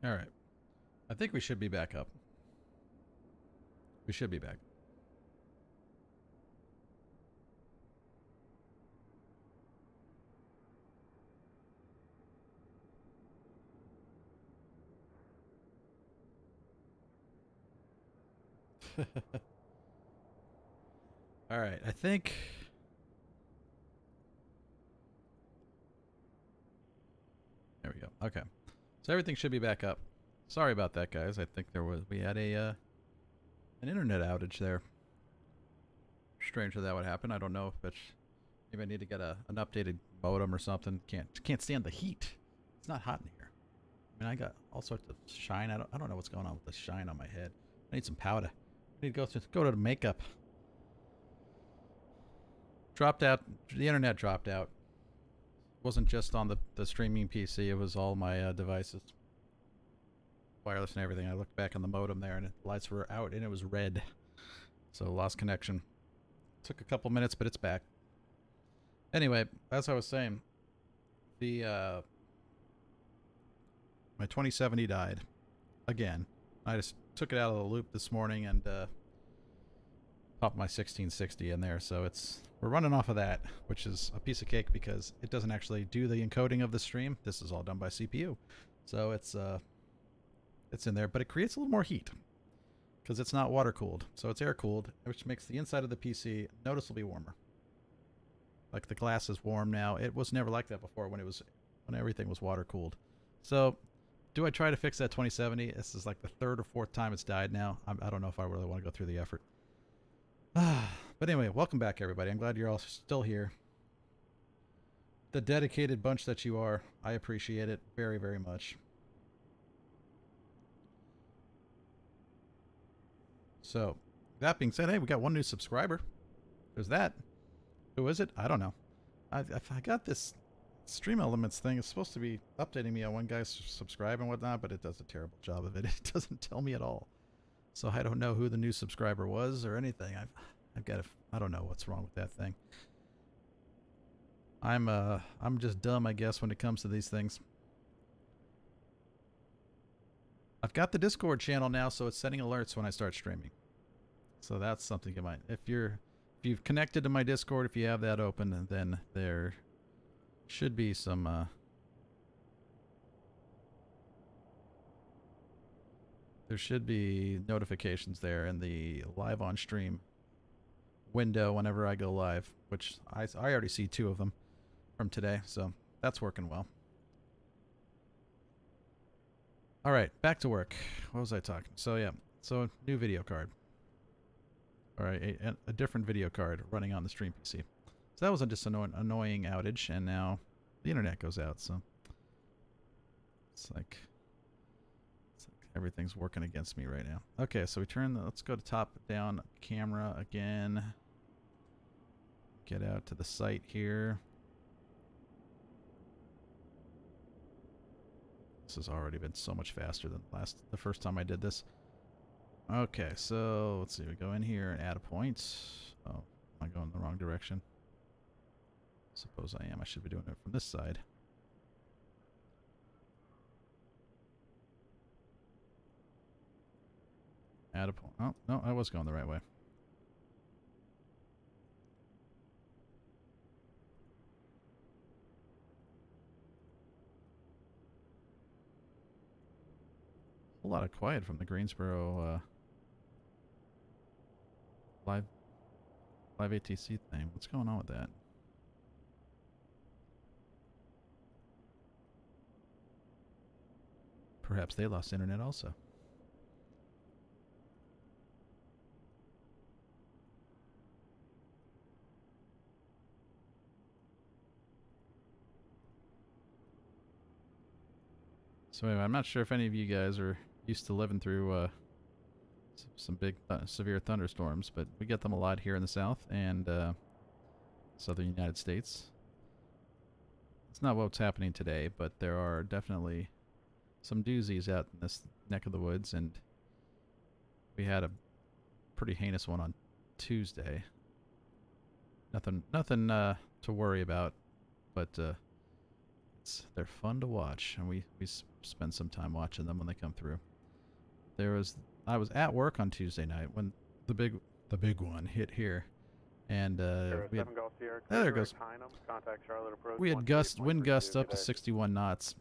Alright. I think we should be back up. We should be back. Alright, I think... There we go. Okay. So everything should be back up. Sorry about that, guys. I think we had an internet outage there. Strange that would happen. I don't know if it's... Maybe I need to get an updated modem or something. Can't stand the heat. It's not hot in here. I mean, I got all sorts of shine. I don't know what's going on with the shine on my head. I need some powder. I need to go to the makeup. Dropped out. The internet dropped out. It wasn't just on the streaming PC. It was all my devices. Wireless and everything. I looked back on the modem there and the lights were out and it was red. So lost connection. Took a couple minutes, but it's back. Anyway, as I was saying, my 2070 died again. I just took it out of the loop this morning and popped my 1660 in there. So we're running off of that, which is a piece of cake because it doesn't actually do the encoding of the stream. This is all done by CPU. So it's in there, but it creates a little more heat because it's not water cooled. So it's air cooled, which makes the inside of the PC noticeably warmer. Like the glass is warm now. It was never like that before when everything was water cooled. So do I try to fix that 2070? This is like the third or fourth time it's died now. I don't know if I really want to go through the effort. But anyway, welcome back, everybody. I'm glad you're all still here. The dedicated bunch that you are, I appreciate it very, very much. So, that being said, hey, we got one new subscriber. There's that. Who is it? I don't know. I got this Stream Elements thing. It's supposed to be updating me on when guys subscribe and whatnot, but it does a terrible job of it. It doesn't tell me at all. So I don't know who the new subscriber was or anything. I don't know what's wrong with that thing. I'm just dumb, I guess, when it comes to these things. I've got the Discord channel now, so it's sending alerts when I start streaming. So that's something you might... If you've connected to my Discord, if you have that open, then there should be some... there should be notifications there in the live on stream window whenever I go live, which I already see 2 of them from today, so that's working well. Alright, back to work. What was I talking? So yeah, so new video card. Alright, a different video card running on the stream PC. So that was just an annoying outage, and now the internet goes out, so it's like everything's working against me right now. Okay, so let's go to top down camera again. Get out to the site here. This has already been so much faster than the first time I did this. Okay, so let's see. We go in here and add a point. Oh, am I going the wrong direction? Suppose I am. I should be doing it from this side. Add a point. Oh, no, I was going the right way. A lot of quiet from the Greensboro live ATC thing. What's going on with that? Perhaps they lost internet also. So anyway, I'm not sure if any of you guys are used to living through some big severe thunderstorms, but we get them a lot here in the south and southern United States. It's not what's happening today, but there are definitely some doozies out in this neck of the woods, and we had a pretty heinous one on Tuesday. Nothing to worry about, but They're fun to watch, and we spend some time watching them when they come through. I was at work on Tuesday night when the big one hit here, and we had, there it goes. We had wind gusts up to 61 knots,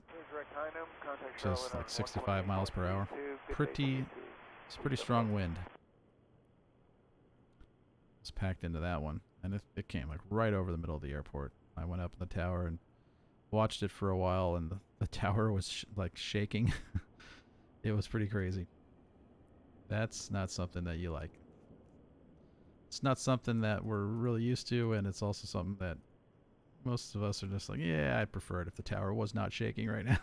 which is like 65 miles per hour. It's pretty strong wind. It's packed into that one, and it came like right over the middle of the airport. I went up in the tower and watched it for a while, and the tower was like shaking. It was pretty crazy. That's not something that you like. It's not something that we're really used to, and it's also something that most of us are just like, yeah, I'd prefer it if the tower was not shaking right now.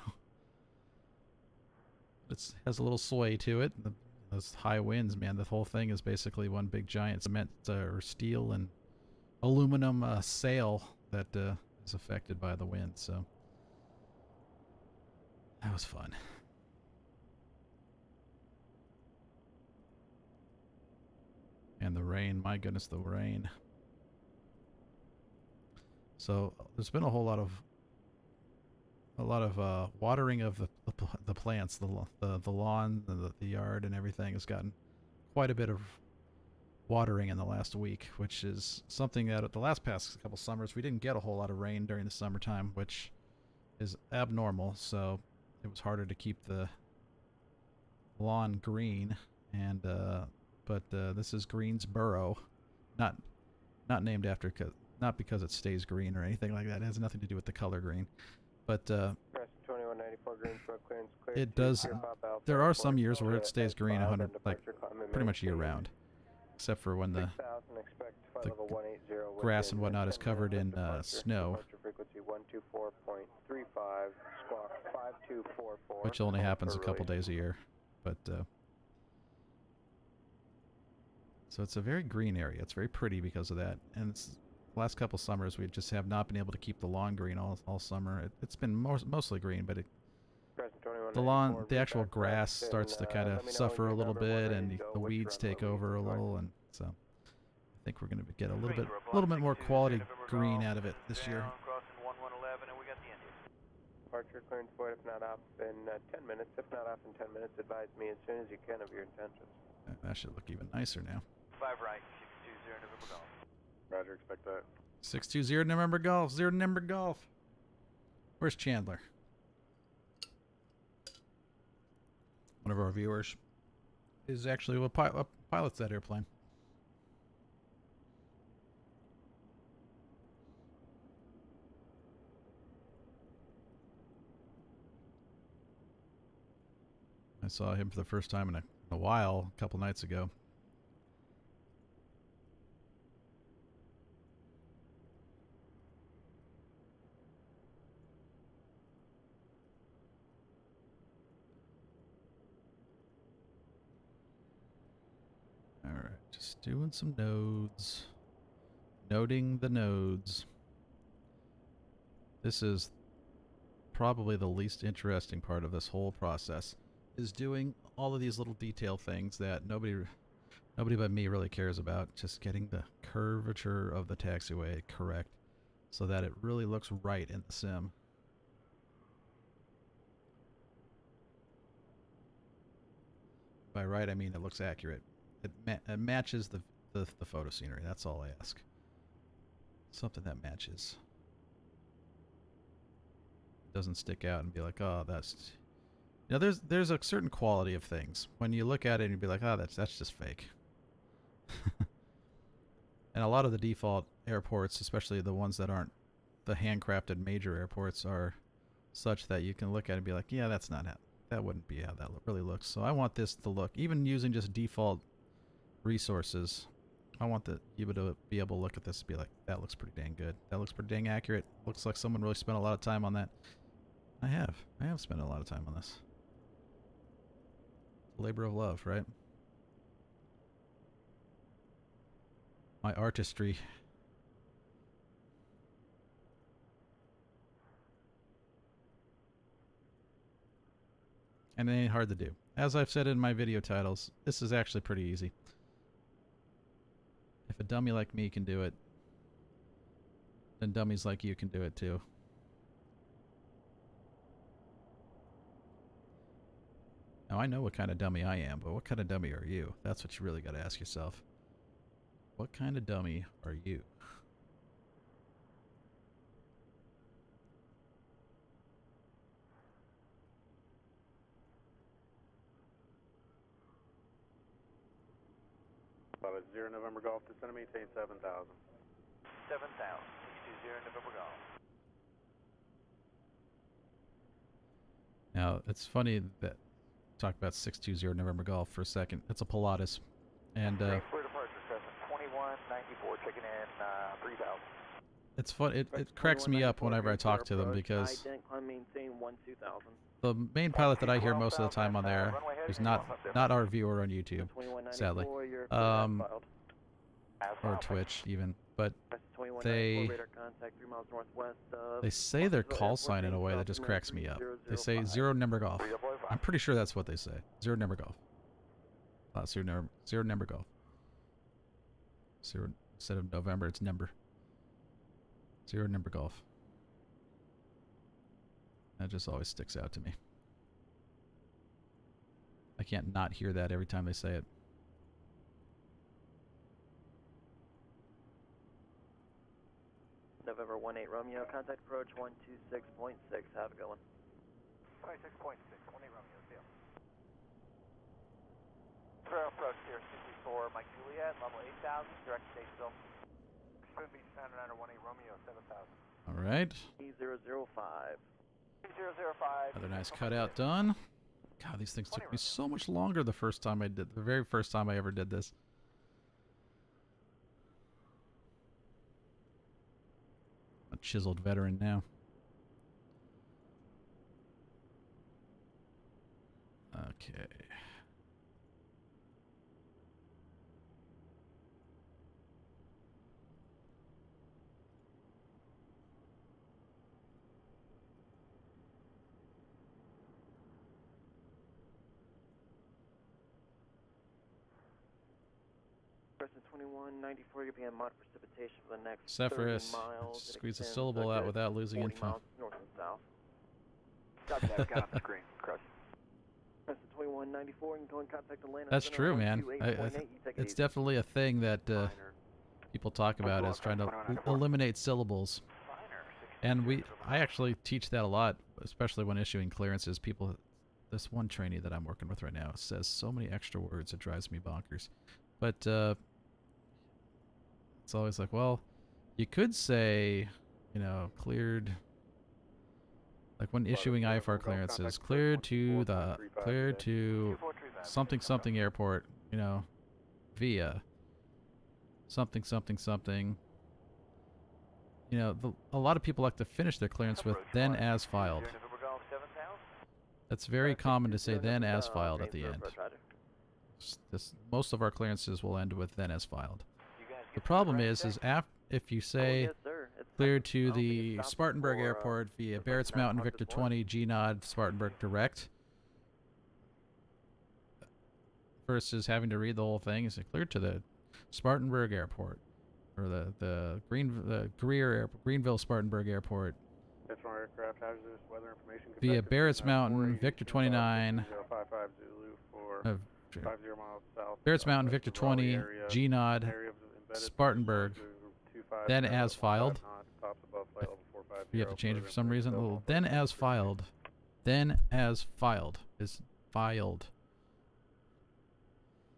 It has a little sway to it. Those high winds, man, the whole thing is basically one big giant cement or steel and aluminum sail that is affected by the wind, so that was fun. And the rain, my goodness, the rain. So there's been a whole lot of watering of the plants, the lawn, the yard, and everything has gotten quite a bit of watering in the last week, which is something that at the past couple summers we didn't get a whole lot of rain during the summertime, which is abnormal. So it was harder to keep the lawn green, and but this is Greensboro, not named after, not because it stays green or anything like that. It has nothing to do with the color green. But it does. There are some years where it stays green 100, like pretty much year round, except for when the grass and whatnot is covered in snow, which only happens a couple days a year. But so it's a very green area. It's very pretty because of that. And the last couple summers we just have not been able to keep the lawn green all summer. It's been mostly green, but the actual grass starts to kind of suffer a little bit, and the weeds take over a little, and so I think we're going to get a little bit more quality green out of it this year. Departure clearance void, if not off in 10 minutes. If not off in 10 minutes, advise me as soon as you can of your intentions. That should look even nicer now. 5 right, 620 November Golf. Roger, expect that. 620 November Golf, 0 November Golf. Where's Chandler? One of our viewers is actually what pilots that airplane. I saw him for the first time in a while, a couple nights ago. Alright, just doing some nodes. Noting the nodes. This is probably the least interesting part of this whole process, is doing all of these little detail things that nobody but me really cares about. Just getting the curvature of the taxiway correct so that it really looks right in the sim. By right, I mean it looks accurate. It matches the photo scenery. That's all I ask. Something that matches. Doesn't stick out and be like, oh, that's... You know, there's a certain quality of things. When you look at it and you'd be like, oh, that's just fake. And a lot of the default airports, especially the ones that aren't the handcrafted major airports, are such that you can look at it and be like, yeah, that's not how... That wouldn't be how that really looks. So I want this to look, even using just default resources, I want you to be able to look at this and be like, that looks pretty dang good. That looks pretty dang accurate. Looks like someone really spent a lot of time on that. I have spent a lot of time on this. Labor of love, right? My artistry. And it ain't hard to do. As I've said in my video titles, this is actually pretty easy. If a dummy like me can do it, then dummies like you can do it too. Now, I know what kind of dummy I am, but what kind of dummy are you? That's what you really got to ask yourself. What kind of dummy are you? About a 0 November Golf, descend to maintain 7,000. 7,000, 620 November Golf. Now, it's funny that talk about 620 November Golf for a second. It's a Pilatus. And Clear departure, Crescent 2194, checking in 3,000. it's fun. It cracks me up whenever I talk to them because the main pilot that I hear most of the time on there is not our viewer on YouTube, sadly, or Twitch even, but they say their call sign in a way that just cracks me up. They say 0 November Golf. I'm pretty sure that's what they say. 0 November Golf. 0 November Golf. 0 instead of November, it's number. 0 November Golf. That just always sticks out to me. I can't not hear that every time they say it. November 18 Romeo, contact approach 126.6. Have a good one. 26.6, 18 Romeo, see ya. Trail approach here, 64, Mike Juliet, level 8,000, direct to Statesville. Extreme Beach Center 918 Romeo, 7,000. All right. E005. E005. Another nice cutout done. God, these things took me so much longer the first time I did. The very first time I ever did this. A chiseled veteran now. Okay. Person 2194, you're being mod precipitation for the next Zephyrus, 30 miles. squeeze a syllable out without losing 40 info. miles north and south. Copy that, got on the screen. Crush. Person 2194, you can go and contact Atlanta. That's Center true, on man. 28.8, you take it It's easy. definitely a thing that people talk about is trying to eliminate syllables. And I actually teach that a lot, especially when issuing clearances. People, this one trainee that I'm working with right now says so many extra words, it drives me bonkers. But it's always like, well, you could say, you know, cleared, like when issuing IFR clearances, cleared to something something airport, you know, via something something something. You know, a lot of people like to finish their clearance with then as filed. That's very common to say then as filed at the end. Most of our clearances will end with then as filed. The problem is if you say cleared to the Spartanburg Airport via Barrett's Mountain Victor 20 G-Nod Spartanburg Direct versus having to read the whole thing, is it cleared to the Spartanburg Airport or the Greenville Spartanburg Airport That's from our aircraft hazardous weather information. via Barrett's Mountain Victor 29 055 Zulu for 50 miles south. Barrett's Mountain Victor 20 G-Nod Area of embedded Spartanburg, 25 then as filed. Tops above flight level 450. You have to change it for some reason. A little then as filed. Then as filed is filed.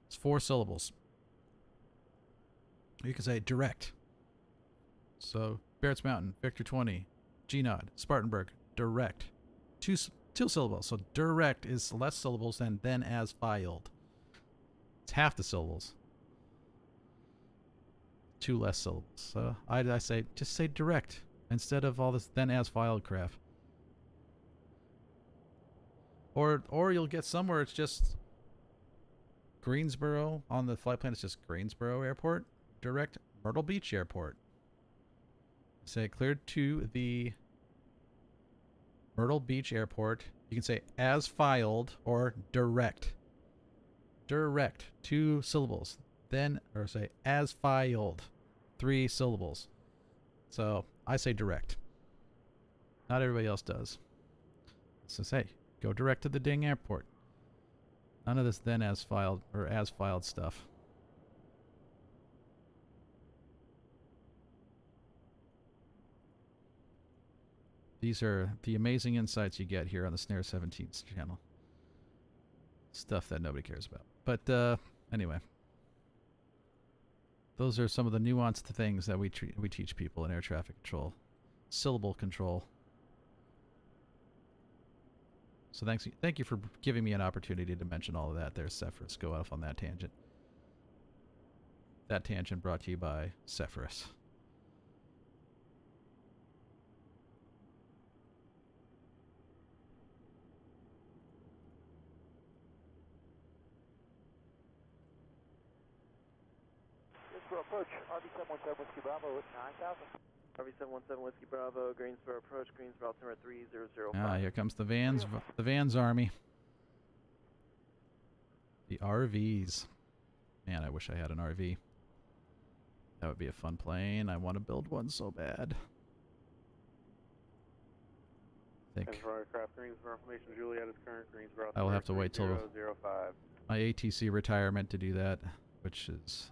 It's 4 syllables. You can say direct. So Barrett's Mountain, Victor 20, G-Nod, Spartanburg, direct. Two syllables. So direct is less syllables than then as filed. It's half the syllables. 2 less syllables. So I say just say direct instead of all this then as filed crap. Or you'll get somewhere it's just Greensboro on the flight plan. It's just Greensboro Airport, direct Myrtle Beach Airport. Say cleared to the Myrtle Beach Airport. You can say as filed or direct. Direct, 2 syllables. Then, or say as filed, 3 syllables. So I say direct. Not everybody else does. So say, go direct to the ding airport. None of this then as filed or as filed stuff. These are the amazing insights you get here on the Snare 17's channel. Stuff that nobody cares about. But anyway, those are some of the nuanced things that we teach people in air traffic control. Syllable control. So thank you for giving me an opportunity to mention all of that there, Cephas. Go off on that tangent. That tangent brought to you by Cephas. Approach, RB717 Whiskey Bravo at 9,000. RB717 Whiskey Bravo, Greensboro approach, Greensboro altimeter 3005. Ah, here comes the Vans army. The RVs. Man, I wish I had an RV. That would be a fun plane. I want to build one so bad. Control aircraft, Greensboro information, Juliet is current, Greensboro. I will have to wait till 005. my ATC retirement to do that, which is...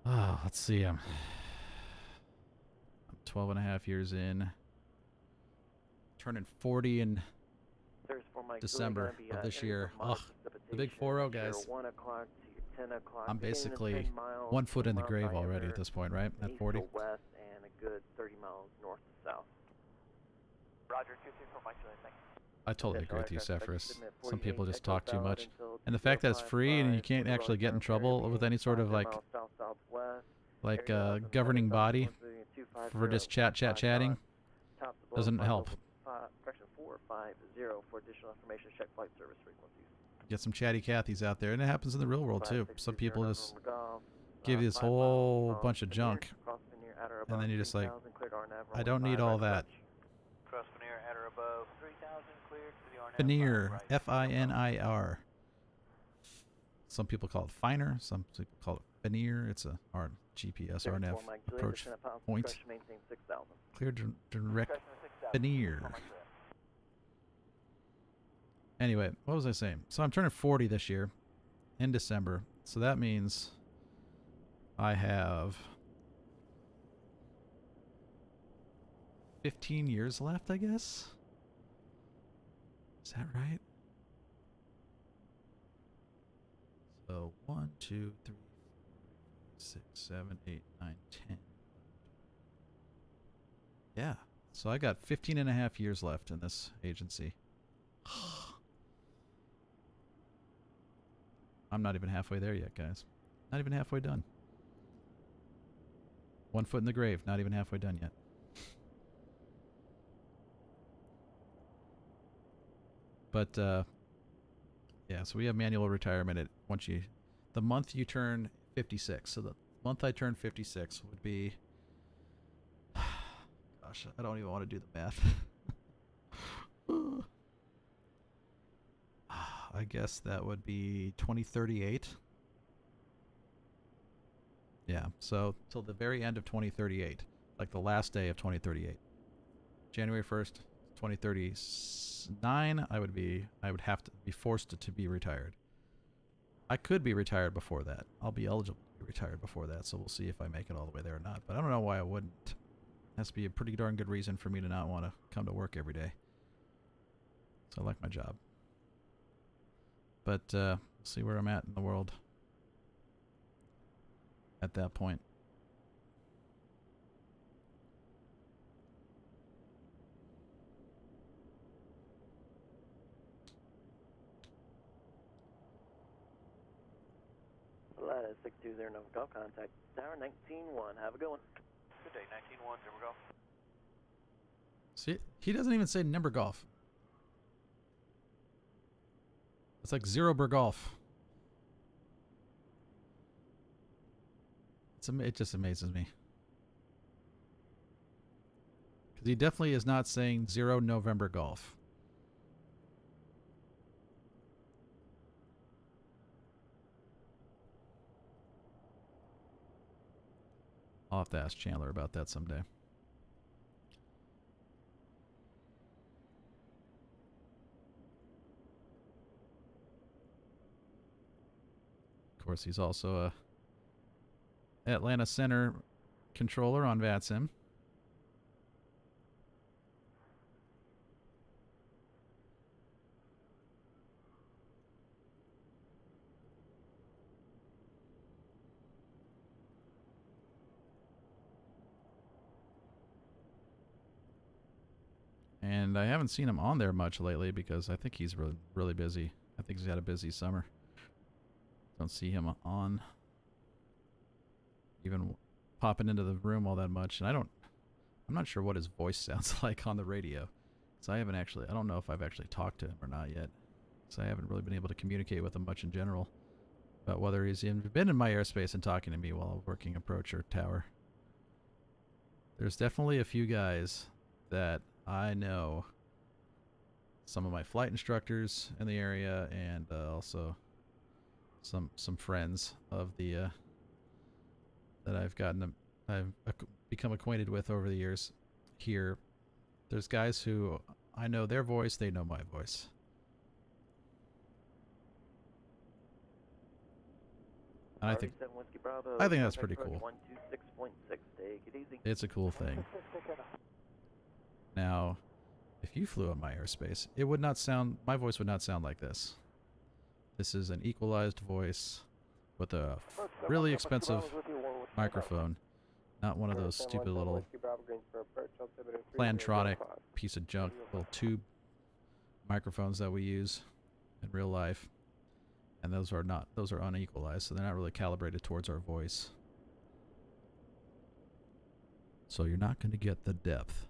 Oh, let's see. I'm 12 and a half years in. Turning 40 in December of this year. Ugh, the big 4-0, guys. I'm basically 1 foot in the grave already at this point, right? At 40. West and a good 30 miles north to south. Roger, 234 Mike Juliet, thanks. I totally agree with you, Zephyrus. Some people just talk too much. And the fact that it's free and you can't actually get in trouble with any sort of like governing body for just chatting doesn't help. Correction 450 for additional information, check flight service frequencies. Get some chatty Cathys out there, and it happens in the real world too. Some people just give you this whole bunch of junk, and then you're just like, I don't need all that. Cross Finir at or above 3,000, cleared to the RNAV. Finir, F-I-N-I-R. Some people call it finer, some people call it Finir. It's a GPS RNAV approach point. Clear direct Finir. Anyway, what was I saying? So I'm turning 40 this year in December. So that means I have 15 years left, I guess? Is that right? So 1, 2, 3, 6, 7, 8, 9, 10. Yeah. So I got 15 and a half years left in this agency. I'm not even halfway there yet, guys. Not even halfway done. 1 foot in the grave, not even halfway done yet. But, yeah, so we have manual retirement at the month you turn 56. So the month I turn 56 would be, gosh, I don't even want to do the math. I guess that would be 2038. Yeah, so till the very end of 2038, like the last day of 2038. January 1st, 2039, I would have to be forced to be retired. I could be retired before that. I'll be eligible to be retired before that, so we'll see if I make it all the way there or not. But I don't know why I wouldn't. It has to be a pretty darn good reason for me to not want to come to work every day. So I like my job. But we'll see where I'm at in the world at that point. Lattice 620 Nova Golf, contact Tower 19-1. Have a good one. Good day, 19-1, Zimmer Golf. See, he doesn't even say number golf. It's like zero golf. It just amazes me. Because he definitely is not saying 0 November golf. I'll have to ask Chandler about that someday. course, he's also a Atlanta Center controller on VATSIM. And I haven't seen him on there much lately because I think he's really, really busy. I think he's had a busy summer. Don't see him on even popping into the room all that much. And I'm not sure what his voice sounds like on the radio. So I don't know if I've actually talked to him or not yet. So I haven't really been able to communicate with him much in general about whether he's even been in my airspace and talking to me while working approach or tower. There's definitely a few guys that I know, some of my flight instructors in the area, and also some friends of the that I've become acquainted with over the years. Here, there's guys who I know their voice, they know my voice. And I think that's pretty cool. 126.6, take it easy. It's a cool thing. Now, if you flew in my airspace, my voice would not sound like this. This is an equalized voice with a really expensive microphone. Not one of those stupid little Plantronic piece of junk, little tube microphones that we use in real life. And those are unequalized, so they're not really calibrated towards our voice. So you're not going to get the depth.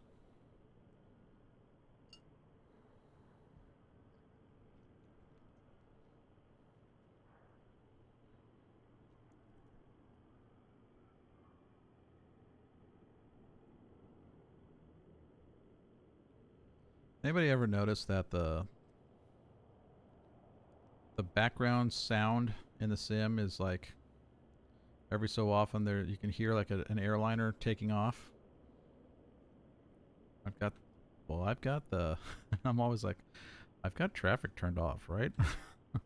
Anybody ever notice that the background sound in the sim is like every so often you can hear like an airliner taking off? I'm always like, I've got traffic turned off, right? There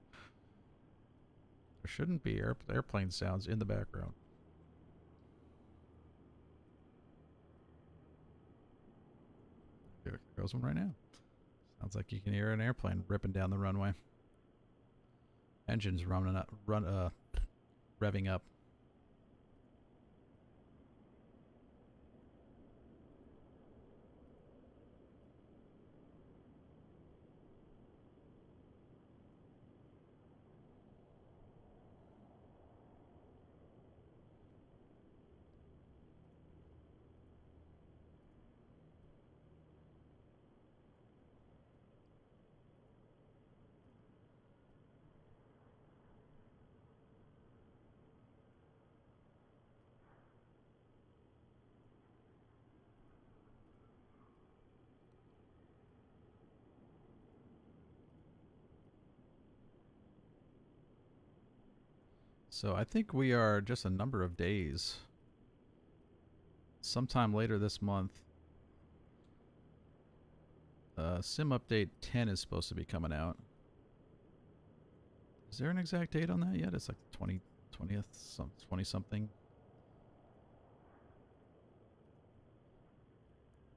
shouldn't be airplane sounds in the background. There goes one right now. Sounds like you can hear an airplane ripping down the runway. Engines revving up. So I think we are just a number of days. Sometime later this month, Sim Update 10 is supposed to be coming out. Is there an exact date on that yet? It's like 20 something.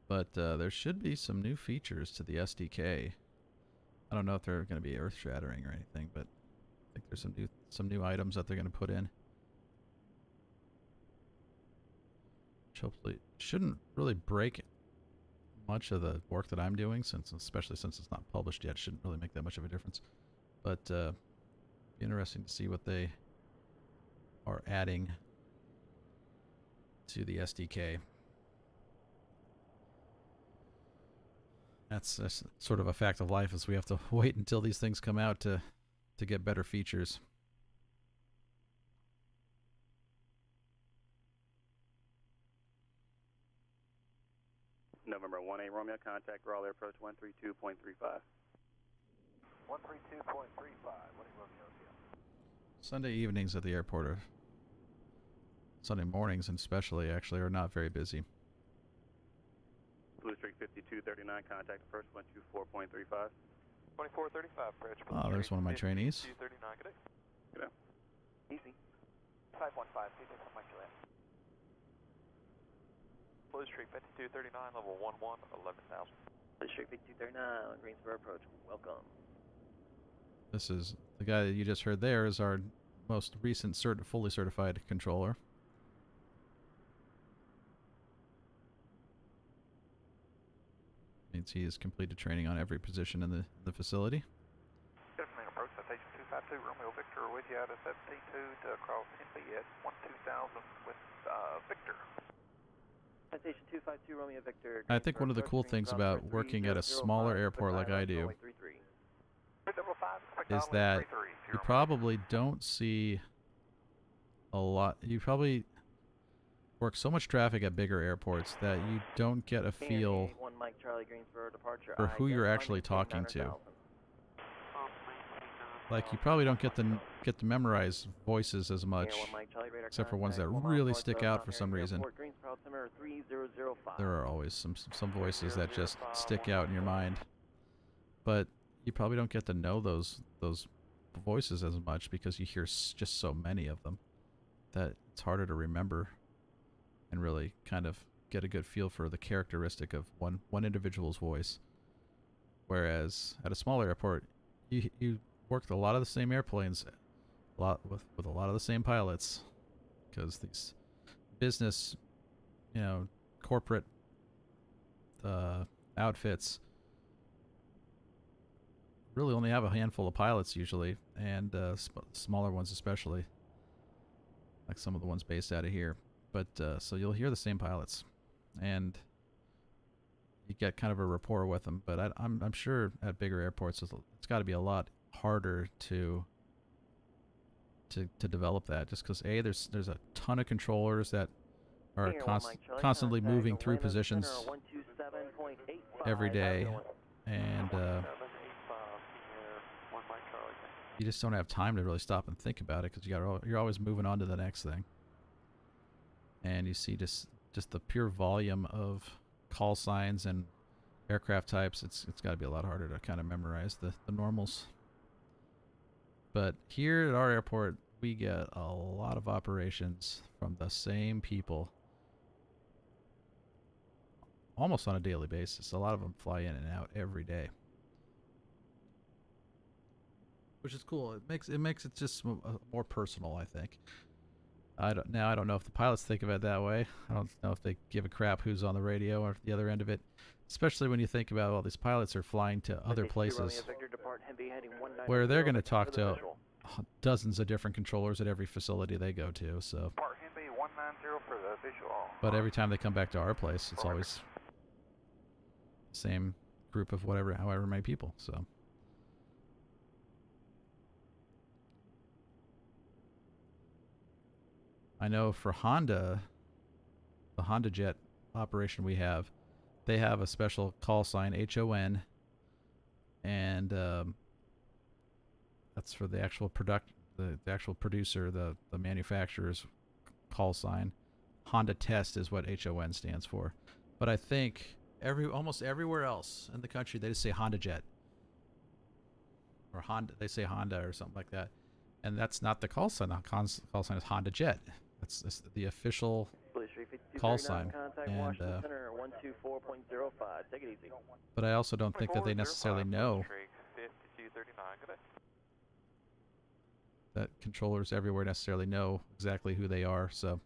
But there should be some new features to the SDK. I don't know if they're going to be earth-shattering or anything, but I think there's some new items that they're going to put in. Which hopefully shouldn't really break much of the work that I'm doing, especially since it's not published yet. It shouldn't really make that much of a difference. But be interesting to see what they are adding to the SDK. That's sort of a fact of life, is we have to wait until these things come out to get better features. November 18 Romeo, contact Raleigh approach 132.35. 132.35, what are Romeo here? Sunday evenings at the airport Sunday mornings especially actually are not very busy. Blue Streak 5239, contact approach 124.35. 2435, approach. Oh, there's one of my trainees. 239, good day. Good day. Easy. 515, CJ from Mike Juliet. Blue Street 5239, level 11, 11,000. Blue Street 5239 on Greensboro approach. Welcome. This is the guy that you just heard there is our most recent fully certified controller. Means he has completed training on every position in the facility. Good afternoon, approach citation 252, Romeo Victor with you out of 72 to cross NB at 12000 with Victor. Citation 252, Romeo Victor. I think one of the cool things about working at a smaller airport like I do is that you probably don't see a lot. You probably work so much traffic at bigger airports that you don't get a feel for who you're actually talking to. Like you probably don't get to memorize voices as much, except for ones that really stick out for some reason. There are always some voices that just stick out in your mind, but you probably don't get to know those voices as much because you hear just so many of them that it's harder to remember and really kind of get a good feel for the characteristic of one individual's voice. Whereas at a smaller airport, you worked a lot of the same airplanes, with a lot of the same pilots, because these business, corporate outfits really only have a handful of pilots usually, and smaller ones especially, like some of the ones based out of here. But so you'll hear the same pilots, and you get kind of a rapport with them. But I'm sure at bigger airports it's got to be a lot harder to develop that, just because there's a ton of controllers that are constantly moving through positions every day, and you just don't have time to really stop and think about it because you're always moving on to the next thing. And you see just the pure volume of call signs and aircraft types. It's got to be a lot harder to kind of memorize the normals. But here at our airport, we get a lot of operations from the same people almost on a daily basis. A lot of them fly in and out every day, which is cool. It makes it just more personal, I think. I don't know if the pilots think of it that way. I don't know if they give a crap who's on the radio or the other end of it, especially when you think about all these pilots are flying to other places where they're going to talk to dozens of different controllers at every facility they go to. So, but every time they come back to our place, it's always the same group of however many people. So. I know for Honda, the Honda Jet operation we have, they have a special call sign, HON, and that's for the actual the actual producer, the manufacturer's call sign. Honda Test is what HON stands for. But I think almost everywhere else in the country, they just say Honda Jet. Or Honda, they say Honda or something like that. And that's not the call sign. The call sign is Honda Jet. That's the official call sign. And, but I also don't think that they necessarily know that controllers everywhere necessarily know exactly who they are. So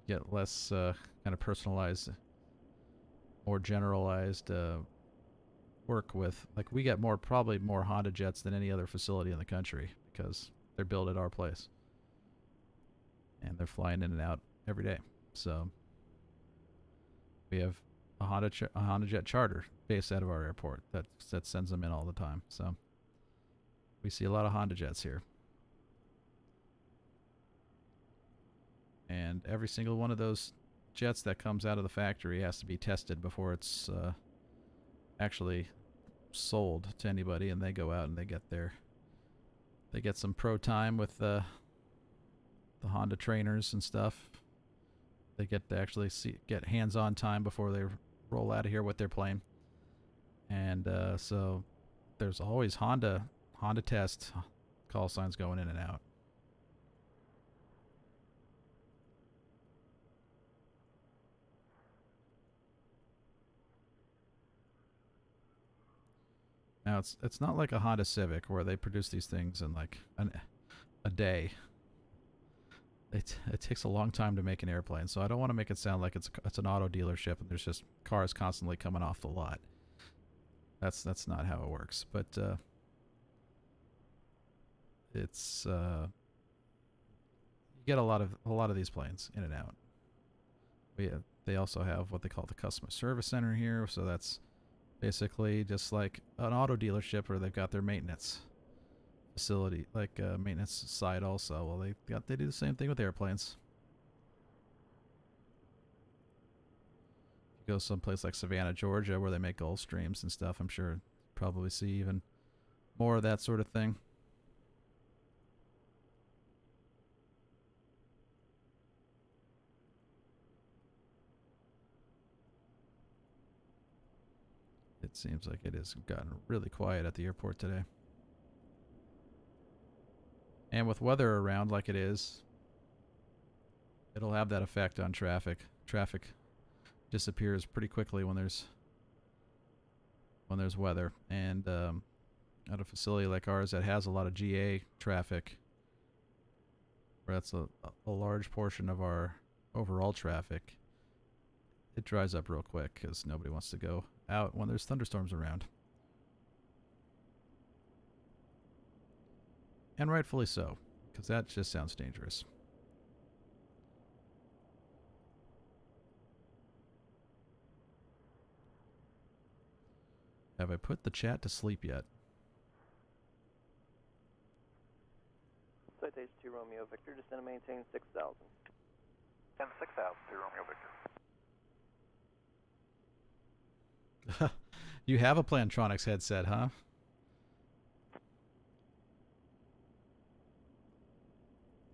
get less kind of personalized, more generalized work with. Like we get probably more Honda Jets than any other facility in the country because they're built at our place. And they're flying in and out every day. So we have a Honda Jet charter based out of our airport that sends them in all the time. So we see a lot of Honda Jets here. And every single one of those jets that comes out of the factory has to be tested before it's actually sold to anybody, and they go out and they get some pro time with the Honda trainers and stuff. They get to actually get hands-on time before they roll out of here with their plane. And so there's always Honda test, call signs going in and out. Now it's not like a Honda Civic where they produce these things in like a day. It takes a long time to make an airplane, so I don't want to make it sound like it's an auto dealership and there's just cars constantly coming off the lot. That's not how it works. But it's you get a lot of these planes in and out. They also have what they call the customer service center here, so that's basically just like an auto dealership where they've got their maintenance facility, like maintenance side also. Well, they do the same thing with airplanes. If you go someplace like Savannah, Georgia, where they make Gulfstreams and stuff, I'm sure you'll probably see even more of that sort of thing. It seems like it has gotten really quiet at the airport today. And with weather around like it is, it'll have that effect on traffic. Traffic disappears pretty quickly when there's weather. And at a facility like ours that has a lot of GA traffic, where that's a large portion of our overall traffic, it dries up real quick because nobody wants to go out when there's thunderstorms around. And rightfully so, because that just sounds dangerous. Have I put the chat to sleep yet? Citation 2 Romeo Victor, descend and maintain 6,000. 10 6,000 to Romeo Victor. You have a Plantronics headset, huh?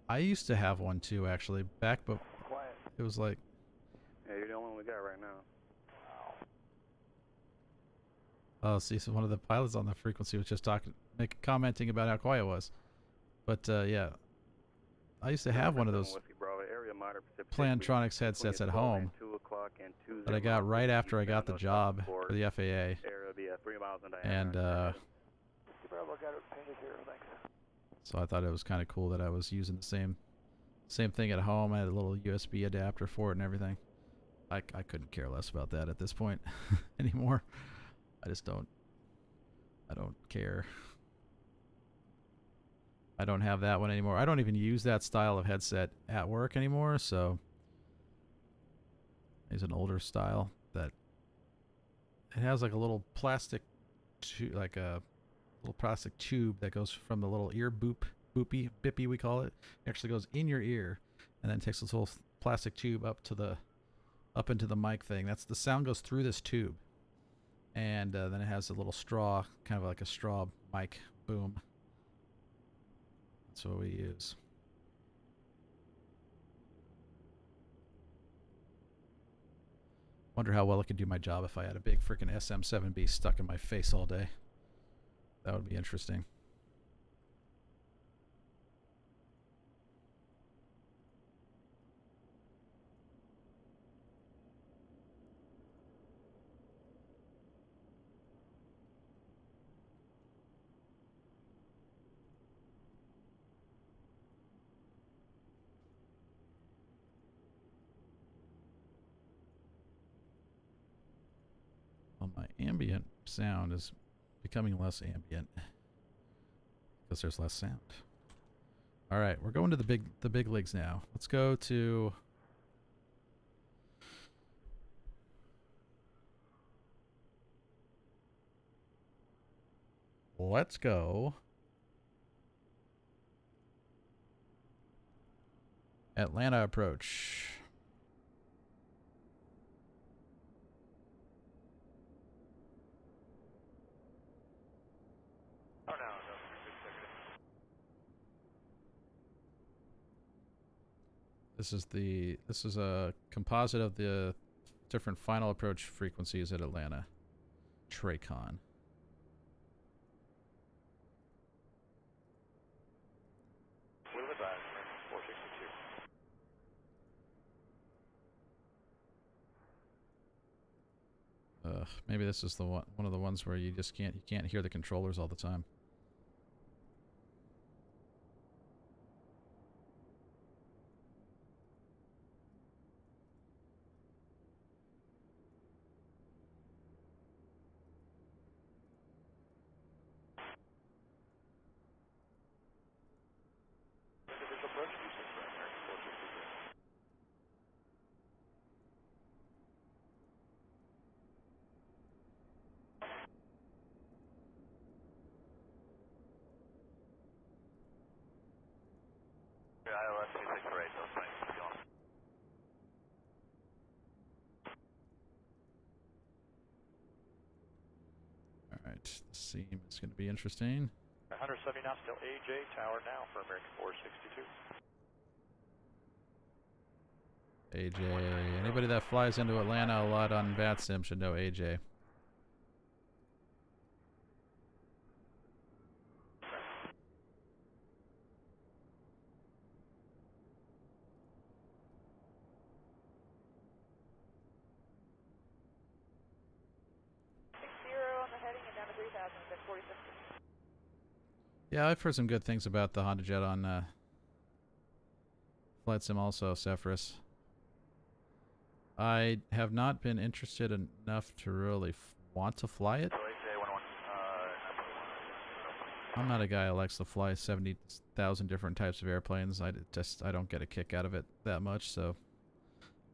I used to have one too, actually, back, but Quiet. it was like... Yeah, you're the only one we got right now. Oh, see, so one of the pilots on the frequency was just commenting about how quiet it was. But, yeah. I used to have one of those Plantronics headsets at home that I got right after I got the job for the FAA. And, so I thought it was kind of cool that I was using the same thing at home. I had a little USB adapter for it and everything. I couldn't care less about that at this point anymore. I don't care. I don't have that one anymore. I don't even use that style of headset at work anymore, so it's an older style that it has like a little plastic plastic tube that goes from the little ear bippy we call it. It actually goes in your ear and then takes this little plastic tube up into the mic thing. That's the sound goes through this tube. And then it has a little straw, kind of like a straw mic boom. That's what we use. Wonder how well it could do my job if I had a big freaking SM7B stuck in my face all day. That would be interesting. Well, my ambient sound is becoming less ambient because there's less sound. All right, we're going to the big leagues now. Let's go to Atlanta approach. Oh, no. This is a composite of the different final approach frequencies at Atlanta. Tracon. Maybe this is the one of the ones where you can't hear the controllers all the time. ILS 268, those things are going. Alright, the seam is going to be interesting. 170 knots till AJ tower now for American 462. AJ. Anybody that flies into Atlanta a lot on VATSIM should know AJ. Yeah, I've heard some good things about the Honda Jet on Flight Sim also, Cephras. I have not been interested enough to really want to fly it. I'm not a guy who likes to fly 70,000 different types of airplanes. I don't get a kick out of it that much, so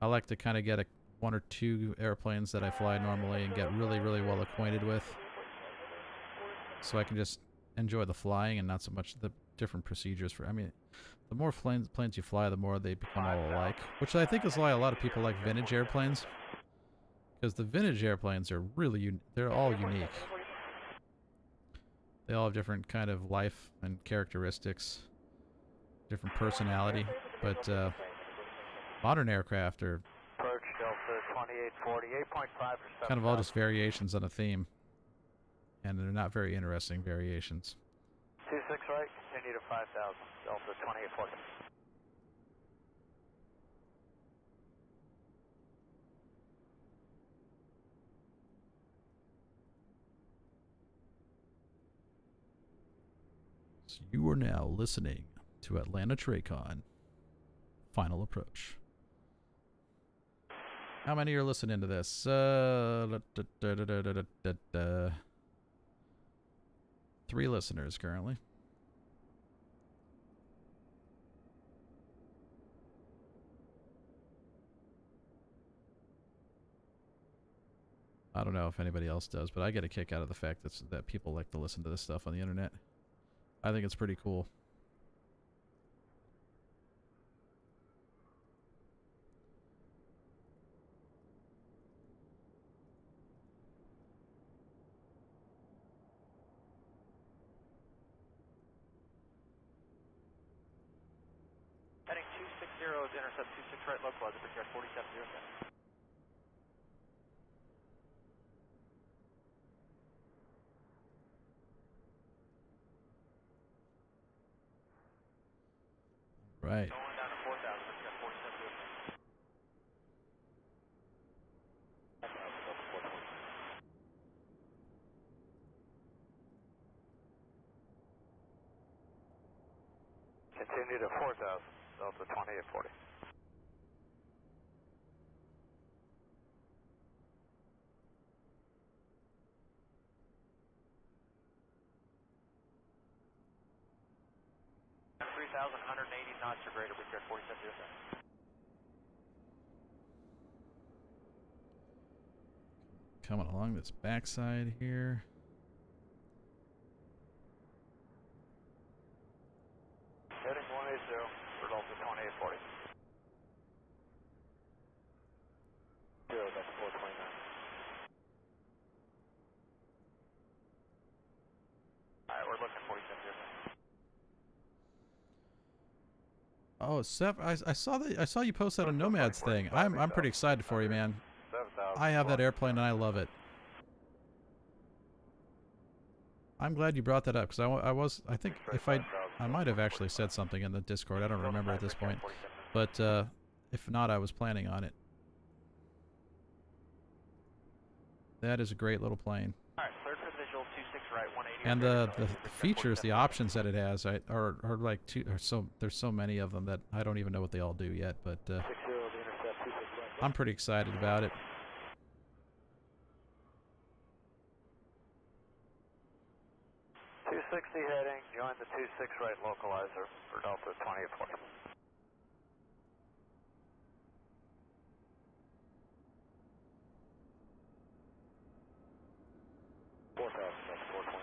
I like to kind of get one or two airplanes that I fly normally and get really, really well acquainted with, so I can just enjoy the flying and not so much the different procedures for. I mean, the more planes you fly, the more they become all alike, which I think is why a lot of people like vintage airplanes, because the vintage airplanes are really they're all unique. They all have different kind of life and characteristics, different personality, but modern aircraft are kind of all just variations on a theme, and they're not very interesting variations. 26 right, continue to 5,000, Delta 2840. So you are now listening to Atlanta Tracon. Final approach. How many are listening to this? 3 listeners currently. I don't know if anybody else does, but I get a kick out of the fact that people like to listen to this stuff on the internet. I think it's pretty cool. Heading 260 is intercept 26 right localizer, prepare 4707. Right. Going down to 4,000, prepare 4707. Continue to 4,000, Delta 2840. And 3,180 knots or greater, prepare 4707. Coming along this backside here. Heading 180 for Delta 2840. Zero, that's 429. Alright, we're looking at 4707. Oh, Seth, I saw you post that on Nomad's thing. I'm pretty excited for you, man. I have that airplane and I love it. I'm glad you brought that up, because I think if I might have actually said something in the Discord. I don't remember at this point, but if not, I was planning on it. That is a great little plane. All right, cleared for the visual, 26 right, 180. And the features, the options that it has, are like there's so many of them that I don't even know what they all do yet. But 60 to intercept, 26 right. I'm pretty excited about it. 260 heading, join the 26 right localizer for Delta 2840. 4,000, that's 429.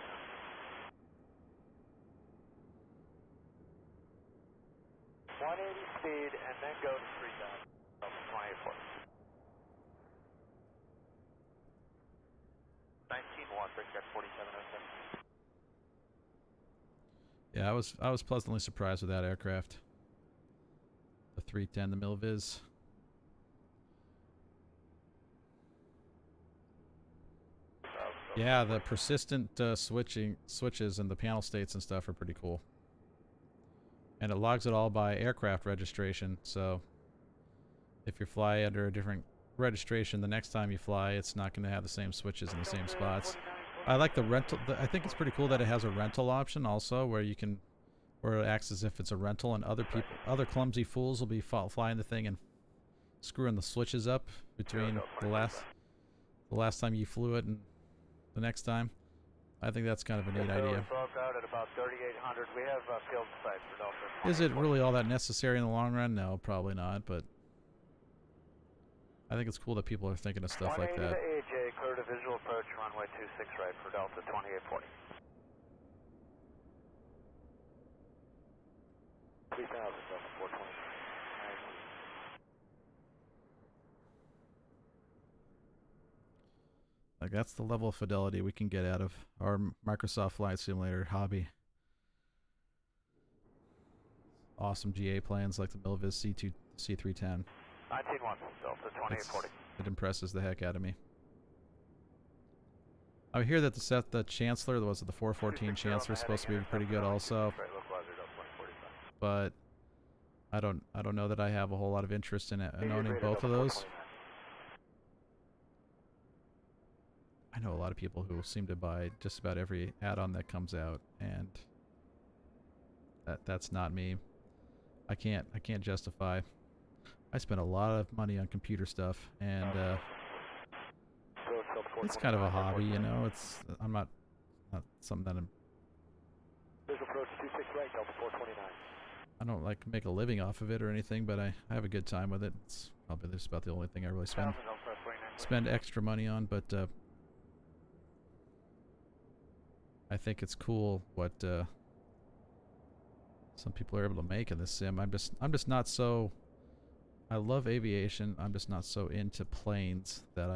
180 speed and then go to 3,000, Delta 2840. 19-1, bring back 4707. Yeah, I was pleasantly surprised with that aircraft. The 310, the Milviz. Yeah, the persistent switches and the panel states and stuff are pretty cool. And it logs it all by aircraft registration, so if you fly under a different registration the next time you fly, it's not going to have the same switches in the same spots. I like the rental. I think it's pretty cool that it has a rental option also, where you can, where it acts as if it's a rental, and other clumsy fools will be flying the thing and screwing the switches up between the last time you flew it and the next time. I think that's kind of a neat idea. Out at about 3,800. We have field sight for Delta. Is it really all that necessary in the long run? No, probably not, but I think it's cool that people are thinking of stuff like that. 180 to AJ, clear to visual approach, runway 26 right for Delta 2840. 3,000, Delta 429. Like, that's the level of fidelity we can get out of our Microsoft Flight Simulator hobby. Awesome GA planes like the Milviz C310. 19-1, Delta 2840. It impresses the heck out of me. I hear that the Chancellor, was it the 414 Chancellor, is supposed to be pretty good also. But I don't know that I have a whole lot of interest in owning both of those. I know a lot of people who seem to buy just about every add-on that comes out, and that's not me. I can't justify. I spend a lot of money on computer stuff, and it's kind of a hobby, you know. I'm not something that I don't like make a living off of it or anything, but I have a good time with it. It's probably just about the only thing I really spend extra money on, but I think it's cool what some people are able to make in this sim. I'm just not so. I love aviation. I'm just not so into planes that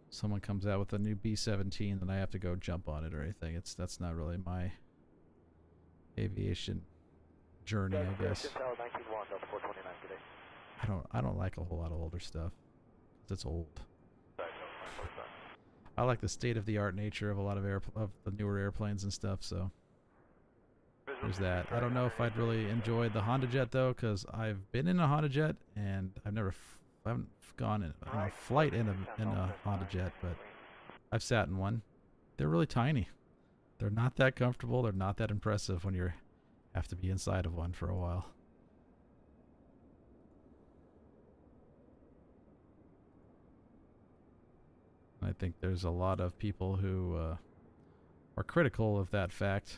someone comes out with a new B-17 and I have to go jump on it or anything. That's not really my aviation journey, I guess. I don't like a whole lot of older stuff. It's old. I like the state-of-the-art nature of a lot of the newer airplanes and stuff, so there's that. I don't know if I'd really enjoy the Honda Jet, though, because I've been in a Honda Jet, and I haven't gone on a flight in a Honda Jet, but I've sat in one. They're really tiny. They're not that comfortable. They're not that impressive when you have to be inside of one for a while. I think there's a lot of people who are critical of that fact.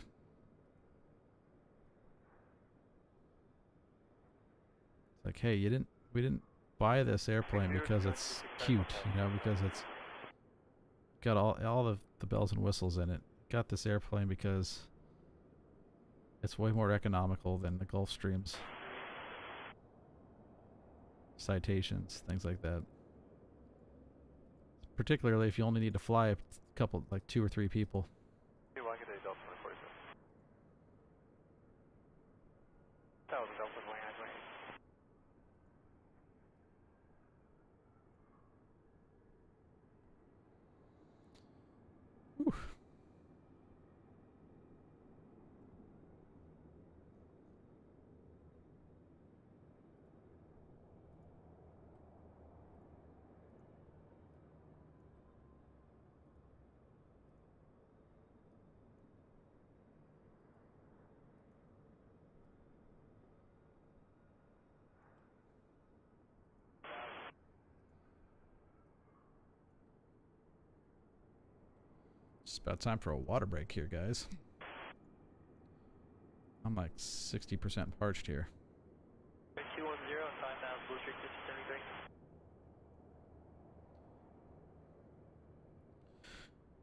It's like, hey, we didn't buy this airplane because it's cute, you know, because it's got all of the bells and whistles in it. Got this airplane because it's way more economical than the Gulfstream's citations, things like that. Particularly if you only need to fly a couple, like 2 or 3 people. Whew. It's about time for a water break here, guys. I'm like 60% parched here. 210 and 5 miles, Blue Street 273.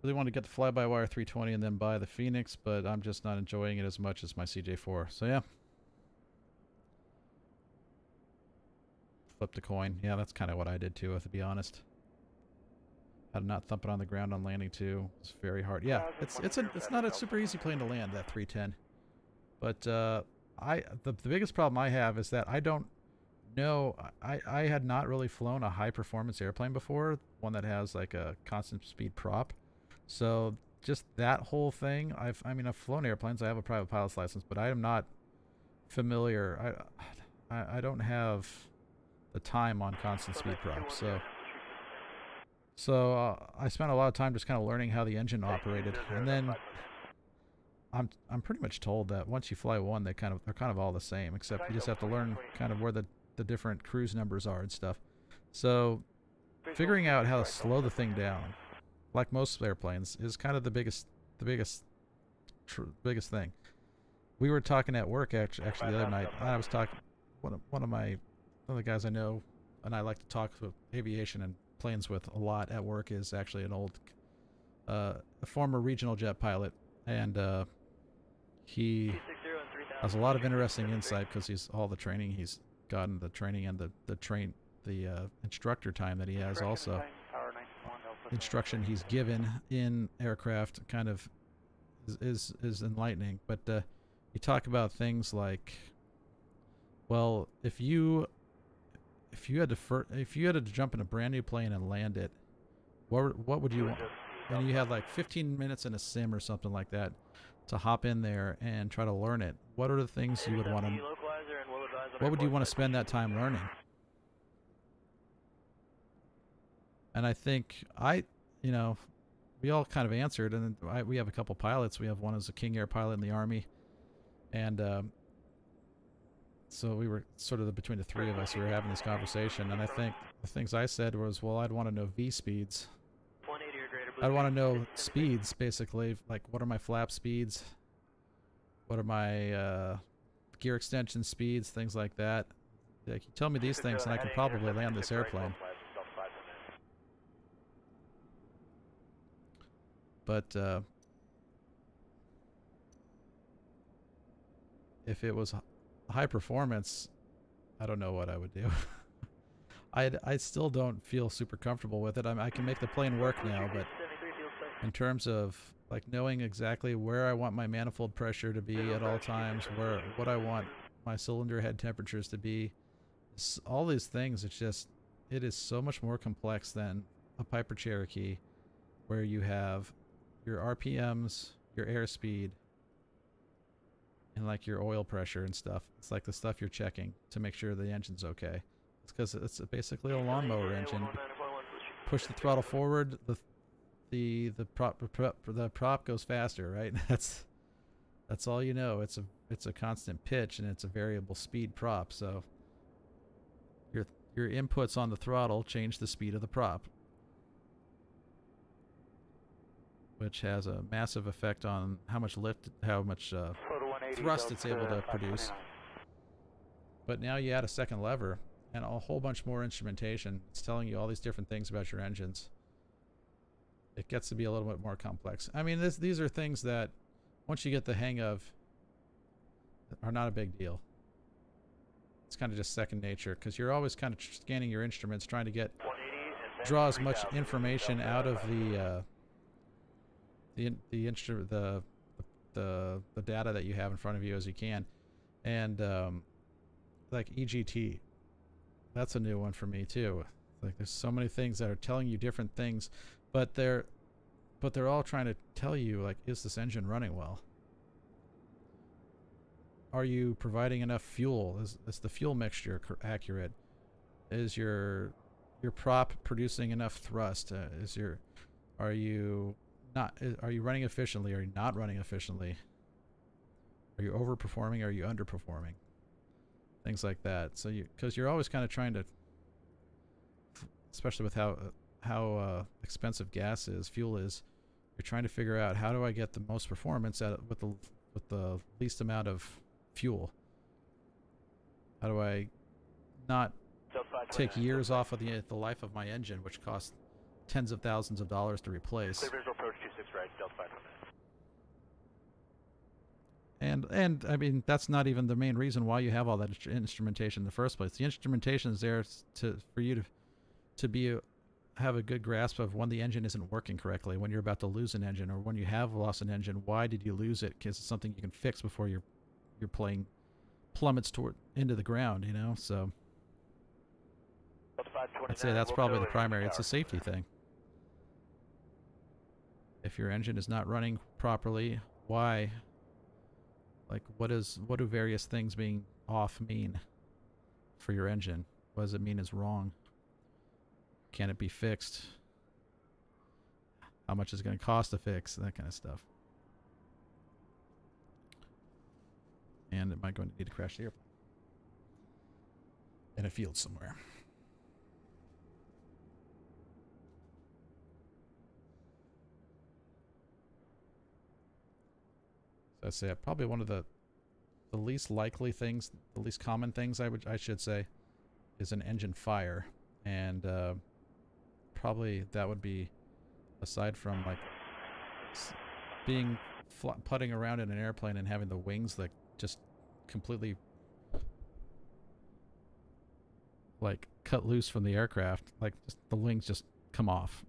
Really want to get the fly-by-wire 320 and then buy the Phoenix, but I'm just not enjoying it as much as my CJ4. So yeah. Flip the coin. Yeah, that's kind of what I did too, to be honest. Had to not thump it on the ground on landing too. It's very hard. Yeah, it's not a super easy plane to land, that 310. But the biggest problem I have is that I don't know. I had not really flown a high performance airplane before, one that has like a constant speed prop. So just that whole thing, I've flown airplanes. I have a private pilot's license, but I am not familiar. I don't have the time on constant speed props. So I spent a lot of time just kind of learning how the engine operated, and then I'm pretty much told that once you fly one, they're kind of all the same, except you just have to learn kind of where the different cruise numbers are and stuff. So figuring out how to slow the thing down, like most airplanes, is kind of the biggest thing. We were talking at work actually the other night, and I was talking one of the guys I know and I like to talk with aviation and planes with a lot at work is actually an old a former regional jet pilot, and he has a lot of interesting insight because he's gotten the training and the instructor time that he has also. Instruction he's given in aircraft kind of is enlightening, but you talk about things like, well, if you had to jump in a brand new plane and land it, what would you want? And you had like 15 minutes in a sim or something like that to hop in there and try to learn it. What are the things you would want to? What would you want to spend that time learning? And I think we all kind of answered, and we have a couple pilots. We have one who's a King Air pilot in the Army, and so we were sort of between the three of us. We were having this conversation, and I think the things I said was, well, I'd want to know V speeds. I'd want to know speeds, basically, like what are my flap speeds, what are my gear extension speeds, things like that. Like, you tell me these things, and I can probably land this airplane. But if it was high performance, I don't know what I would do. I still don't feel super comfortable with it. I can make the plane work now, but in terms of like knowing exactly where I want my manifold pressure to be at all times, what I want my cylinder head temperatures to be, all these things, it is so much more complex than a Piper Cherokee, where you have your RPMs, your airspeed, and like your oil pressure and stuff. It's like the stuff you're checking to make sure the engine's okay. It's because it's basically a lawnmower engine. Push the throttle forward, the prop goes faster, right? That's all you know. It's a constant pitch, and it's a variable speed prop. So your inputs on the throttle change the speed of the prop, which has a massive effect on how much thrust it's able to produce. But now you add a second lever and a whole bunch more instrumentation. It's telling you all these different things about your engines. It gets to be a little bit more complex. I mean, these are things that once you get the hang of are not a big deal. It's kind of just second nature, because you're always kind of scanning your instruments, trying to draw as much information out of the data that you have in front of you as you can. And like EGT, that's a new one for me too. Like, there's so many things that are telling you different things, but they're all trying to tell you, like, is this engine running well? Are you providing enough fuel? Is the fuel mixture accurate? Is your prop producing enough thrust? Are you running efficiently? Are you not running efficiently? Are you overperforming? Are you underperforming? Things like that. So because you're always kind of trying to, especially with how expensive fuel is, you're trying to figure out how do I get the most performance out with the least amount of fuel. How do I not take years off of the life of my engine, which costs tens of thousands of dollars to replace? Clear visual approach 26 right, Delta 5 minutes. And I mean, that's not even the main reason why you have all that instrumentation in the first place. The instrumentation is there for you to have a good grasp of when the engine isn't working correctly, when you're about to lose an engine, or when you have lost an engine. Why did you lose it? Because it's something you can fix before your plane plummets into the ground. You know, so I'd say that's probably the primary. It's a safety thing. If your engine is not running properly, why? Like, what do various things being off mean for your engine? What does it mean is wrong? Can it be fixed? How much is it going to cost to fix? That kind of stuff. And am I going to need to crash the airplane? In a field somewhere. So I'd say probably one of the least likely things, the least common things I should say, is an engine fire. And probably that would be, aside from like being putting around in an airplane and having the wings that just completely like cut loose from the aircraft, like just the wings just come off.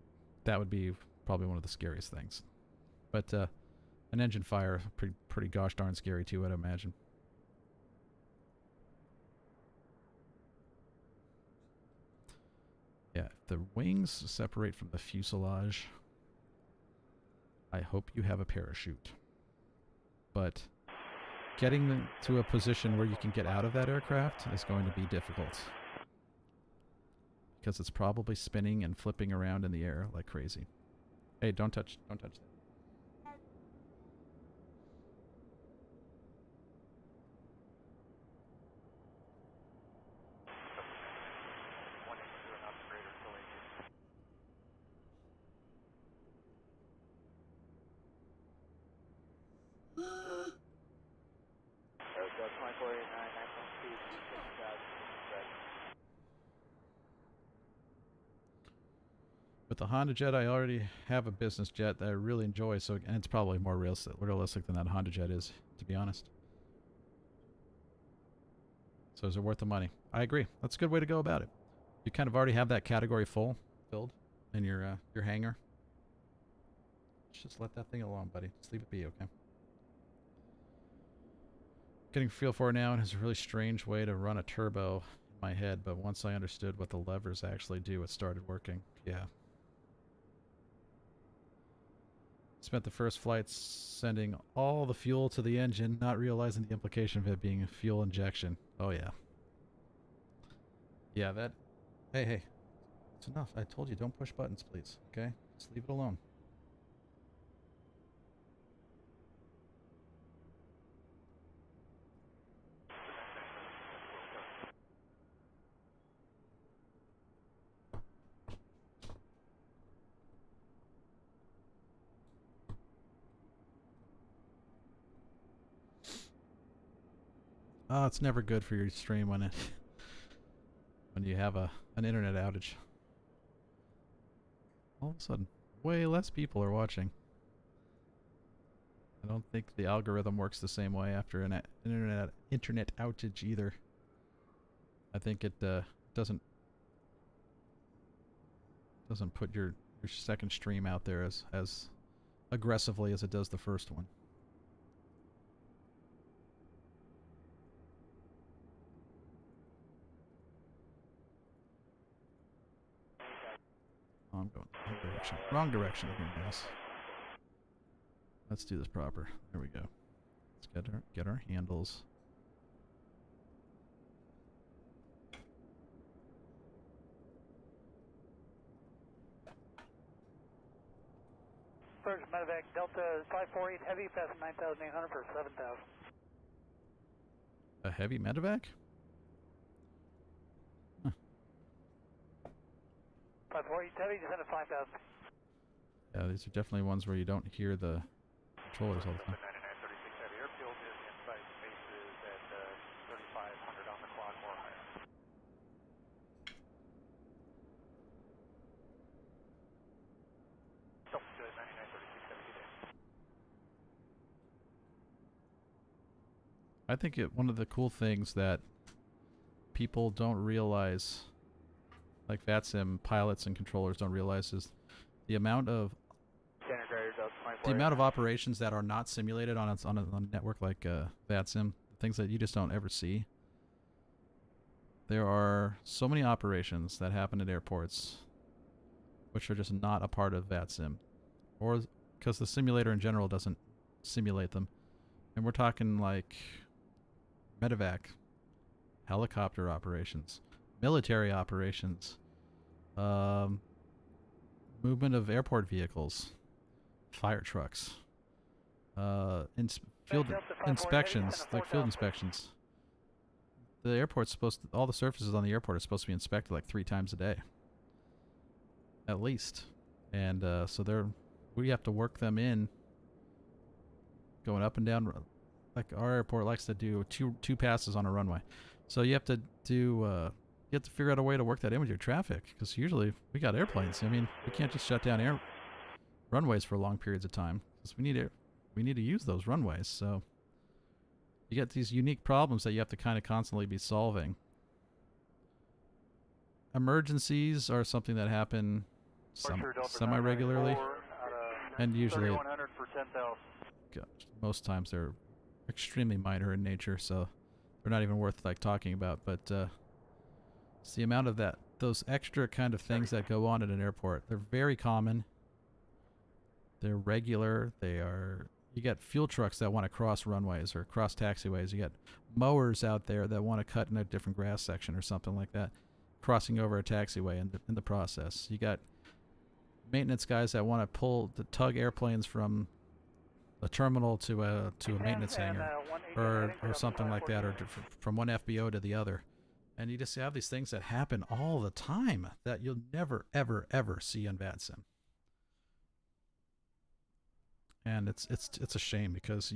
That would be probably one of the scariest things. But an engine fire, pretty gosh darn scary too, I'd imagine. Yeah, if the wings separate from the fuselage, I hope you have a parachute. But getting them to a position where you can get out of that aircraft is going to be difficult. Because it's probably spinning and flipping around in the air like crazy. Hey, don't touch that. With the Honda Jet, I already have a business jet that I really enjoy, so and it's probably more realistic than that Honda Jet is, to be honest. So is it worth the money? I agree. That's a good way to go about it. You kind of already have that category filled in your hangar. Just let that thing alone, buddy. Just leave it be, okay? Getting a feel for it now, and it's a really strange way to run a turbo in my head, but once I understood what the levers actually do, it started working. Yeah. Spent the first flight sending all the fuel to the engine, not realizing the implication of it being a fuel injection. Oh, yeah. Yeah, that... Hey. It's enough. I told you, don't push buttons, please. Okay? Just leave it alone. Oh, it's never good for your stream when you have an internet outage. All of a sudden, way less people are watching. I don't think the algorithm works the same way after an internet outage either. I think it doesn't put your second stream out there as aggressively as it does the first one. Oh, I'm going the wrong direction. Wrong direction here, guys. Let's do this proper. There we go. Let's get our handles. Surge Medevac Delta 548 Heavy, passing 9,800 for 7,000. A heavy medevac? 548 Heavy, descend to 5,000. Yeah, these are definitely ones where you don't hear the controllers all the time. 9936 heavy airfield is in-flight bases at 3500 on the clock or higher. Oh, good, 9936 heavy, good day. I think one of the cool things that people don't realize, like VATSIM pilots and controllers don't realize, is the amount of operations that are not simulated on a network like VATSIM, things that you just don't ever see. There are so many operations that happen at airports which are just not a part of VATSIM, or because the simulator in general doesn't simulate them. And we're talking like medevac, helicopter operations, military operations, movement of airport vehicles, fire trucks, field inspections, like field inspections. The airport's all the surfaces on the airport are supposed to be inspected like 3 times a day, at least. And so we have to work them in, going up and down. Like our airport likes to do two passes on a runway, so you have to figure out a way to work that in with your traffic, because usually we got airplanes. I mean, we can't just shut down runways for long periods of time, because we need to use those runways. So you get these unique problems that you have to kind of constantly be solving. Emergencies are something that happen semi-regularly, and usually most times they're extremely minor in nature, so they're not even worth like talking about. But it's the amount of those extra kind of things that go on at an airport. They're very common. They're regular. You get fuel trucks that want to cross runways or cross taxiways. You get mowers out there that want to cut in a different grass section or something like that, crossing over a taxiway in the process. You got maintenance guys that want to tug airplanes from a terminal to a maintenance hangar or something like that, or from one FBO to the other. And you just have these things that happen all the time that you'll never, ever, ever see on VATSIM. And it's a shame, because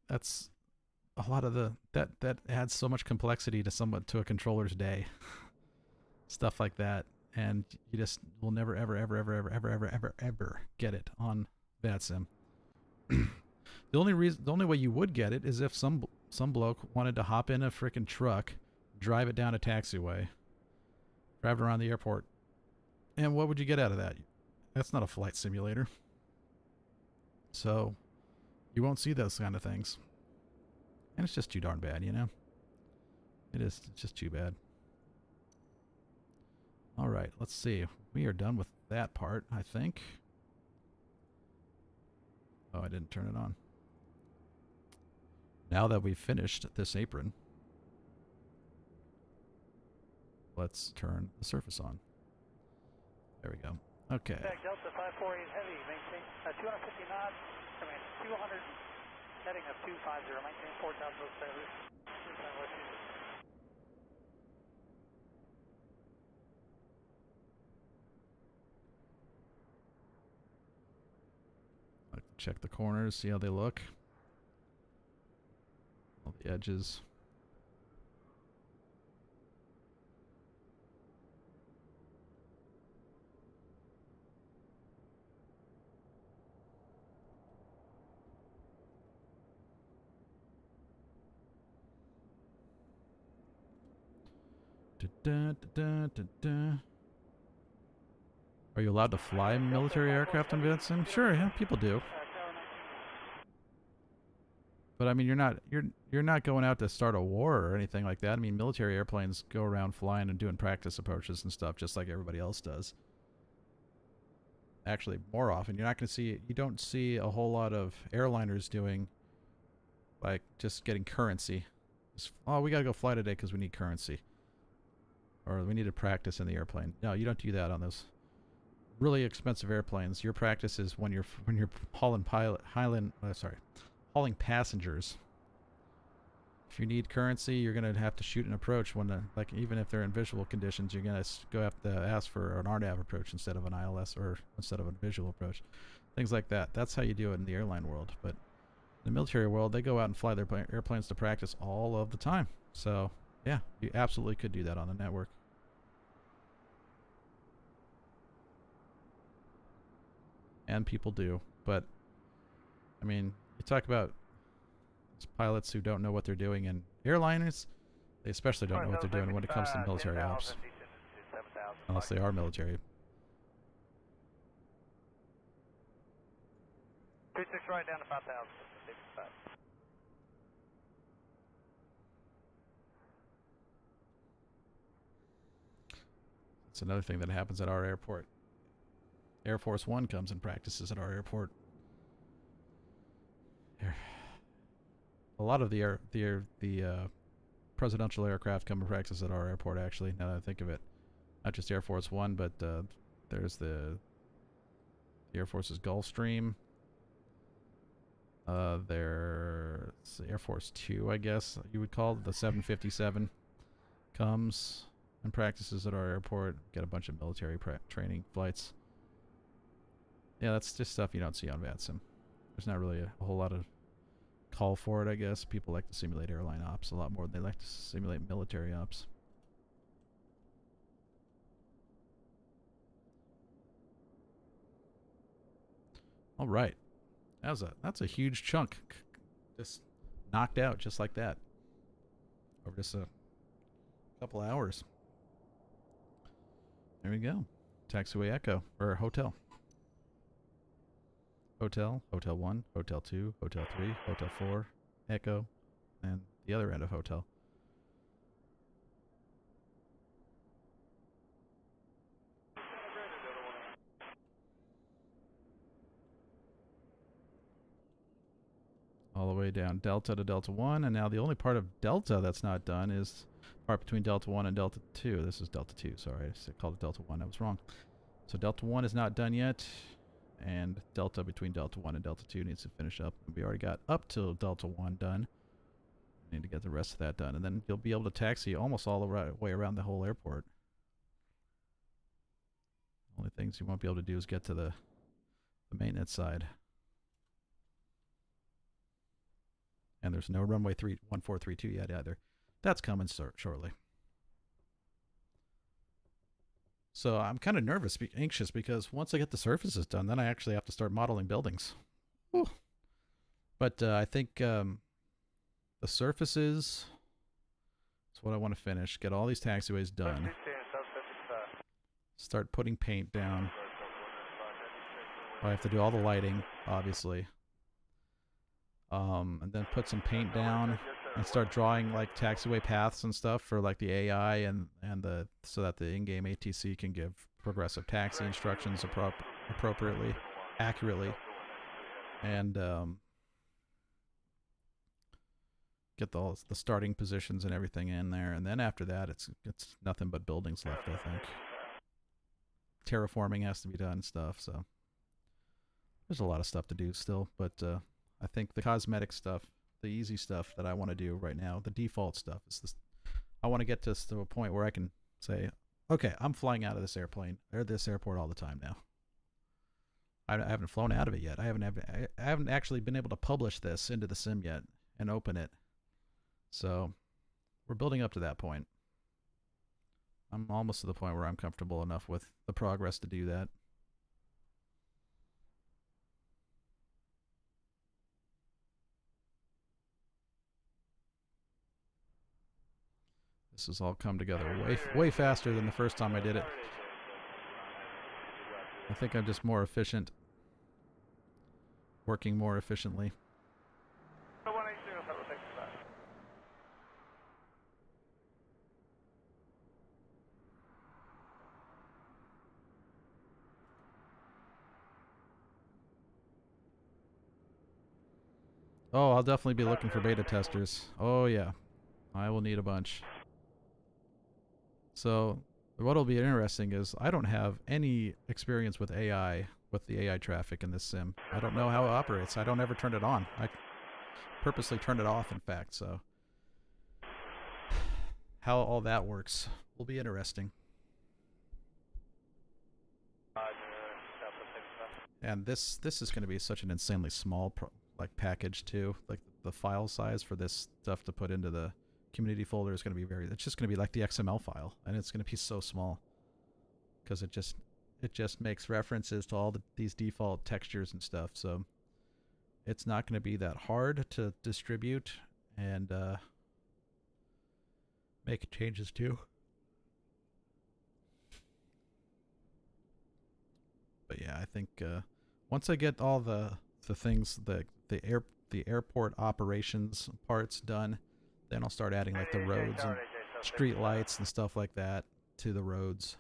that's a lot of that adds so much complexity to a controller's day. Stuff like that. And you just will never, ever, ever, ever, ever, ever, ever, ever, ever get it on VATSIM. The only way you would get it is if some bloke wanted to hop in a freaking truck, drive it down a taxiway, drive it around the airport. And what would you get out of that? That's not a flight simulator. So you won't see those kind of things. And it's just too darn bad, you know? It's just too bad. All right, let's see. We are done with that part, I think. Oh, I didn't turn it on. Now that we've finished this apron, let's turn the surface on. There we go. Okay. Delta 548 heavy, maintain 250 knots, coming 200, heading up 250, maintain 4,000 sailors. Check the corners, see how they look. All the edges. Are you allowed to fly military aircraft on VATSIM? Sure, yeah, people do. But I mean, you're not going out to start a war or anything like that. I mean, military airplanes go around flying and doing practice approaches and stuff, just like everybody else does. Actually, more often, you don't see a whole lot of airliners doing, like, just getting currency. Oh, we gotta go fly today because we need currency, or we need to practice in the airplane. No, you don't do that on those really expensive airplanes. Your practice is when you're hauling passengers If you need currency, you're going to have to shoot an approach when, like, even if they're in visual conditions, you're going to have to ask for an RNAV approach instead of an ILS or instead of a visual approach. Things like that. That's how you do it in the airline world. But in the military world, they go out and fly their airplanes to practice all of the time. So, yeah, you absolutely could do that on the network. And people do. But, I mean, you talk about pilots who don't know what they're doing, and airliners, they especially don't know what they're doing when it comes to military ops. Unless they are military. 26 right down to 5,000. It's another thing that happens at our airport. Air Force One comes and practices at our airport. A lot of the presidential aircraft come and practice at our airport, actually, now that I think of it. Not just Air Force One, but there's the Air Force's Gulfstream. There's Air Force 2, I guess you would call it. The 757 comes and practices at our airport. Get a bunch of military training flights. Yeah, that's just stuff you don't see on VATSIM. There's not really a whole lot of call for it, I guess. People like to simulate airline ops a lot more than they like to simulate military ops. All right. That's a huge chunk. Just knocked out just like that. Over just a couple hours. There we go. Taxiway Echo, or Hotel. Hotel, Hotel 1, Hotel 2, Hotel 3, Hotel 4, Echo, and the other end of Hotel. All the way down Delta to Delta 1, and now the only part of Delta that's not done is part between Delta 1 and Delta 2. This is Delta 2, sorry, I called it Delta 1, I was wrong. So Delta 1 is not done yet, and Delta between Delta 1 and Delta 2 needs to finish up. We already got up till Delta 1 done. We need to get the rest of that done, and then you'll be able to taxi almost all the way around the whole airport. Only things you won't be able to do is get to the maintenance side. And there's no runway 1432 yet either. That's coming shortly. So I'm kind of nervous, anxious, because once I get the surfaces done, then I actually have to start modeling buildings. Whew. But I think the surfaces is what I want to finish. Get all these taxiways done. Start putting paint down. I have to do all the lighting, obviously. And then put some paint down and start drawing like taxiway paths and stuff for like the AI and the so that the in-game ATC can give progressive taxi instructions appropriately, accurately, and get the starting positions and everything in there. And then after that, it's nothing but buildings left, I think. Terraforming has to be done and stuff, so there's a lot of stuff to do still, but I think the cosmetic stuff, the easy stuff that I want to do right now, the default stuff, is this. I want to get to a point where I can say, okay, I'm flying out of this airplane or this airport all the time now. I haven't flown out of it yet. I haven't actually been able to publish this into the sim yet and open it. So we're building up to that point. I'm almost to the point where I'm comfortable enough with the progress to do that. This has all come together way faster than the first time I did it. I think I'm just more efficient, working more efficiently. Oh, I'll definitely be looking for beta testers. Oh yeah, I will need a bunch. So what'll be interesting is I don't have any experience with AI, with the AI traffic in this sim. I don't know how it operates. I don't ever turn it on. I purposely turn it off, in fact. So how all that works will be interesting. And this is going to be such an insanely small package too. Like the file size for this stuff to put into the community folder is going to be it's just going to be like the XML file, and it's going to be so small because it just makes references to all these default textures and stuff. So it's not going to be that hard to distribute and make changes to. But yeah, I think once I get all the things, the airport operations parts done, then I'll start adding like the roads and street lights and stuff like that to the roads,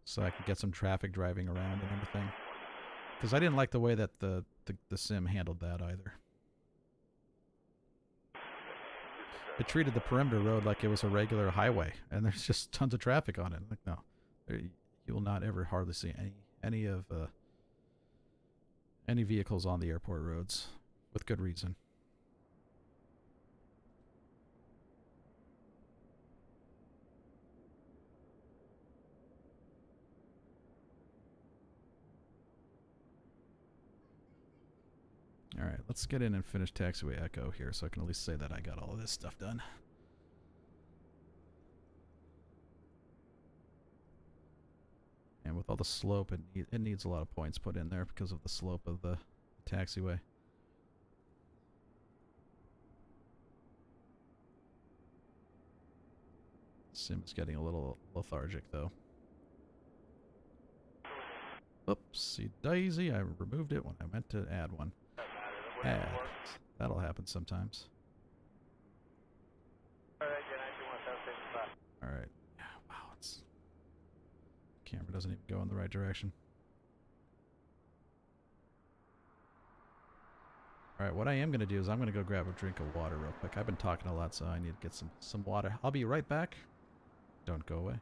so I can get some traffic driving around and everything. Because I didn't like the way that the sim handled that either. It treated the perimeter road like it was a regular highway, and there's just tons of traffic on it. Like, no, you will not ever hardly see any vehicles on the airport roads, with good reason. All right, let's get in and finish Taxiway Echo here, so I can at least say that I got all of this stuff done. And with all the slope, it needs a lot of points put in there because of the slope of the taxiway. Sim is getting a little lethargic, though. Oopsie daisy, I removed it when I meant to add one. Add. That'll happen sometimes. Alright. Wow, camera doesn't even go in the right direction. Alright, what I am going to do is I'm going to go grab a drink of water real quick. I've been talking a lot, so I need to get some water. I'll be right back. Don't go away.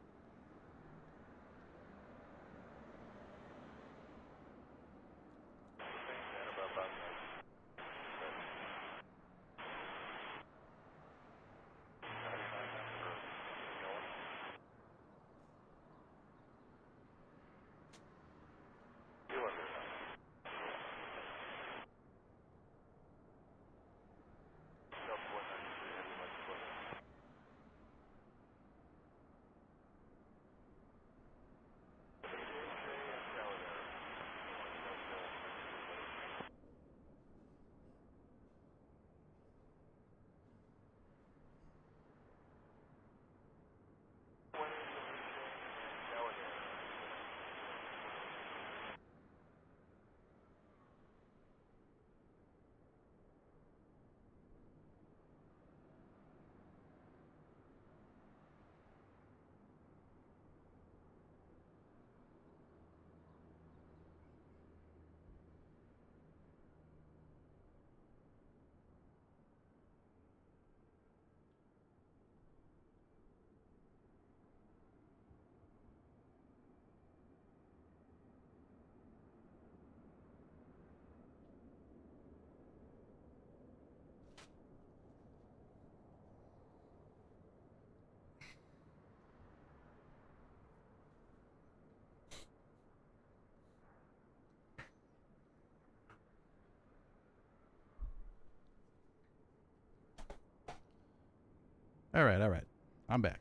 Alright. I'm back.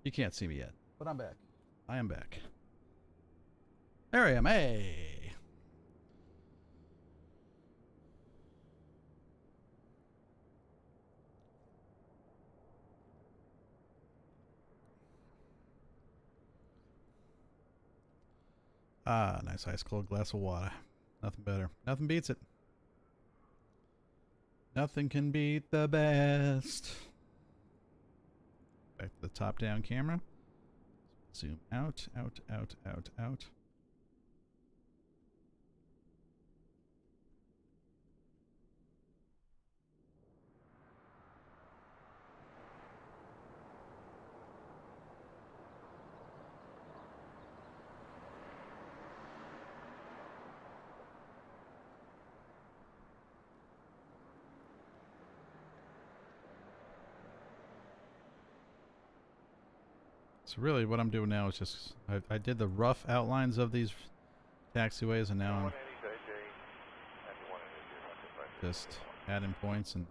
You can't see me yet, but I'm back. I am back. There I am. Hey! Ah, nice ice cold glass of water. Nothing better. Nothing beats it. Nothing can beat the best. Back to the top-down camera. Zoom out. So really what I'm doing now is just, I did the rough outlines of these taxiways, and now I'm just adding points. And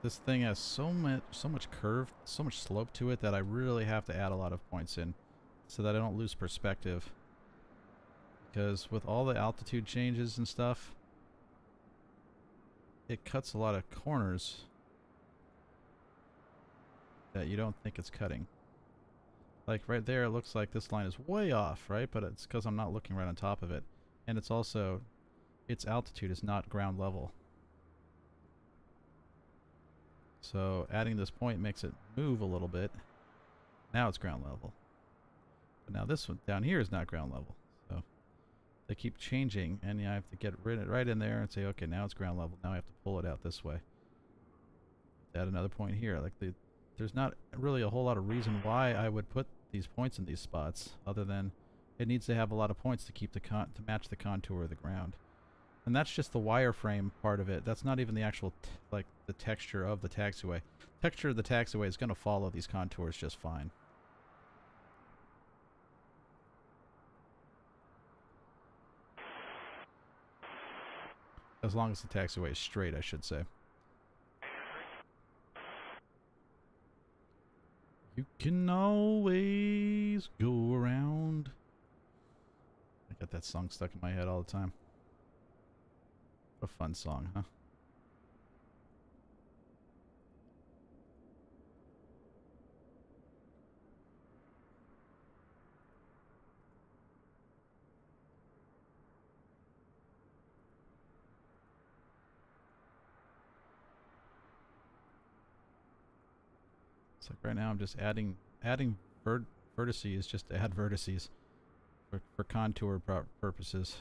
this thing has so much curve, so much slope to it that I really have to add a lot of points in so that I don't lose perspective. Because with all the altitude changes and stuff, it cuts a lot of corners that you don't think it's cutting. Like right there, it looks like this line is way off, right? But it's because I'm not looking right on top of it. And it's also, its altitude is not ground level. So adding this point makes it move a little bit. Now it's ground level. But now this one down here is not ground level. So they keep changing, and you have to get right in there and say, okay, now it's ground level. Now I have to pull it out this way. Add another point here. Like there's not really a whole lot of reason why I would put these points in these spots, other than it needs to have a lot of points to keep to match the contour of the ground. And that's just the wireframe part of it. That's not even the actual like the texture of the taxiway. Texture of the taxiway is going to follow these contours just fine. As long as the taxiway is straight, I should say. You can always go around. I got that song stuck in my head all the time. What a fun song, huh? It's like right now I'm just adding vertices just to add vertices for contour purposes.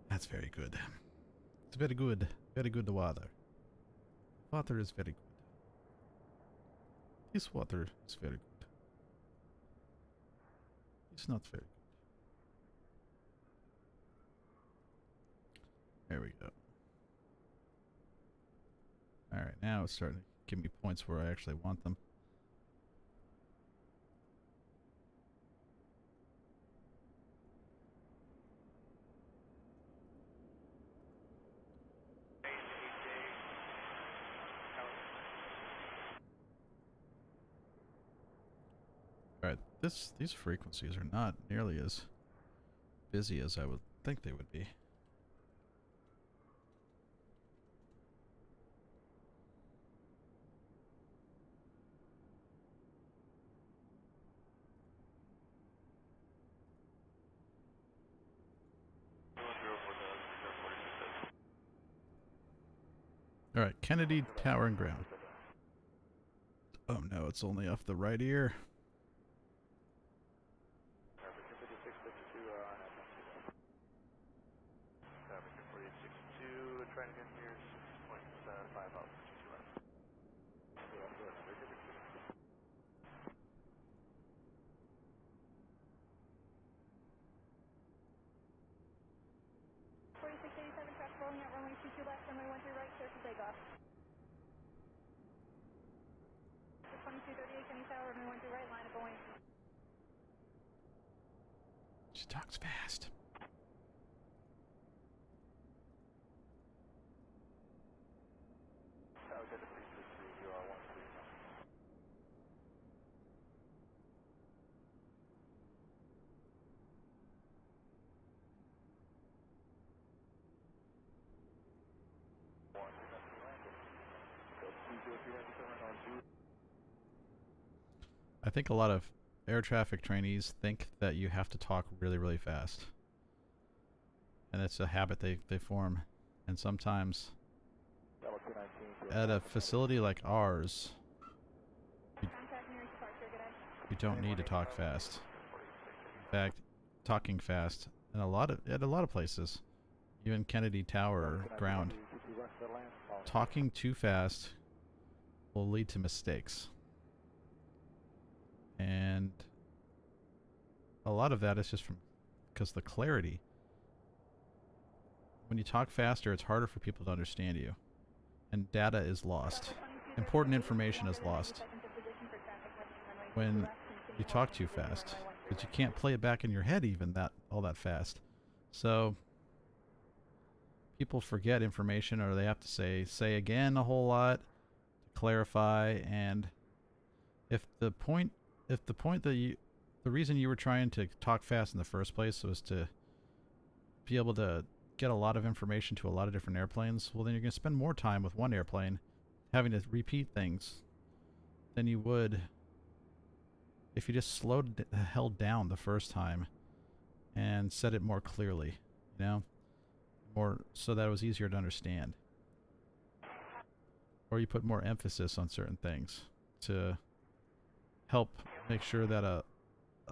That's very good. It's very good. Very good water. Water is very good. This water is very good. It's not very good. There we go. Alright, now it's starting to give me points where I actually want them. Alright, these frequencies are not nearly as busy as I would think they would be. Alright, Kennedy Tower and ground. Oh no, it's only off the right ear. She talks fast. I think a lot of air traffic trainees think that you have to talk really, really fast. And it's a habit they form. And sometimes at a facility like ours, you don't need to talk fast. In fact, talking fast at a lot of places, even Kennedy Tower ground, talking too fast will lead to mistakes. And a lot of that is just because the clarity. When you talk faster, it's harder for people to understand you. And data is lost. Important information is lost when you talk too fast, because you can't play it back in your head even all that fast. So people forget information, or they have to say again a whole lot to clarify. And if the reason you were trying to talk fast in the first place was to be able to get a lot of information to a lot of different airplanes, well, then you're going to spend more time with one airplane having to repeat things than you would if you just slowed the hell down the first time and said it more clearly, you know, more so that it was easier to understand. Or you put more emphasis on certain things to help make sure that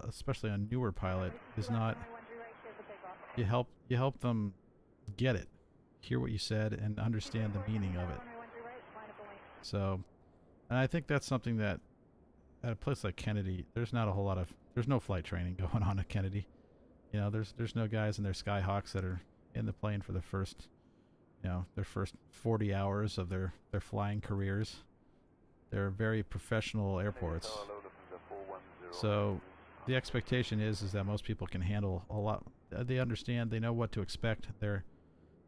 especially a newer pilot is not, you help them get it, hear what you said, and understand the meaning of it. So, and I think that's something that at a place like Kennedy, there's no flight training going on at Kennedy. You know, there's no guys in their Skyhawks that are in the plane for the first, their first 40 hours of their flying careers. They're very professional airports. So the expectation is that most people can handle a lot. They understand, they know what to expect. They're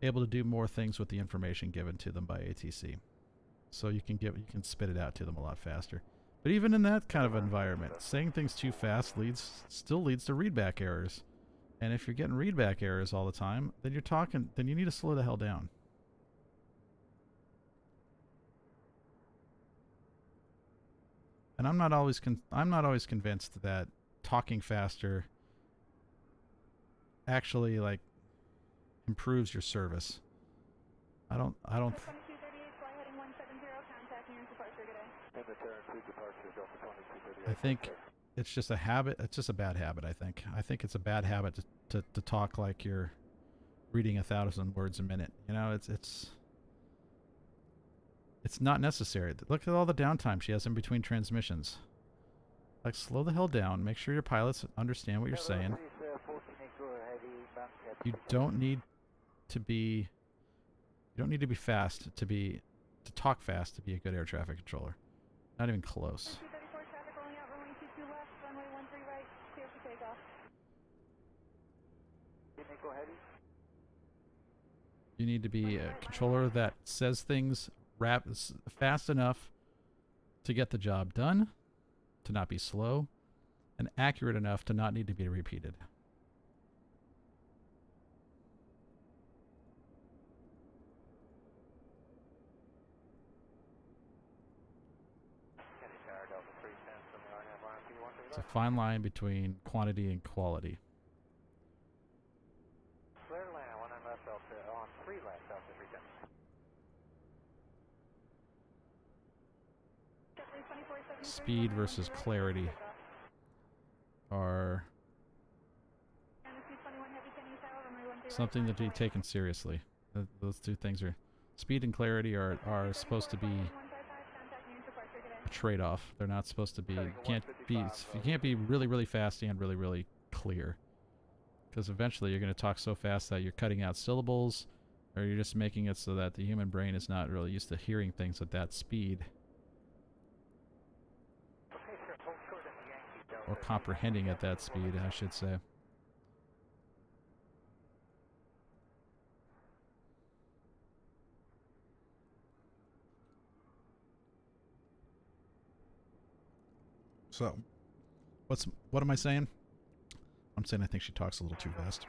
able to do more things with the information given to them by ATC. So you can spit it out to them a lot faster. But even in that kind of environment, saying things too fast still leads to readback errors. And if you're getting readback errors all the time, then you need to slow the hell down. And I'm not always convinced that talking faster actually improves your service. I don't I think it's just a habit. It's just a bad habit, I think it's a bad habit to talk like you're reading 1,000 words a minute. You know, it's not necessary. Look at all the downtime she has in between transmissions. Slow the hell down. Make sure your pilots understand what you're saying. You don't need to be fast to talk fast to be a good air traffic controller. Not even close. You need to be a controller that says things fast enough to get the job done, to not be slow, and accurate enough to not need to be repeated. It's a fine line between quantity and quality. Speed versus clarity are something to be taken seriously. Those two things speed and clarity are supposed to be a trade-off. They're not supposed to be. You can't be really, really fast and really, really clear, because eventually you're going to talk so fast that you're cutting out syllables, or you're just making it so that the human brain is not really used to hearing things at that speed, or comprehending at that speed, I should say. So, what am I saying? I'm saying I think she talks a little too fast.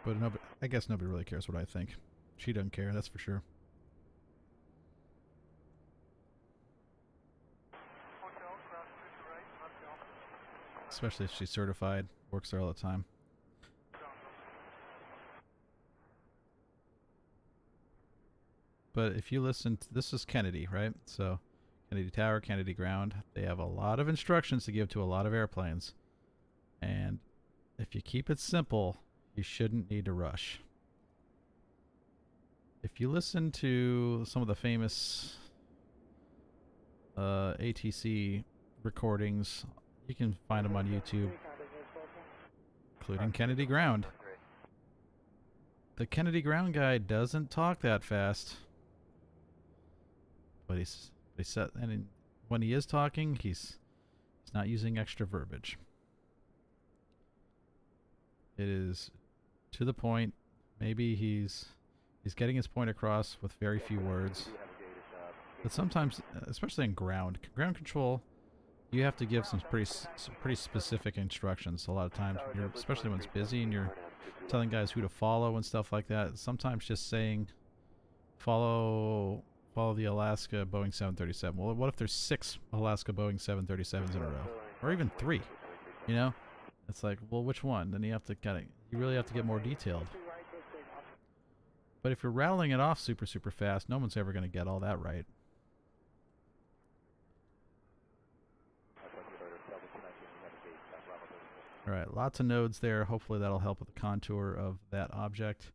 But I guess nobody really cares what I think. She doesn't care, that's for sure. especially if she's certified. Works there all the time. But if you listen to, this is Kennedy, right? So Kennedy Tower, Kennedy Ground. They have a lot of instructions to give to a lot of airplanes. And if you keep it simple, you shouldn't need to rush. If you listen to some of the famous ATC recordings, you can find them on YouTube, including Kennedy Ground. The Kennedy Ground guy doesn't talk that fast, but when he is talking, he's not using extra verbiage. It is to the point. Maybe he's getting his point across with very few words. But sometimes, especially in ground control, you have to give some pretty specific instructions. A lot of times, especially when it's busy and you're telling guys who to follow and stuff like that. Sometimes just saying, follow the Alaska Boeing 737. Well, what if there's 6 Alaska Boeing 737s in a row, or even 3? You know, it's like, well, which one? Then you really have to get more detailed. But if you're rattling it off super fast, no one's ever going to get all that right. Alright, lots of nodes there. Hopefully that'll help with the contour of that object.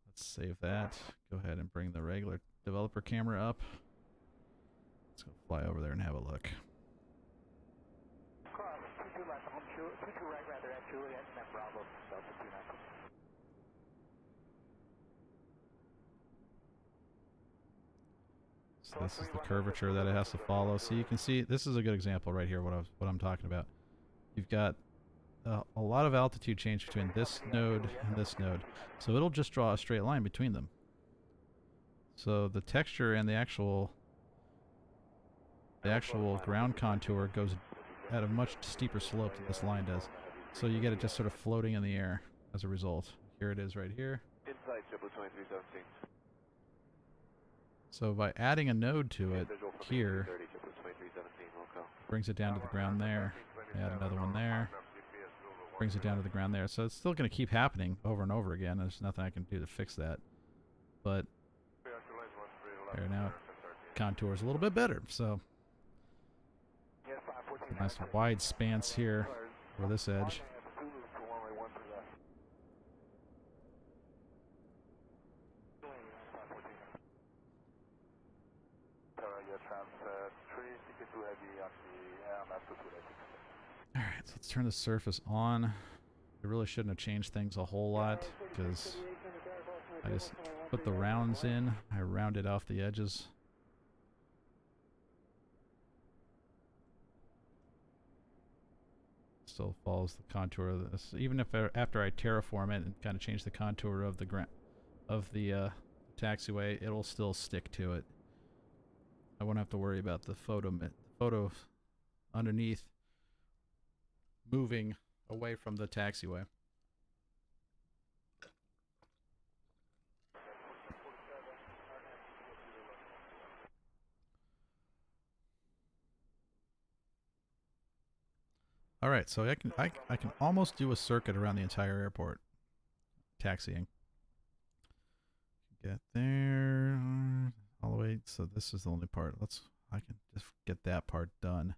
Let's save that. Go ahead and bring the regular developer camera up. Let's go fly over there and have a look. So this is the curvature that it has to follow. So you can see, this is a good example right here, what I'm talking about. You've got a lot of altitude change between this node and this node. So it'll just draw a straight line between them. So the texture and the actual ground contour goes at a much steeper slope than this line does. So you get it just sort of floating in the air as a result. Here it is right here. Inside 2317. So by adding a node to it here, brings it down to the ground there. Add another one there. Brings it down to the ground there. So it's still going to keep happening over and over again. There's nothing I can do to fix that. But there, now it contours a little bit better. So a nice wide spanse here for this edge. Alright, so let's turn the surface on. I really shouldn't have changed things a whole lot because I just put the rounds in. I rounded off the edges. Still follows the contour of this. Even if after I terraform it and kind of change the contour of the taxiway, it'll still stick to it. I won't have to worry about the photo underneath moving away from the taxiway. All right, so I can almost do a circuit around the entire airport, taxiing. Get there all the way. So this is the only part. I can just get that part done.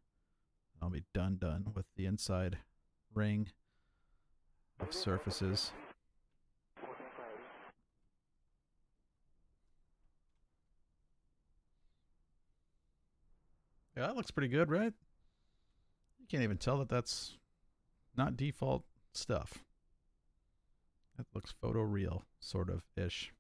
I'll be done with the inside ring of surfaces. Yeah, that looks pretty good, right? You can't even tell that that's not default stuff. That looks photoreal, sort of ish.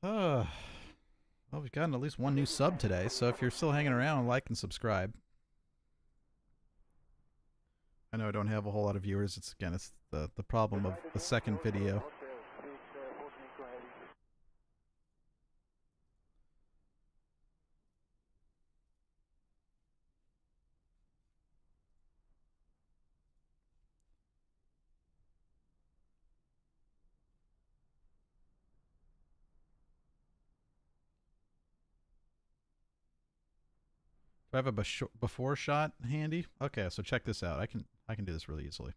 Well, we've gotten at least one new sub today, so if you're still hanging around, like and subscribe. I know I don't have a whole lot of viewers. It's the problem of the second video. I have a before shot handy? Okay, so check this out. I can do this really easily.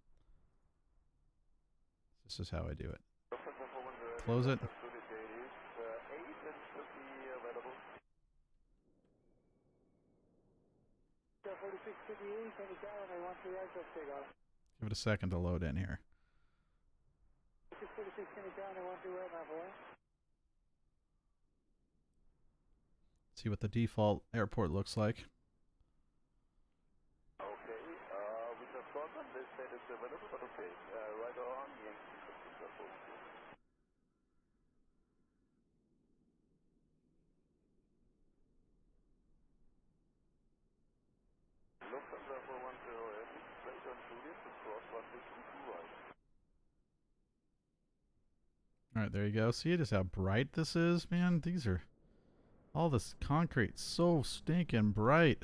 This is how I do it. Close it. Give it a second to load in here. See what the default airport looks like. Alright, there you go. See just how bright this is, man? These are... all this concrete so stinking bright.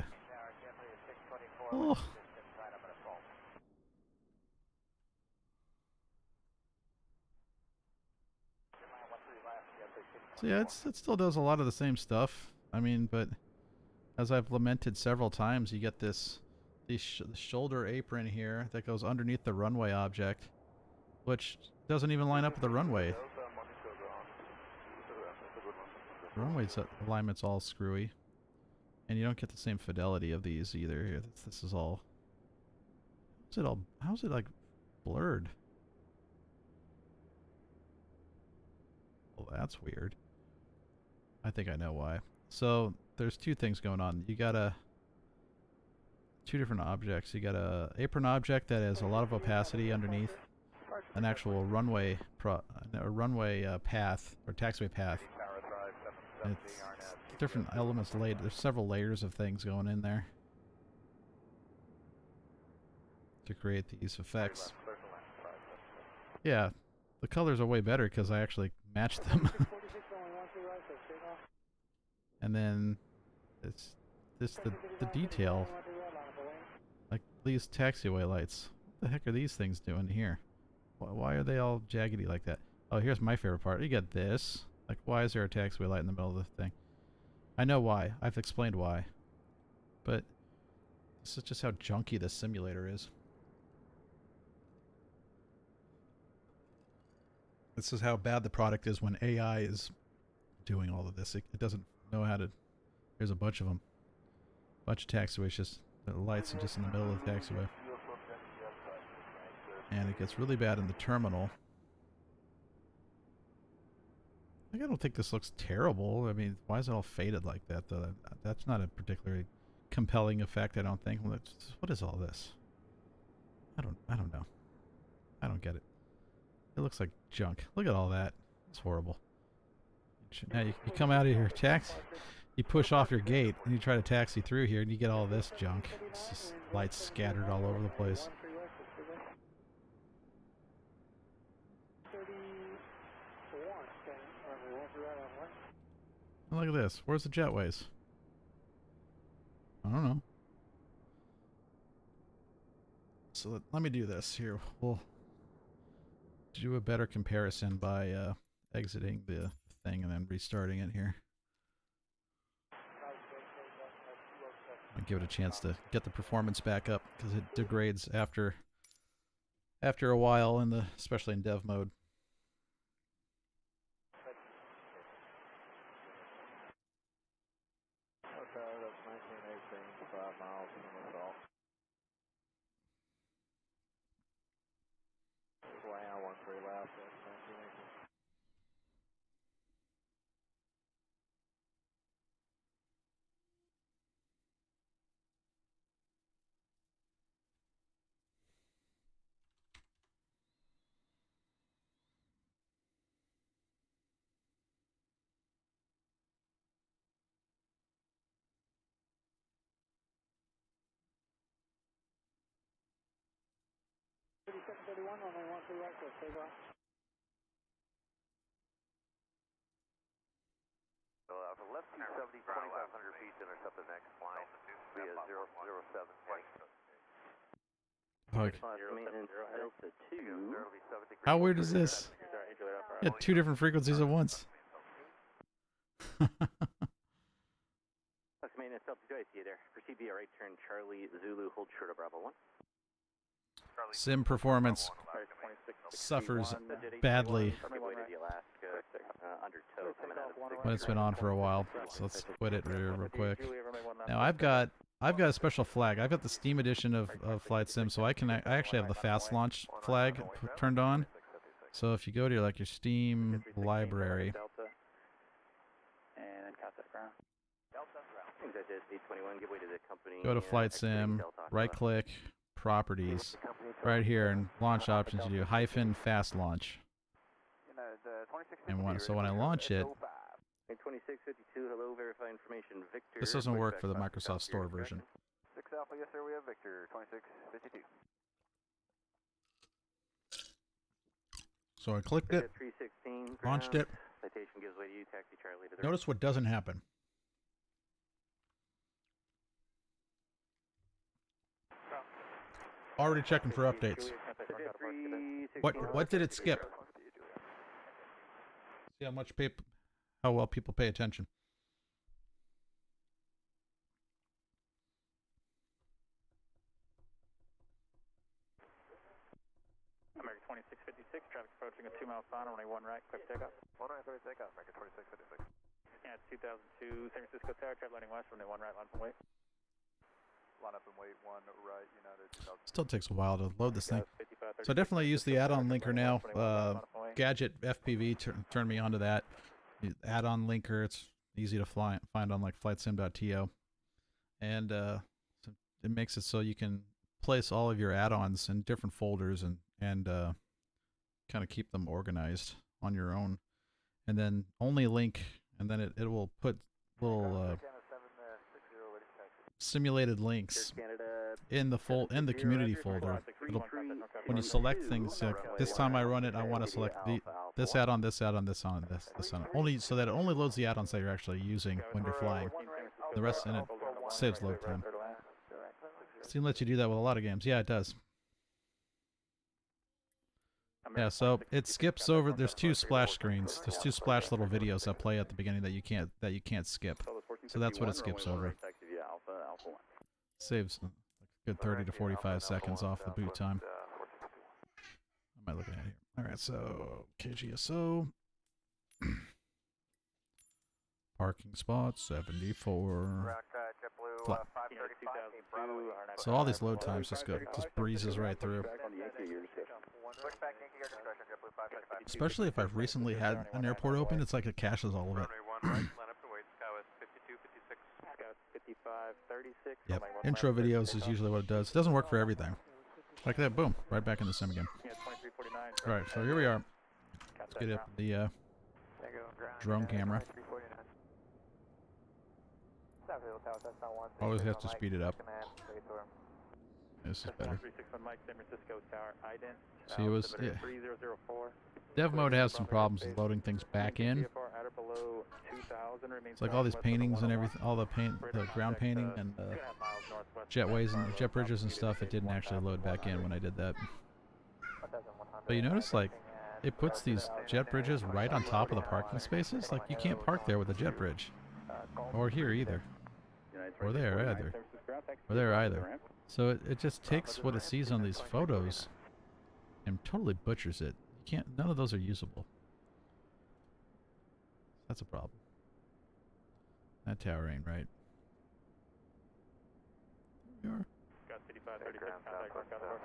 Oh. So yeah, it still does a lot of the same stuff. I mean, but as I've lamented several times, you get the shoulder apron here that goes underneath the runway object, which doesn't even line up with the runway. The runway's alignment's all screwy, and you don't get the same fidelity of these either. Here, this is all. How's it like blurred? Well, that's weird. I think I know why. So there's two things going on. You got two different objects. You got a apron object that has a lot of opacity underneath an actual runway path or taxiway path. It's different elements laid. There's several layers of things going in there to create these effects. Yeah, the colors are way better because I actually matched them. And then it's the detail, like these taxiway lights. What the heck are these things doing here? Why are they all jaggedy like that? Oh, here's my favorite part. You got this. Like, why is there a taxiway light in the middle of the thing? I know why. I've explained why. But this is just how junky this simulator is. This is how bad the product is when AI is doing all of this. It doesn't know how to... There's a bunch of them. Bunch of taxiways, just the lights are just in the middle of the taxiway. And it gets really bad in the terminal. I don't think this looks terrible. I mean, why is it all faded like that, though? That's not a particularly compelling effect, I don't think. What is all this? I don't know. I don't get it. It looks like junk. Look at all that. It's horrible. Now you come out of your taxi, you push off your gate, and you try to taxi through here, and you get all this junk. It's just lights scattered all over the place. And look at this. Where's the jetways? I don't know. So let me do this here. We'll do a better comparison by exiting the thing and then restarting it here. I'll give it a chance to get the performance back up because it degrades after a while, especially in dev mode. Left 270, 2,500 feet, intercept the next flight via 007. How weird is this? You had two different frequencies at once. maintenance, Delta 2, I see you there. Proceed via right turn, Charlie Zulu, hold short of Bravo 1. Sim performance suffers badly when it's been on for a while. So let's quit it real quick. Now I've got a special flag. I've got the Steam edition of Flight Sim, so I actually have the fast launch flag turned on. So if you go to your Steam library, go to Flight Sim, right click, properties, right here, and launch options. You do -fast launch. And so when I launch it, this doesn't work for the Microsoft Store version. 6 Alpha, yes sir, we have Victor, 2652. So I clicked it, launched it. Notice what doesn't happen. Already checking for updates. What did it skip? See how well people pay attention. American 2656, traffic approaching a 2 mile sign, runway 1 right, quick takeoff. 1 right, quick takeoff, American 2656. Yeah, it's 2002 San Francisco Tower, traffic landing west, runway 1 right, line up and wait. Line up and wait, 1 right, United. Still takes a while to load this thing. So I definitely use the add-on linker now. Gadget FPV turned me onto that. Add-on linker, it's easy to find on flightsim.to. And so it makes it so you can place all of your add-ons in different folders and kind of keep them organized on your own, and then only link, and then it will put little simulated links in the community folder. When you select things, this time I run it, I want to select this add-on, this add-on, this add-on, this add-on, only so that it only loads the add-ons that you're actually using when you're flying. The rest, and it saves load time. Steam lets you do that with a lot of games. Yeah, it does. Yeah, so it skips over. There's 2 splash screens. There's 2 splash little videos that play at the beginning that you can't skip. So that's what it skips over. Saves a good 30 to 45 seconds off the boot time. What am I looking at here? All right, so KGSO. Parking spot 74. So all these load times just breezes right through. Especially if I've recently had an airport open, it's like it caches all of it. Yep. Intro videos is usually what it does. It doesn't work for everything. Like that, boom, right back in the sim again. Alright, so here we are. Let's get up the drone camera. Always have to speed it up. This is better. See, it was... Yeah. Dev mode has some problems with loading things back in. It's like all these paintings and everything, all the ground painting and jetways and jet bridges and stuff, it didn't actually load back in when I did that. But you notice, like, it puts these jet bridges right on top of the parking spaces. Like, you can't park there with a jet bridge. Or here either. Or there either. Or there either. So it just takes what it sees on these photos and totally butchers it. You can't, none of those are usable. That's a problem. That tower ain't right.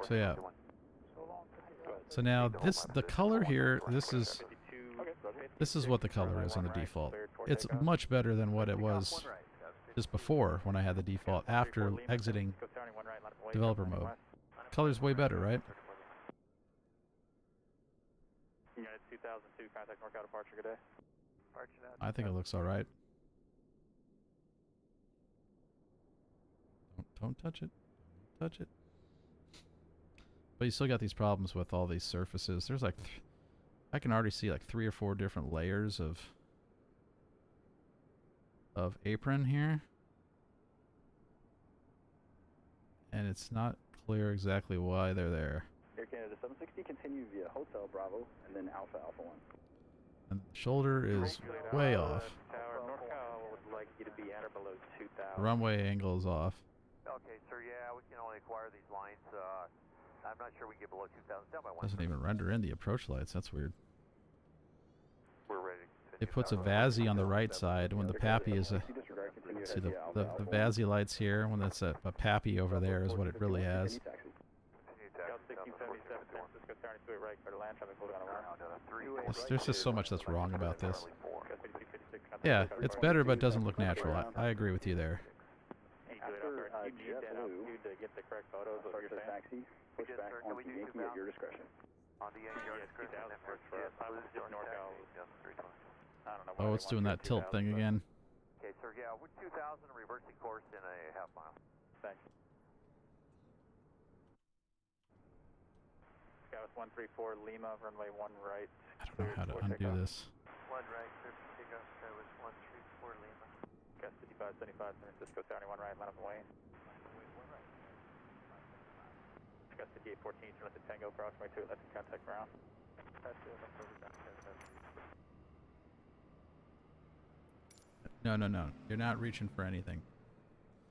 So yeah. So now the color here, this is what the color is on the default. It's much better than what it was just before when I had the default after exiting developer mode. Color's way better, right? I think it looks all right. Don't touch it. Don't touch it. But you still got these problems with all these surfaces. There's like, I can already see like 3 or 4 different layers of apron here. And it's not clear exactly why they're there. Air Canada 760, continue via Hotel Bravo, and then Alpha Alpha 1. And the shoulder is way off. like you to be at or below 2,000. The runway angle is off. Okay, sir, yeah, we can only acquire these lines. I'm not sure we can get below 2,000. Down by one. Doesn't even render in the approach lights. That's weird. We're ready. It puts a VASI on the right side when the PAPI is a... See, the VASI lights here, when that's a PAPI over there is what it really has. There's just so much that's wrong about this. Yeah, it's better, but doesn't look natural. I agree with you there. You need to get the correct photos of your taxi. Push back on the Yankee at your discretion. On the Yankee, your discretion. Oh, it's doing that tilt thing again. Okay, sir, yeah, with 2,000, reversing course in a half mile. Thanks. Scouts 134 Lima, runway 1 right. I don't know how to undo this. 1 right, sir, pick up, that was 134 Lima. Gas 5575, San Francisco 71 right, line up and wait. Gas 5814, turn left to Tango, crossway 2, left to contact ground. No, no, no. You're not reaching for anything.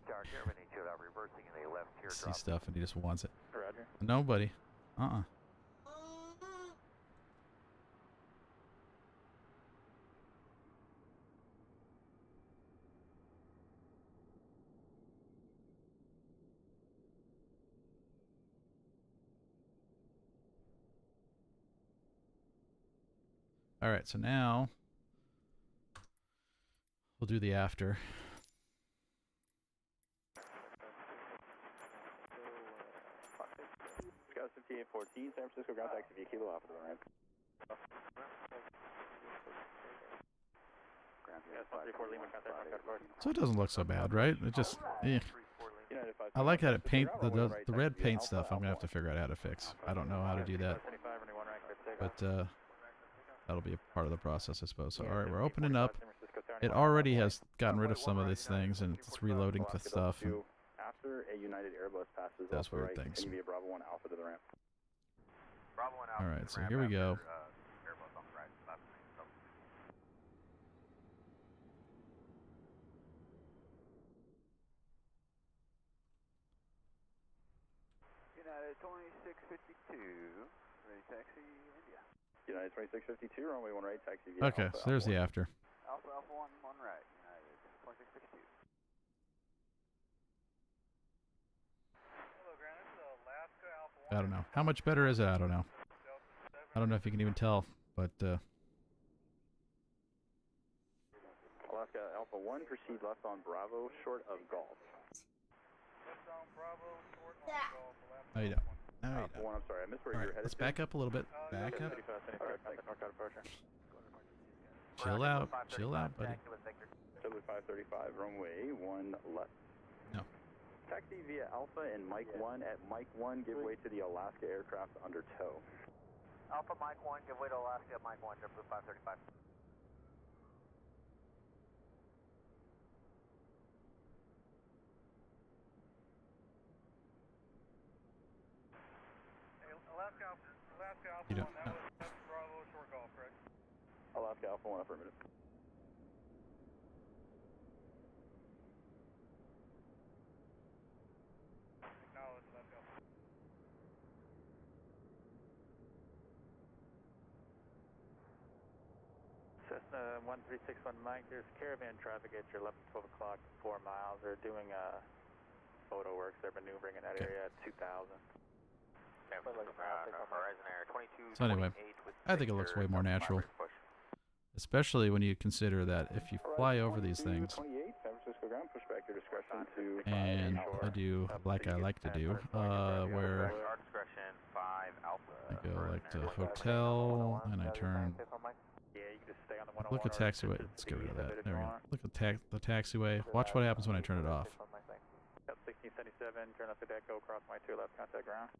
Tower Chairman needs you reversing in a left teardrop. See stuff and he just wants it. Roger. Nobody. All right, so now we'll do the after. Scout 5814, San Francisco ground taxi via Kilo Alpha to the ramp. So it doesn't look so bad, right? It just, I like how it paint the red paint stuff. I'm gonna have to figure out how to fix. I don't know how to do that, but that'll be a part of the process, I suppose. So, all right, we're opening up. It already has gotten rid of some of these things, and it's reloading the stuff. And after a United Airbus passes does weird things. Can you be a Bravo 1 Alpha to the ramp? Bravo 1 Alpha. All right, so here we go. Airbus on the right. United 2652, ready taxi, India. United 2652, runway 1 right, taxi via Okay, Alpha, so there's the after. Alpha 1, 1 right, United 2652. Hello, Grant. This is Alaska Alpha 1. I don't know. How much better is it? I don't know. I don't know if you can even tell, but Alaska Alpha 1, proceed left on Bravo, short of Golf. Left on Bravo, short on Golf. no, you don't. No, you Alpha don't. 1, I'm sorry, I missed where All you're right, headed let's to. back up a little bit. Back up. Chill out. Chill out, buddy. Silver 535, runway 1 left. No. Taxi via Alpha and Mike 1 at Mike 1, give way to the Alaska aircraft under tow. Alpha Mike 1, give way to Alaska, Mike 1, JetBlue 535. Alaska Alpha You 1, don't- that's Bravo, short Golf, correct? Alaska Alpha 1, affirmative. Acknowledge Alaska Alpha. Cessna 1361 Mike, there's caravan traffic at your 12 o'clock, 4 miles. They're doing photo works. They're maneuvering in that area at 2,000. Horizon Air 22. So anyway, I think it looks way more natural, especially when you consider that if you fly over these things, 28, San Francisco ground, push back your discretion to and I do like I like to do, where I go like to hotel and I turn. Yeah, you can just stay on the 101. Look at taxiway. Let's get rid of that. There we go. Look at the taxiway. Watch what happens when I turn it off. 1677, turn left to Echo, cross my 2 left, contact ground.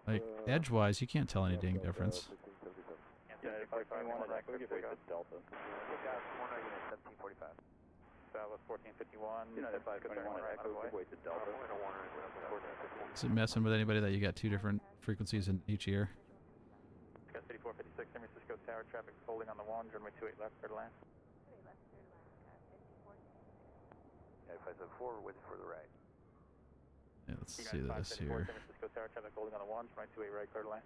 Like edgewise, you can't tell any dang difference. United 521 at Echo, give way to Delta. Southwest 1451. United 521 at Echo, give way to Delta. Is it messing with anybody that you got two different frequencies in each ear? Scott 3456, San Francisco Tower, traffic holding on the 1, runway 28 left, clear to land. United 574 with for the right. Yeah, let's see this here. San Francisco Tower, traffic holding on the ones, runway 28 right, clear to land.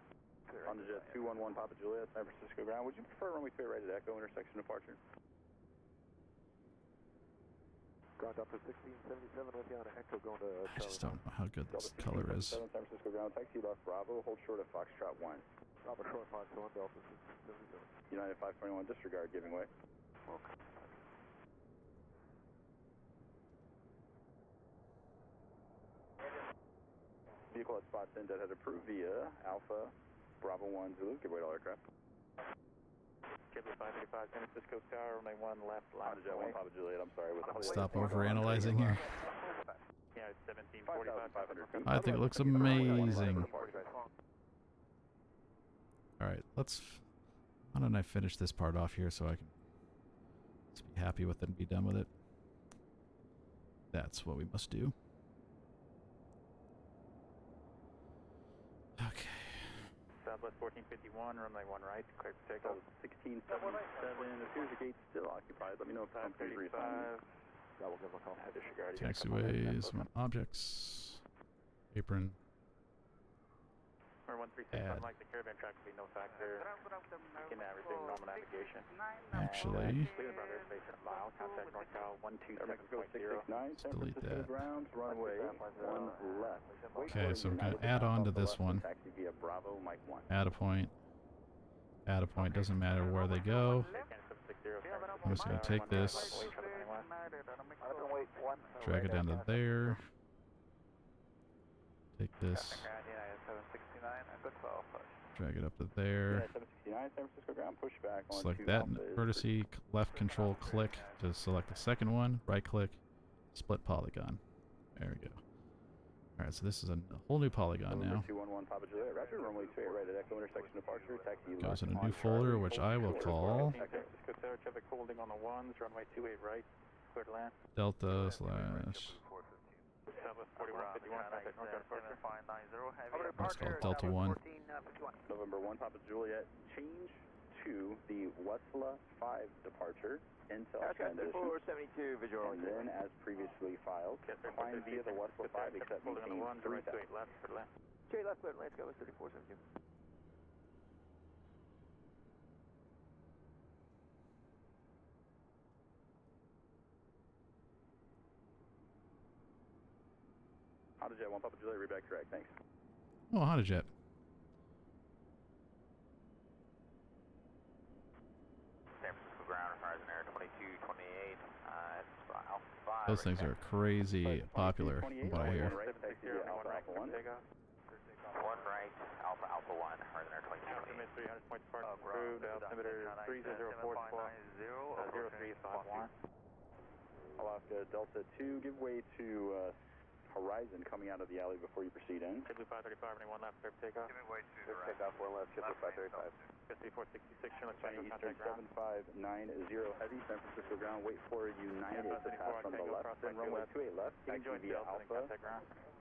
On the jet 211 Papa Juliet, San Francisco ground. Would you prefer runway 28 right at Echo intersection departure? Ground up for 1677 with you on Echo going to I just don't know how good this color is. San Francisco ground, taxi left Bravo, hold short of Foxtrot 1. Bravo short Foxtrot 1, Delta 1677. United 521, disregard, giving way. Okay. Vehicle at spot send that had approved via Alpha Bravo 1 Zulu, give way to all aircraft. Kibble 535, San Francisco Tower, runway 1 left, line. Jet 1 Papa Juliet, I'm sorry. With the Stop overanalyzing here. Yeah, it's 1745. I think it looks amazing. Alright, why don't I finish this part off here so I can just be happy with it and be done with it. That's what we must do. Okay. Southwest 1451, runway 1 right, clear for takeoff. 1677, appears the gate's still occupied. Let me know if time please reassign. That will give a call. Disregard. Taxiways, objects, apron. Number 136, unlike the caravan track will be no factor. In everything, normal navigation. Actually, Cleveland Brothers, station a mile, contact NorCal 127.0. let's delete that. Ground, runway 1 left. Okay, so I'm going to add on to this one. Taxi via Bravo, Mike 1. Add a point. Add a point, doesn't matter where they go. I'm just going to take this, drag it down to there. Take this, drag it up to there. Select that vertice, left control click to select the second one, right click, split polygon. There we go. Alright, so this is a whole new polygon now. Goes in a new folder, which I will call Delta slash. Let's call it Delta 1. November 1 Papa Juliet, change to the Westla 5 departure, Intel transition, 472, visual. and then as previously filed, climb via the Westla 5 except maintain 3,000. Straight left, clear, let's go with 3472. Honda Jet 1 Papa Juliet, read back correct, thanks. Oh, Honda Jet. San Francisco ground, horizon air 2228. It's Alpha 5. Those things are crazy popular, from what I hear. One right, Alpha 1, horizon air 2228. 300 points park approved, altimeter 3004 squawk, 0351. Alaska Delta 2, give way to Horizon coming out of the alley before you proceed in. Blue 535, runway 1 left, clear for takeoff. Giving way to the right. Takeoff 1 left, Blue 535. 5466, Chinook China Tango, Eastern contact ground. 7590 heavy, San Francisco ground, wait for United to pass from the left, then runway 28 left, taxi via Alpha,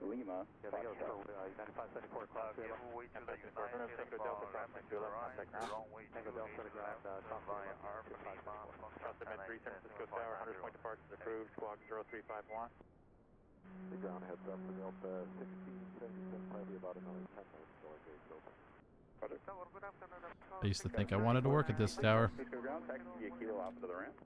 Lima, Yeah, they go for 9574 across the Give way to the United United Delta, crossing to left, contact ground. Runway Tango Delta to the ground, top via Alpha Lima. Crossing mid 3, San Francisco Tower, 100 point departures approved, squawk 0351. The ground heads up for Delta 1677, probably about another 10 minutes until our gate's open. I used to think I wanted to work at this tower. San Francisco ground, taxi via Kilo Alpha to the ramp.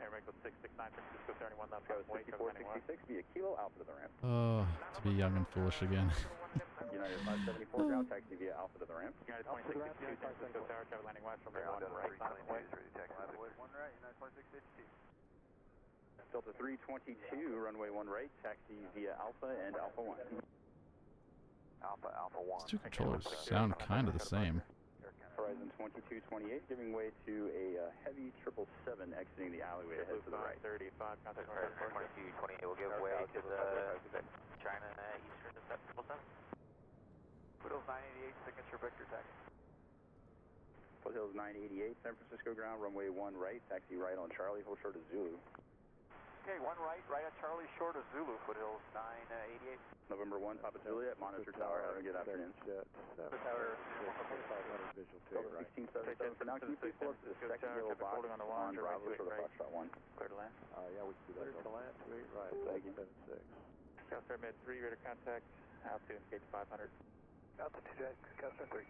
Air Vehicle 669, San Francisco 31 left, Go wait, 5466 via Kilo Alpha to the ramp. Oh, to be young and foolish again. United 574 ground, taxi via Alpha to the ramp. United 2662, San Francisco Tower, traffic landing west, runway 1 right, silent way. One right, United 2652. Delta 322, runway 1 right, taxi via Alpha and Alpha 1. Alpha 1. These two controllers sound kind of the same. Horizon 2228, giving way to a heavy 777 exiting the alleyway ahead to the right. 35, contact Horizon air 2228 will give way to the China Eastern 777. Foothills 988, signature Victor taxi. Foothills 988, San Francisco ground, runway 1 right, taxi right on Charlie, hold short of Zulu. Okay, one right at Charlie, short of Zulu, foothills 988. November 1, Papa Juliet, monitor tower. Have a good afternoon. Tower, 500 visual to your right. 1677 for now. Can you please pull up to the second yellow box on Bravo for the Foxtrot 1? Clear to land. Yeah, we can do that. Clear to land, 28 right. Thank you. 76. Scout Mid 3, radar contact, altitude indicate 500. Altitude, Scout 3.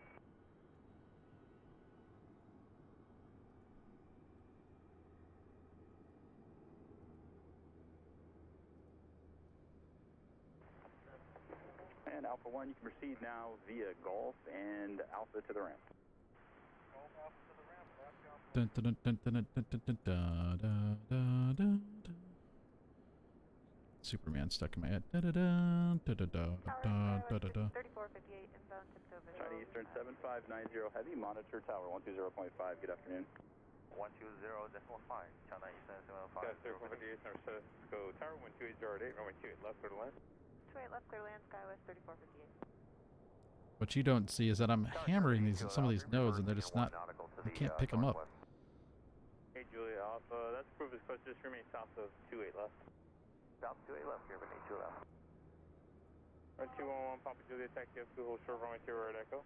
And Alpha 1, you can proceed now via Golf and Alpha to the ramp. Dun, dun, dun, dun, dun, dun, dun, dun, dun, dun, dun, dun. Superman stuck in my head. Da, da, da, da, da, da, da, da, da, da. 3458 inbound tiptoe visual. China Eastern 7590 Heavy, monitor tower 120.5. Good afternoon. 120.5, China Eastern 75. Scout 3458, San Francisco Tower, 12808, runway 28 left, clear to land. 28 left, clear land, Skywest 3458. What you don't see is that I'm hammering some of these nodes, and they're just not. You can't pick them up. Hey Julia Alpha, that's proof is close, just remain south of 28 left. South 28 left, here, but 82 left. Run 211, Papa Julia, taxi up to hold short runway 2 right echo.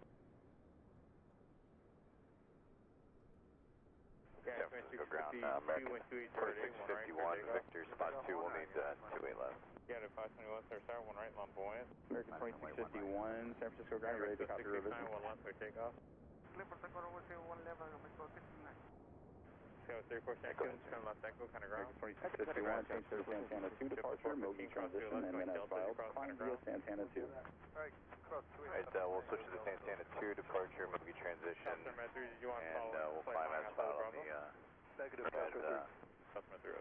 San Francisco ground, American 4651, Victor, spot 2, we'll need 28 left. Yeah, to 521, sir, sir, 1 right, long buoyant. American 2651, San Francisco ground, you ready to copy revision? 1 left, clear takeoff. Scout 34 Shannon, turn left echo, kind of ground. American 2651, change to Santana 2 departure, Mogi transition, and then at 12, climb via Santana 2. Alright, we'll switch to the Santana 2 departure, Mogi transition, and we'll climb as filed on the Negative, Customer 3.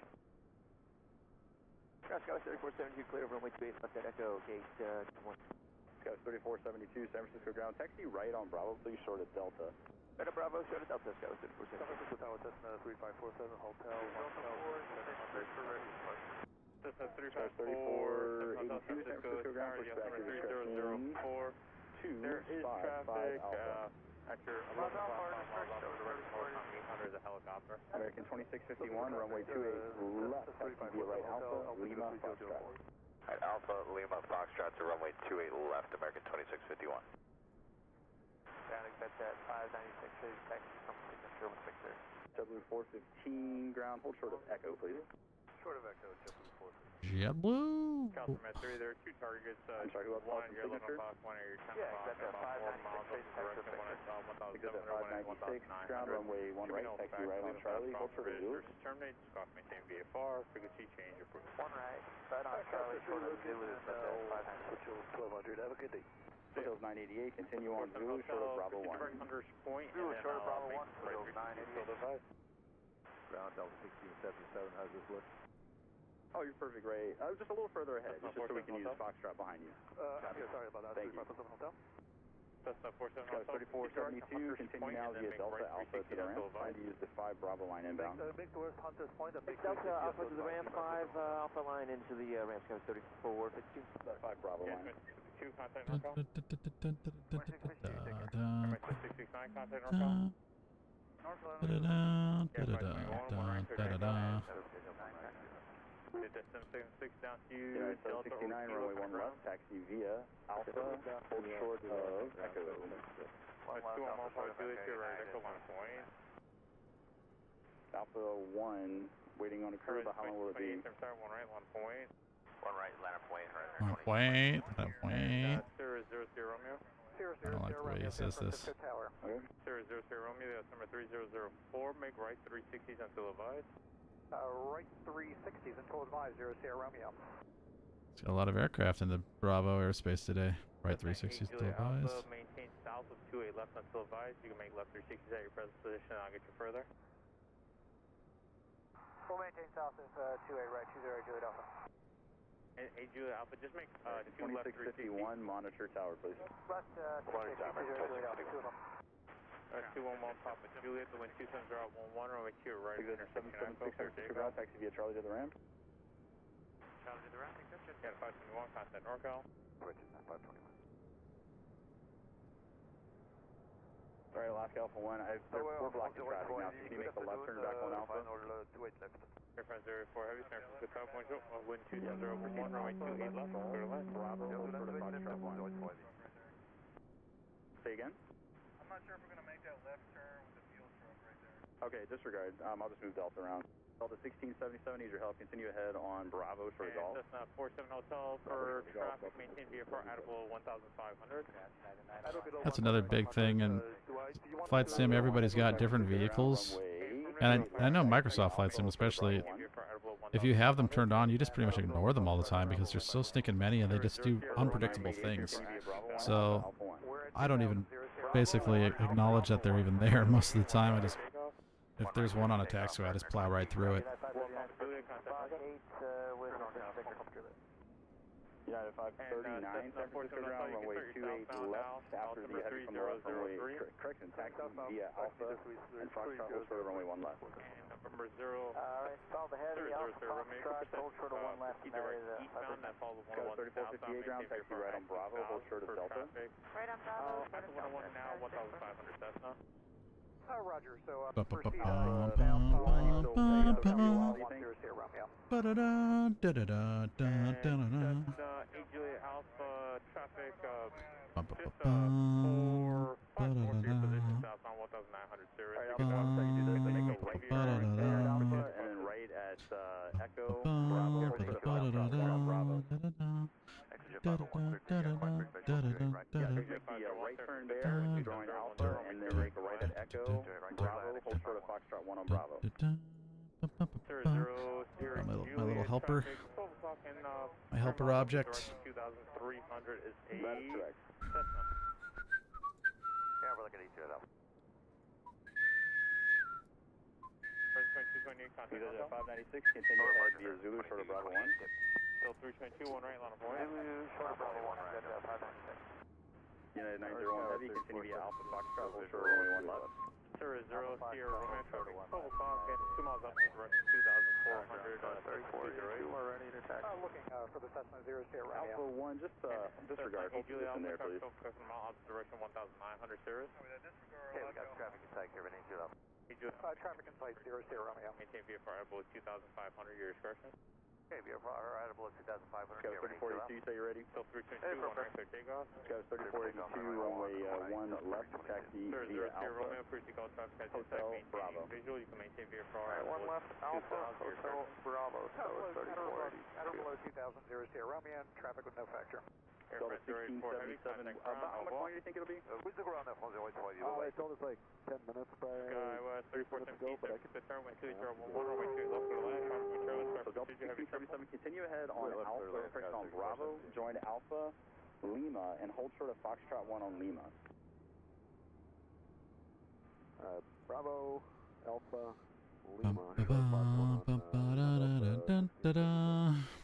Scout 3472, clear of runway 28 left at Echo, gate 1. Scout 3472, San Francisco ground, taxi right on Bravo, please short of Delta. Right at Bravo, short of Delta, Scout 3472. San Francisco Tower, Cessna 3547, hotel, Cessna 3482, San Francisco ground, push back to discretion. 2, There is 5, 5 traffic, Alpha. after 11 o'clock, miles off of the reservoir, 800 is a helicopter. American 2651, runway 28 left, taxi via right Alpha, Lima, Foxtrot. Alright, Alpha, Lima, Foxtrot to runway 28 left, American 2651. That's at 596, taxi from signature with Victor. JetBlue 415, ground, hold short of Echo, please. Short of Echo, JetBlue 415. JetBlue. Customer 3, there are 2 targets, I'm sorry, who else one lost at your the 11 signature? o'clock, one at your 10 Yeah, o'clock, that's at about 4 miles off 596, the direction, one at Exit 1,700, 596, ground, runway 1 right, taxi right on Charlie, hold short of Zulu. Terminate, squawk maintain VFR, frequency change approved. 1 right, right on Charlie, short of Zulu, that's at 596. 1200, have a good day. Foothills 988, continue on Zulu, short of Bravo 1. Hunter's Point, Zulu, and then short of Bravo 1, right Foothills 988. Ground Delta 1677, how's this look? Oh, you're perfect, Ray. Just a little further ahead, just so we can use Foxtrot behind you. Sorry about that. Thank you. Hotel. Cessna 47 Scout 3472, continue now via Delta Alpha to the ramp. Plan to use the 5 Bravo line inbound. Make towards Hunter's Point. Delta Alpha to the ramp, 5 Alpha line into the ramp, Scout 3452. 5 Bravo line. 2 contact Dun, NorCal. dun, dun, dun, dun, dun, dun, dun, dun, 669 contact dun, NorCal. da-da-da, da-da-da, da-da-da. The distance 76 down to you. Yeah, so 69, runway 1 left, taxi via Alpha, hold short of Echo. 2 on more part 2 is your right, echo 1 point. Alpha 1, waiting on a curve, but how long will it be? 1 right, 1 point. 1 right, ladder point, One point, a point. 0 Romeo. I don't like the way he says this. Okay. 0 Romeo, that's number 3004. Make right 360s until advised. Right 360s until advised, 0 Romeo. It's got a lot of aircraft in the Bravo airspace today. Right 360s to advised. Alpha, maintain south of 28 left until advised. You can make left 360s at your present position and I'll get you further. We'll maintain south of 28 right, 20 Juliet Alpha. Hey Julia Alpha, just make 2 left 360. 2651, monitor tower, please. Left 360, 20 Juliet Alpha, 2 of them. 211 Papa Juliet, the wind 27 are out 11, runway 2 right. Exit 776, ground, taxi via Charlie to the ramp. Charlie to the ramp, accepted. Got 521, contact NorCal. Roger, 521. Alright, Alaska Alpha 1, we're blocking traffic now, so can you make the left turn back on Alpha? Airfront 04 Heavy, San Francisco Tower Point, wind 270 runway 28 left, clear to land. Bravo, hold short of Foxtrot 1. Say again? I'm not sure if we're going to make that left turn with the fuel truck right there. Okay, disregard. I'll just move Delta around. Delta 1677 needs your help. Continue ahead on Bravo for the Golf. Cessna 47 Hotel for traffic, maintain VFR at below 1,500. That's another big thing in Flight Sim. Everybody's got different vehicles. And I know Microsoft Flight Sim especially, if you have them turned on, you just pretty much ignore them all the time because there's so stinking many and they just do unpredictable things. So I don't even basically acknowledge that they're even there most of the time. I just, if there's one on a taxiway, I just plow right through it. United 539, San Francisco ground, runway 28 left after the heavy from the left runway, correction, taxi via Alpha and Foxtrot, hold short of runway 1 left. And November 0, Alright, follow the heavy, Alpha Foxtrot, hold short of 1 left, and that is eastbound, that follows 101 3458 ground, taxi right on Bravo, hold short of Delta. Right on Bravo. That's 101 now, 1,500 Cessna. Roger, so Ba-da-da, Juliet Alpha traffic, position southbound 1,900 series. And then right at Echo, Bravo, hold short of Foxtrot 1 on Bravo. Yeah, make the right turn there, join Alpha, and then make a right at Echo, Bravo, hold short of Foxtrot 1 on Bravo. My little helper. My helper object. 2,300 is a That is correct. Cessna. Yeah, we're looking at each other. Either 596, continue ahead via Zulu, short of Bravo 1. Still 322, 1 right, line of point. Zulu, short of Bravo 1, right, 596. United 901 Heavy, continue via Alpha Foxtrot, hold short of runway 1 left. 0, Sierra Romeo traffic, 12 o'clock and 2 miles up, direction 2,400, 3482. We're ready to taxi. Looking for the Cessna 0 Sierra Romeo. Alpha 1, just disregard, hold this in there, please. Direction 1,900 series. Okay, we got traffic in sight here, Vinny, up. Traffic in sight 0 Sierra Romeo. Maintain VFR at below 2,500, your discretion. Okay, VFR at below 2,500. Scout 3482, you say you're ready? Still 322, 1 right, clear takeoff. Scout 3482, runway 1 left, taxi via Alpha, Hotel Bravo. Visual, you can maintain VFR Alright, 1 left, Alpha, Hotel Bravo, tower 3482. At or below 2,000 Sierra Romeo, traffic with no factor. Delta 1677, about how much longer do you think it'll be? Who's the ground that 080 I told us like 10 minutes by Skywest 3417, but I could turn wind 2011, runway 2 left, clear to land, traffic material, So Delta 1677, continue ahead on Alpha, correction on Bravo, join Alpha, Lima, and hold short of Foxtrot 1 on Lima. Bravo, Alpha, Lima.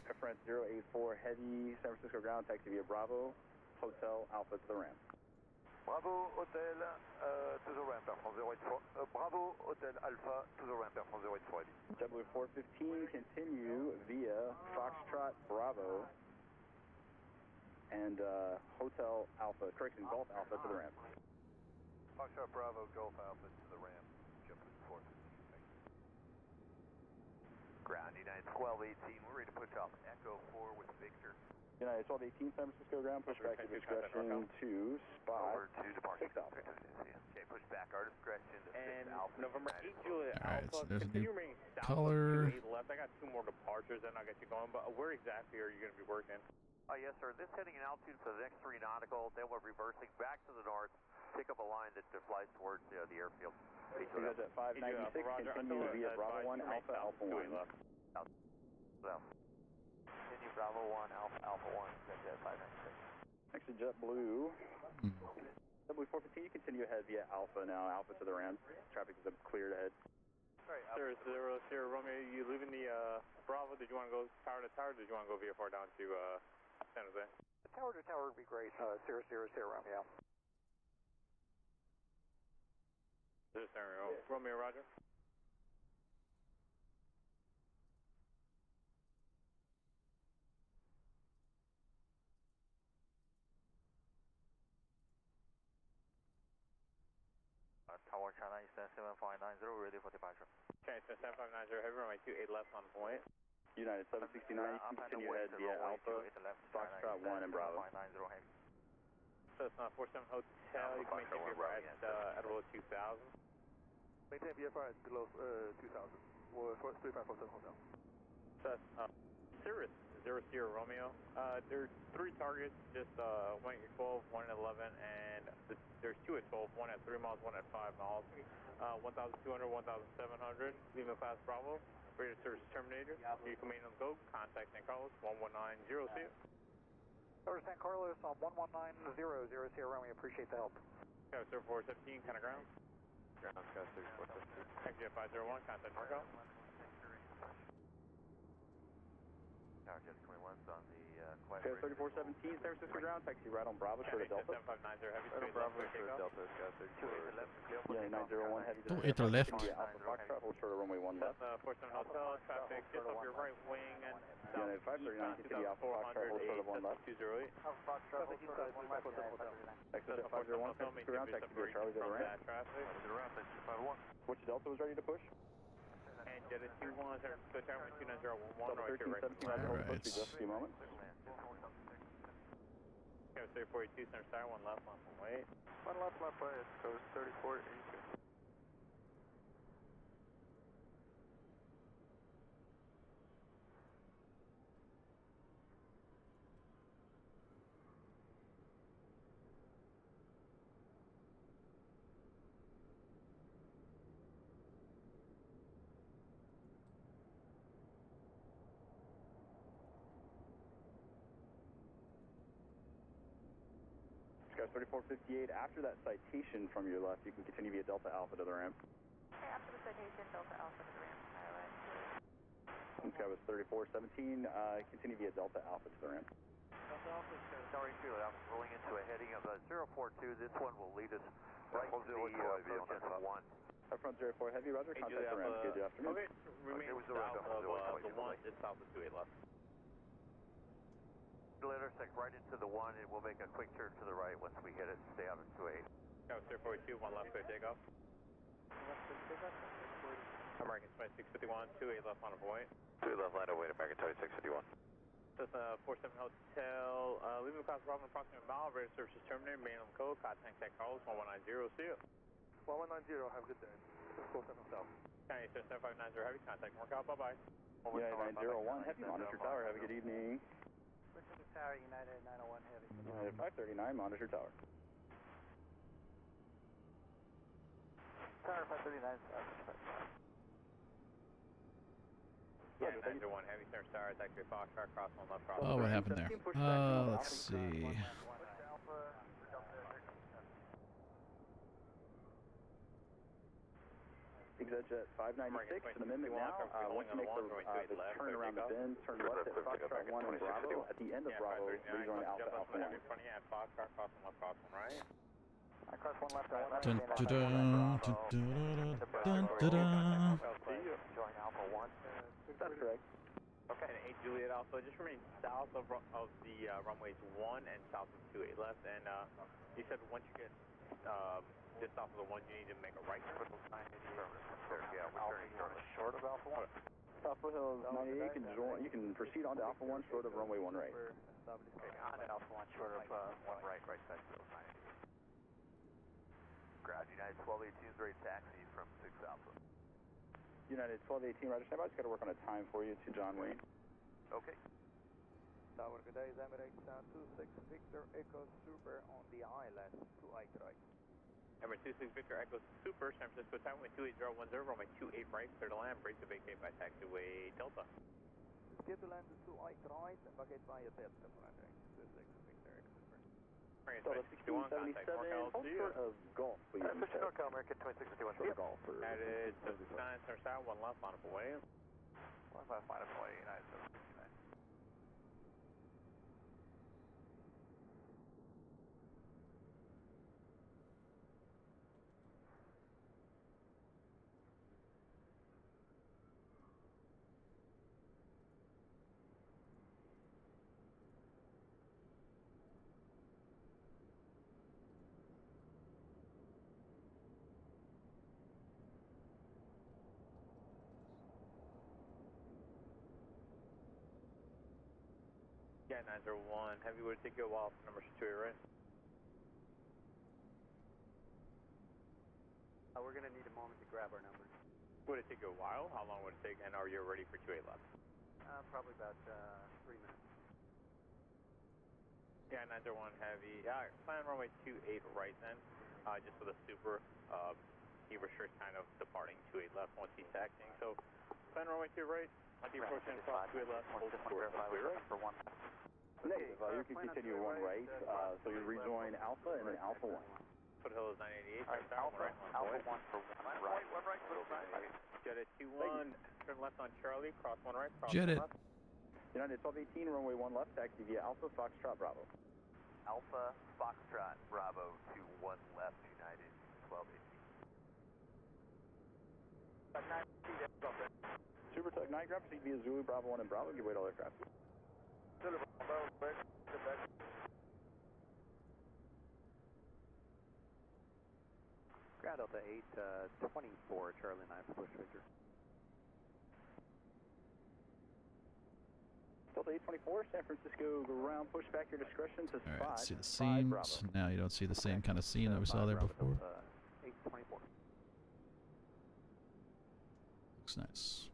Air France 084 Heavy, San Francisco ground, taxi via Bravo, Hotel Alpha to the ramp. Bravo, Hotel, to the ramp, Air France 084. Bravo, Hotel Alpha, to the ramp, Air France 084. W415, continue via Foxtrot Bravo and Hotel Alpha, correction, Golf Alpha to the ramp. Foxtrot Bravo, Golf Alpha to the ramp. Jump to 415. Ground United 1218, we're ready to push off Echo 4 with Victor. United 1218, San Francisco ground, push back your discretion to spot Over to departure. 6 Alpha. Okay, push back our discretion to 6 And Alpha. November 8 Juliet Alright, Alpha, so there's a continue new remaining south color. of 28 left. I got 2 more departures, then I'll get you going, but where exactly are you going to be working? Yes, sir. This heading in altitude for the next 3 nautical, then we're reversing back to the north, pick up a line that flies towards the airfield. You guys at 596, continue via Bravo 1, Alpha, Alpha 1. Continue Bravo 1, Alpha, Alpha 1, jet 596. Next to JetBlue. W415, you continue ahead via Alpha now, Alpha to the ramp. Traffic is cleared ahead. Sir, Sierra Romeo, you leaving the Bravo? Did you want to go tower to tower? Or did you want to go VFR down to San Jose? Tower to tower would be great. 0 Romeo. This is Romeo, Roger. 1 China Eastern 7590, ready for departure. Okay, so 7590, heavy runway 28 left on point. United 769, you can continue ahead via Alpha, Foxtrot 1 and Bravo. So it's not 47 Hotel, you can maintain VFR at below 2000. Maintain VFR at below 2000, or 3547 Hotel. So that's Cirrus 00 Romeo. There's 3 targets, just 1 at 12, 1 at 11, and there's 2 at 12, 1 at 3 miles, 1 at 5 miles. 1,200, 1,700, Lima Class Bravo, radio service terminator. You can maintain on the go, contact San Carlos, 1190, see you. Over San Carlos on 1190, Sierra Romeo, appreciate the help. Sky 417, kind of ground. Ground, Sky 417. XJ 501, contact Marco. Tower Jet 21's on the quiet. Sky 3417, San Francisco ground, taxi right on Bravo, short of Delta. 7590, heavy Right on space, Bravo, left, short of takeoff. Delta, Sky 34. Yeah, 901, heavy to 28 to the left. via Alpha Foxtrot, hold short of runway 1 left. 47 Hotel, traffic just off your right wing and United 539, continue Alpha Foxtrot, hold short of 1 left. 208. Alpha Foxtrot, hold short of 1 left, 539. Exit 501, San Francisco ground, taxi via Charlie to the ramp. Traffic. Which Delta was ready to push? And Jet 21, San Francisco Tower 29011, Delta right here, right. 1317, right, hold push for just a few moments. Okay, 342, center star, 1 left, 1 from wait. 1 left, left right, coast 3482. Sky 3458, after that citation from your left, you can continue via Delta Alpha to the ramp. Okay, after the citation, Delta Alpha to the ramp. And Sky was 3417, continue via Delta Alpha to the ramp. Delta Alpha, Tower 3, I'm rolling into a heading of 042. This one will lead us right to the approach at 1. Up front 04 Heavy, roger, contact the ramp. Good afternoon. Okay, remain south of the 1, it's south of 28 left. We'll intersect right into the 1 and we'll make a quick turn to the right once we hit it. Stay out of 28. Sky 342, 1 left, clear takeoff. American 2651, 28 left on a point. 2 left, line away to American 2651. So it's 47 Hotel, leaving across Bravo, approximately a mile, radio services terminated, main on the code, contact San Carlos, 1190, see you. 1190, have a good day. 47 Hotel. County 7590, heavy, contact Markout, bye-bye. United 901 Heavy, monitor tower, have a good evening. Pacific Tower, United 901 Heavy. United 539, monitor tower. Tower 539, Yeah, 901 heavy, center star, taxi Foxtrot, cross 1 left, cross. Oh, what happened there? Let's see. Exit 596, an amendment now. Once you make the turn around the bend, turn left at Foxtrot 1 and Bravo. At the end of Bravo, rejoin Alpha Alpha 1. In front of you at Foxtrot, cross 1 left, cross 1 right. I cross 1 left, right left. Dun, dun, dun, dun, dun, dun, dun. Join Alpha 1. That's correct. Okay, and 8 Juliet Alpha, just remain south of the runways 1 and south of 28 left. And you said once you get just off of the 1, you need to make a right turn. Yeah, we're turning short of Alpha 1. Alpha Hill 98, you can proceed on to Alpha 1 short of runway 1 right. Okay, on to Alpha 1 short of 1 right side of 980. Ground United 1218 is ready to taxi from 6 Alpha. United 1218, roger, stand by. Just got to work on a time for you to John Wayne. Okay. Tower, good day, Emirates 26 Victor Echo Super on the island, 28 right. Emirates 26 Victor Echo Super, San Francisco time, with 28010, runway 28 right, clear to land, break to vacate by taxiway Delta. Skip to land to 28 right, and vacate by a Delta for landing, 26 Victor Echo Super. American 2651, contact Markel, hold see you. short of golf, please. American 2651, Short of golf for... That is 79, center star, 1 left, on up away. 1 left, line up away, United 769. Yeah, 901, Heavy, would it take you a while for numbers 2 right? We're going to need a moment to grab our numbers. Would it take you a while? How long would it take? And are you ready for 28 left? Probably about 3 minutes. Yeah, 901 Heavy. Plan runway 28 right then, just with a super. He restricts kind of departing 28 left once he's taxiing. So, plan runway 2 right. Might be approaching across 28 left. Hold short. For one. Negative. You can continue 1 right. So you rejoin Alpha and then Alpha 1. Foothill is 988. Alpha 1 for 1 right. 1 right. Jet at 21. Turn left on Charlie. Cross 1 right. Cross Jet it. left. United 1218, runway 1 left, taxi via Alpha, Foxtrot, Bravo. Alpha Foxtrot Bravo to 1 left, United 1218. Super Tug 9, grab proceed via Zulu, Bravo 1 and Bravo, give way to all aircraft. Zulu Bravo, Ground Delta 8, 24, Charlie 9 for push Victor. Delta 824, San Francisco, ground, push back your discretion to All right, 5. see the seams. Now you don't see the same kind of scene that we saw there before. 824. Looks nice.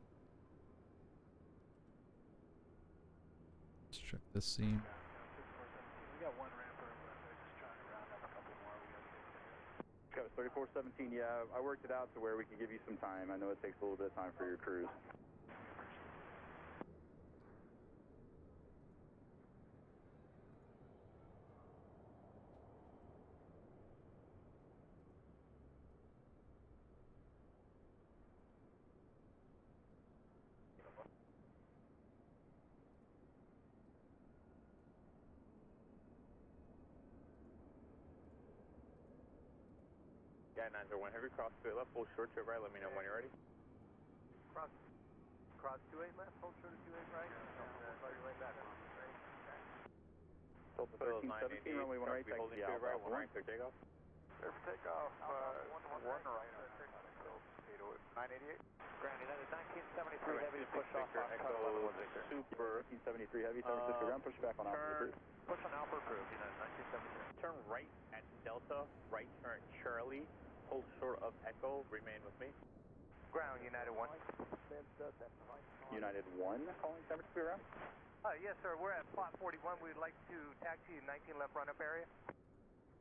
Let's check this seam. We got 1 ramper, but they're just trying to round up a couple more. We got to get Travis 3417, yeah, I worked it out to where we could give you some time. I know it takes a little bit of time for your cruise. Yeah, 901 Heavy. Cross 28 left. Hold short to right. Let me know when you're ready. Cross 28 left, hold short to 28 right, and call your way back. Delta 1317, runway 1 right, taxi Holding via to Alpha, right. 1 1. right. Clear takeoff. Clear for takeoff. 1 right. 988. Ground United 1973 Heavy, push off Echo Super. 1973 Heavy, San Francisco ground, push back on Alpha. Push on Alpha approved, United 1973. Turn right at Delta. Right turn Charlie. Hold short of Echo. Remain with me. Ground United 1. United 1, calling San Francisco ground. Yes, sir. We're at plot 41. We'd like to taxi 19 left run-up area.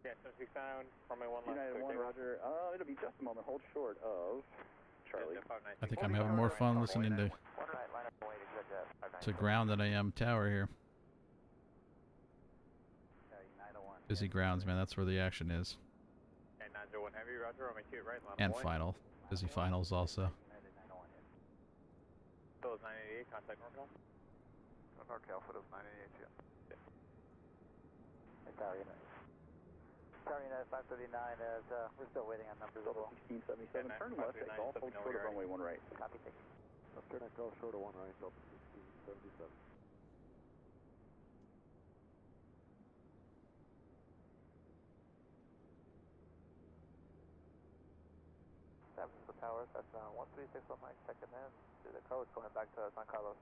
Yeah, 76 sound. Runway 1 left. United 1, roger. It'll be just a moment. Hold short of Charlie. I think I'm having more fun listening to ground than I am tower here. Busy grounds, man. That's where the action is. And 901 Heavy, roger. Runway 2 right. Line And one. final. Busy finals also. Phil is 988. Contact NorCal. NorCal, Phil is 988, yeah. Tower United 539 is, we're still waiting on numbers. 1677, turn left at Golf, hold short of runway 1 right. Copy, thank you. Let's turn at Golf short of 1 right, Delta 1677. San Francisco Tower, that's 1361 Mike, checking in to the coast, going back to San Carlos.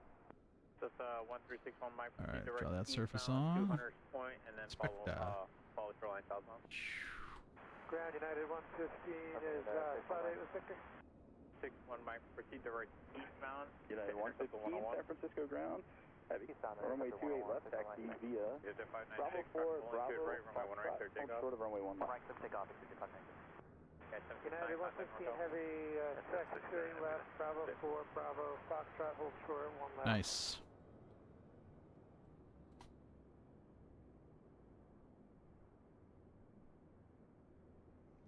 That's 1361 Mike. All right, draw that surface on. 200 point, and then follow shoreline southbound. Ground United 115 is flight 8 with Victor. 61 Mike, proceed to right eastbound. United 115, San Francisco ground. Heavy. Runway 28 left, taxi via Bravo 4, Bravo, Foxtrot, hold short of runway 1 left. Right, let's take off, it's 2 United 115 Heavy, taxi left, Bravo 4, Bravo, Foxtrot, hold short, 1 left. Nice.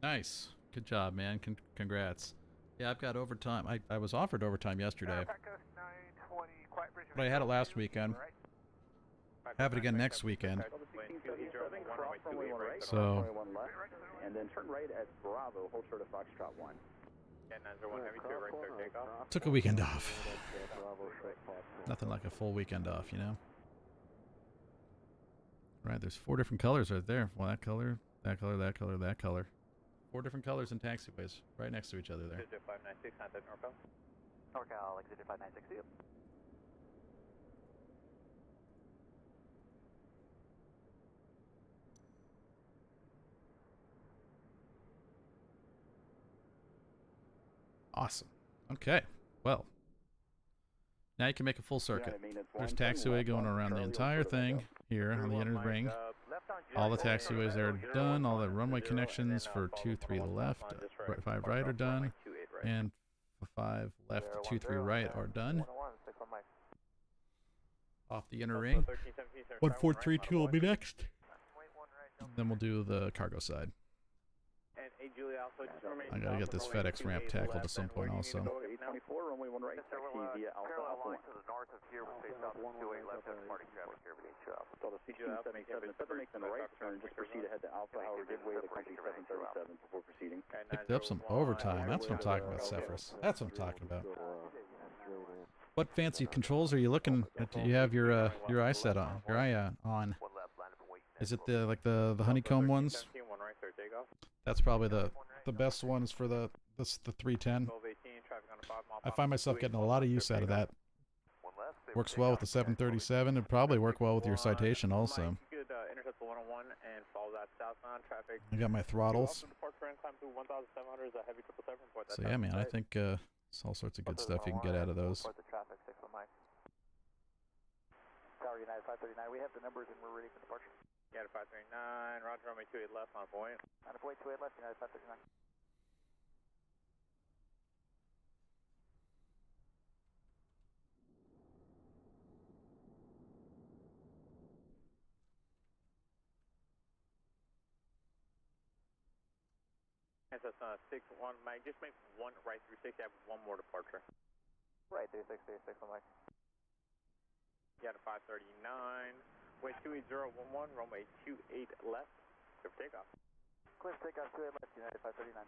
Nice. Good job, man. Congrats. Yeah, I've got overtime. I was offered overtime yesterday. But I had it last weekend. Have it again next weekend. So. And then turn right at Bravo, hold short of Foxtrot 1. Took a weekend off. Nothing like a full weekend off, you know? Right, there's 4 different colors right there. Well, that color, that color, that color, that color. 4 different colors in taxiways, right next to each other there. Exit 596, contact NorCal. NorCal, exit 596, see you. Awesome. Okay. Well, now you can make a full circuit. There's taxiway going around the entire thing here on the inner ring. All the taxiways are done. All the runway connections for 23 left, 5 right are done, and 5 left, 23 right are done. Off the inner ring. 1432 will be next. Then we'll do the cargo side. I gotta get this FedEx ramp tackled at some point also. Picked up some overtime. That's what I'm talking about, Cephas. That's what I'm talking about. What fancy controls are you looking at? Do you have your eye set on? Your eye on? Is it the honeycomb ones? That's probably the best ones for the 310. I find myself getting a lot of use out of that. Works well with the 737. It'd probably work well with your citation also. I got my throttles. So yeah, man, I think it's all sorts of good stuff you can get out of those. Tower United 539, we have the numbers and we're ready for departure. United 539, roger, runway 28 left, on point. On point 28 left, United 539. SS 61, Mike, just make one right 360, I have one more departure. Right 360, 61 Mike. United 539, way 28011, runway 28 left, clear for takeoff. Clear for takeoff, 28 left, United 539.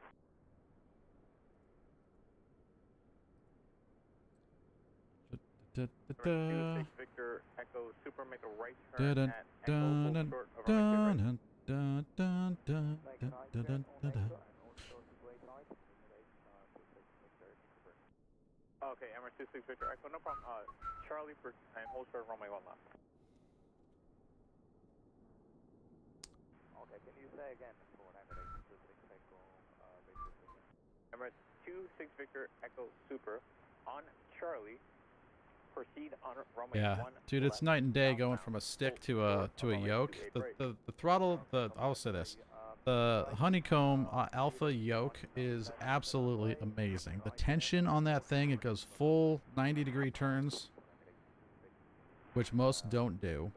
Number 26 Victor Echo Super, make a right turn at Echo full short of our Okay, Emirates 26 Victor Echo, no problem. Charlie and hold short runway 1 left. Okay, can you say again for Emirates 26 Echo, Emirates 26 Victor Echo Super on Charlie. Proceed on runway 1 dude, it's night and day going from a stick to a yoke. The throttle, I'll say this. The honeycomb alpha yoke is absolutely amazing. The tension on that thing, it goes full 90-degree turns, which most don't do.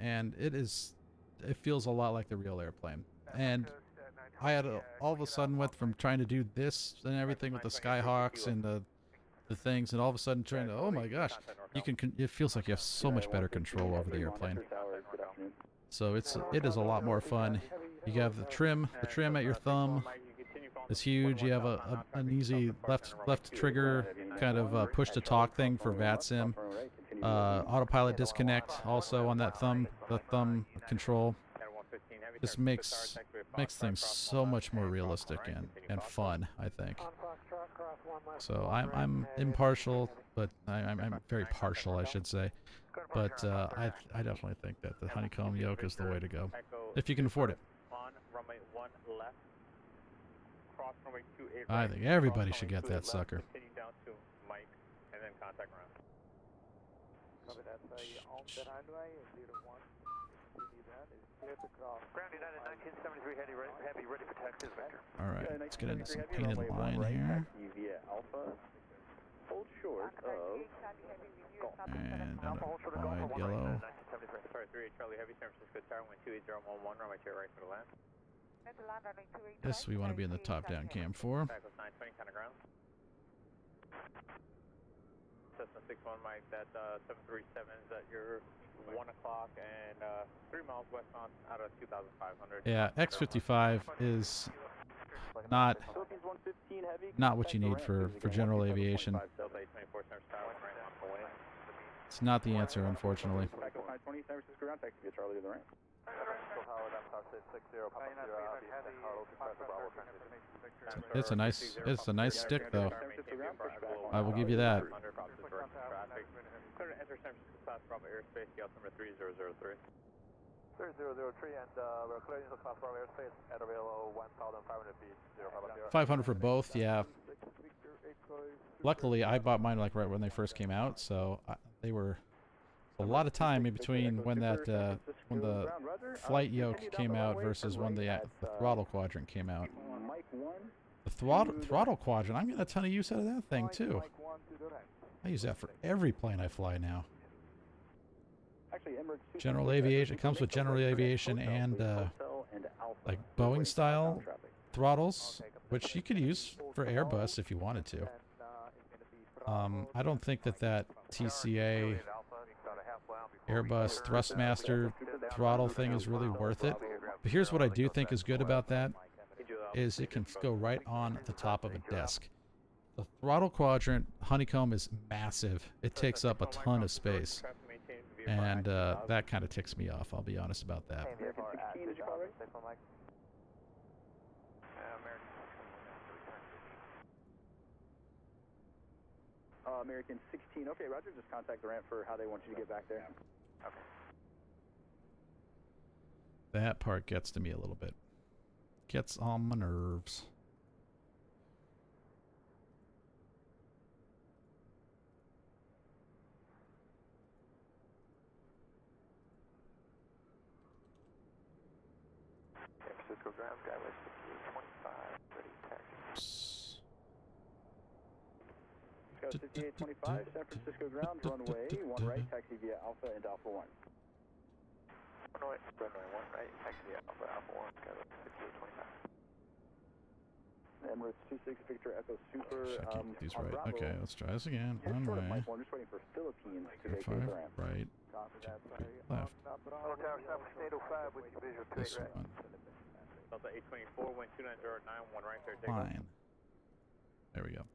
And it feels a lot like the real airplane. And I had all of a sudden went from trying to do this and everything with the Skyhawks and the things, and all of a sudden trying to, oh my gosh, it feels like you have so much better control over the airplane. So it is a lot more fun. You have the trim at your thumb is huge. You have an easy left trigger kind of push to talk thing for VATSIM. Autopilot disconnect also on that thumb control. This makes things so much more realistic and fun, I think. So I'm impartial, but I'm very partial, I should say. But I definitely think that the honeycomb yoke is the way to go, if you can afford it. I think everybody should get that sucker. Alright, let's get into some painted line here. Hold short of and wide yellow. Sorry, 38 Charlie Heavy, San Francisco Tower, wind 28011, runway to your right for the land. This we want to be in the top-down cam for. Backwards 920, kind of ground. Cessna 61 Mike, that 737 is at your 1 o'clock and 3 miles west on out of 2,500. Yeah, X55 is not what you need for general aviation. It's not the answer, unfortunately. It's a nice stick, though. I will give you that. Airspace, number 3003. 3003, and we're clearing the class Bravo airspace at available 1,500 feet. 500 for both, yeah. Luckily, I bought mine like right when they first came out, so they were a lot of time in between when that when the flight yoke came out versus when the throttle quadrant came out. The throttle quadrant, I'm getting a ton of use out of that thing too. I use that for every plane I fly now. General aviation, it comes with general aviation and like Boeing style throttles, which you could use for Airbus if you wanted to. I don't think that TCA Airbus Thrustmaster throttle thing is really worth it. But here's what I do think is good about that, is it can go right on the top of a desk. The throttle quadrant honeycomb is massive. It takes up a ton of space. And that kind of ticks me off, I'll be honest about that. American 16, okay, Roger, just contact the ramp for how they want you to get back there. Okay. That part gets to me a little bit. Gets on my nerves. San Francisco ground, Skyway 6825, ready taxi. 6825, San Francisco ground, runway 1 right, taxi via Alpha into Alpha 1. Runway 1 right, taxi via Alpha 1, Skyway 6825. Emirates 26, Victor Echo Super. I can't get these right. Bravo. Okay, let's try this again. Yeah, Runway. I'm just waiting for Philippines to vacate 5 the ramp. right, left. This one. Delta 824, wind 29091, right there, take Fine. There we go.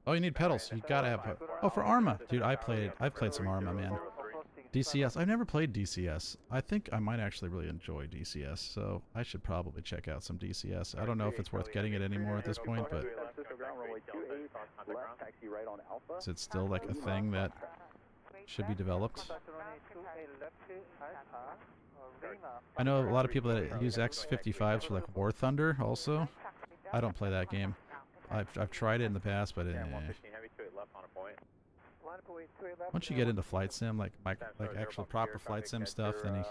Oh, you need pedals. You gotta have. Oh, for Arma, dude. I've played some Arma, man. DCS. I've never played DCS. I think I might actually really enjoy DCS, so I should probably check out some DCS. I don't know if it's worth getting it anymore at this point, but is it still like a thing that should be developed? I know a lot of people that use X55s for like War Thunder also. I don't play that game. I've tried it in the past, but once you get into flight sim, like actual proper flight sim stuff, then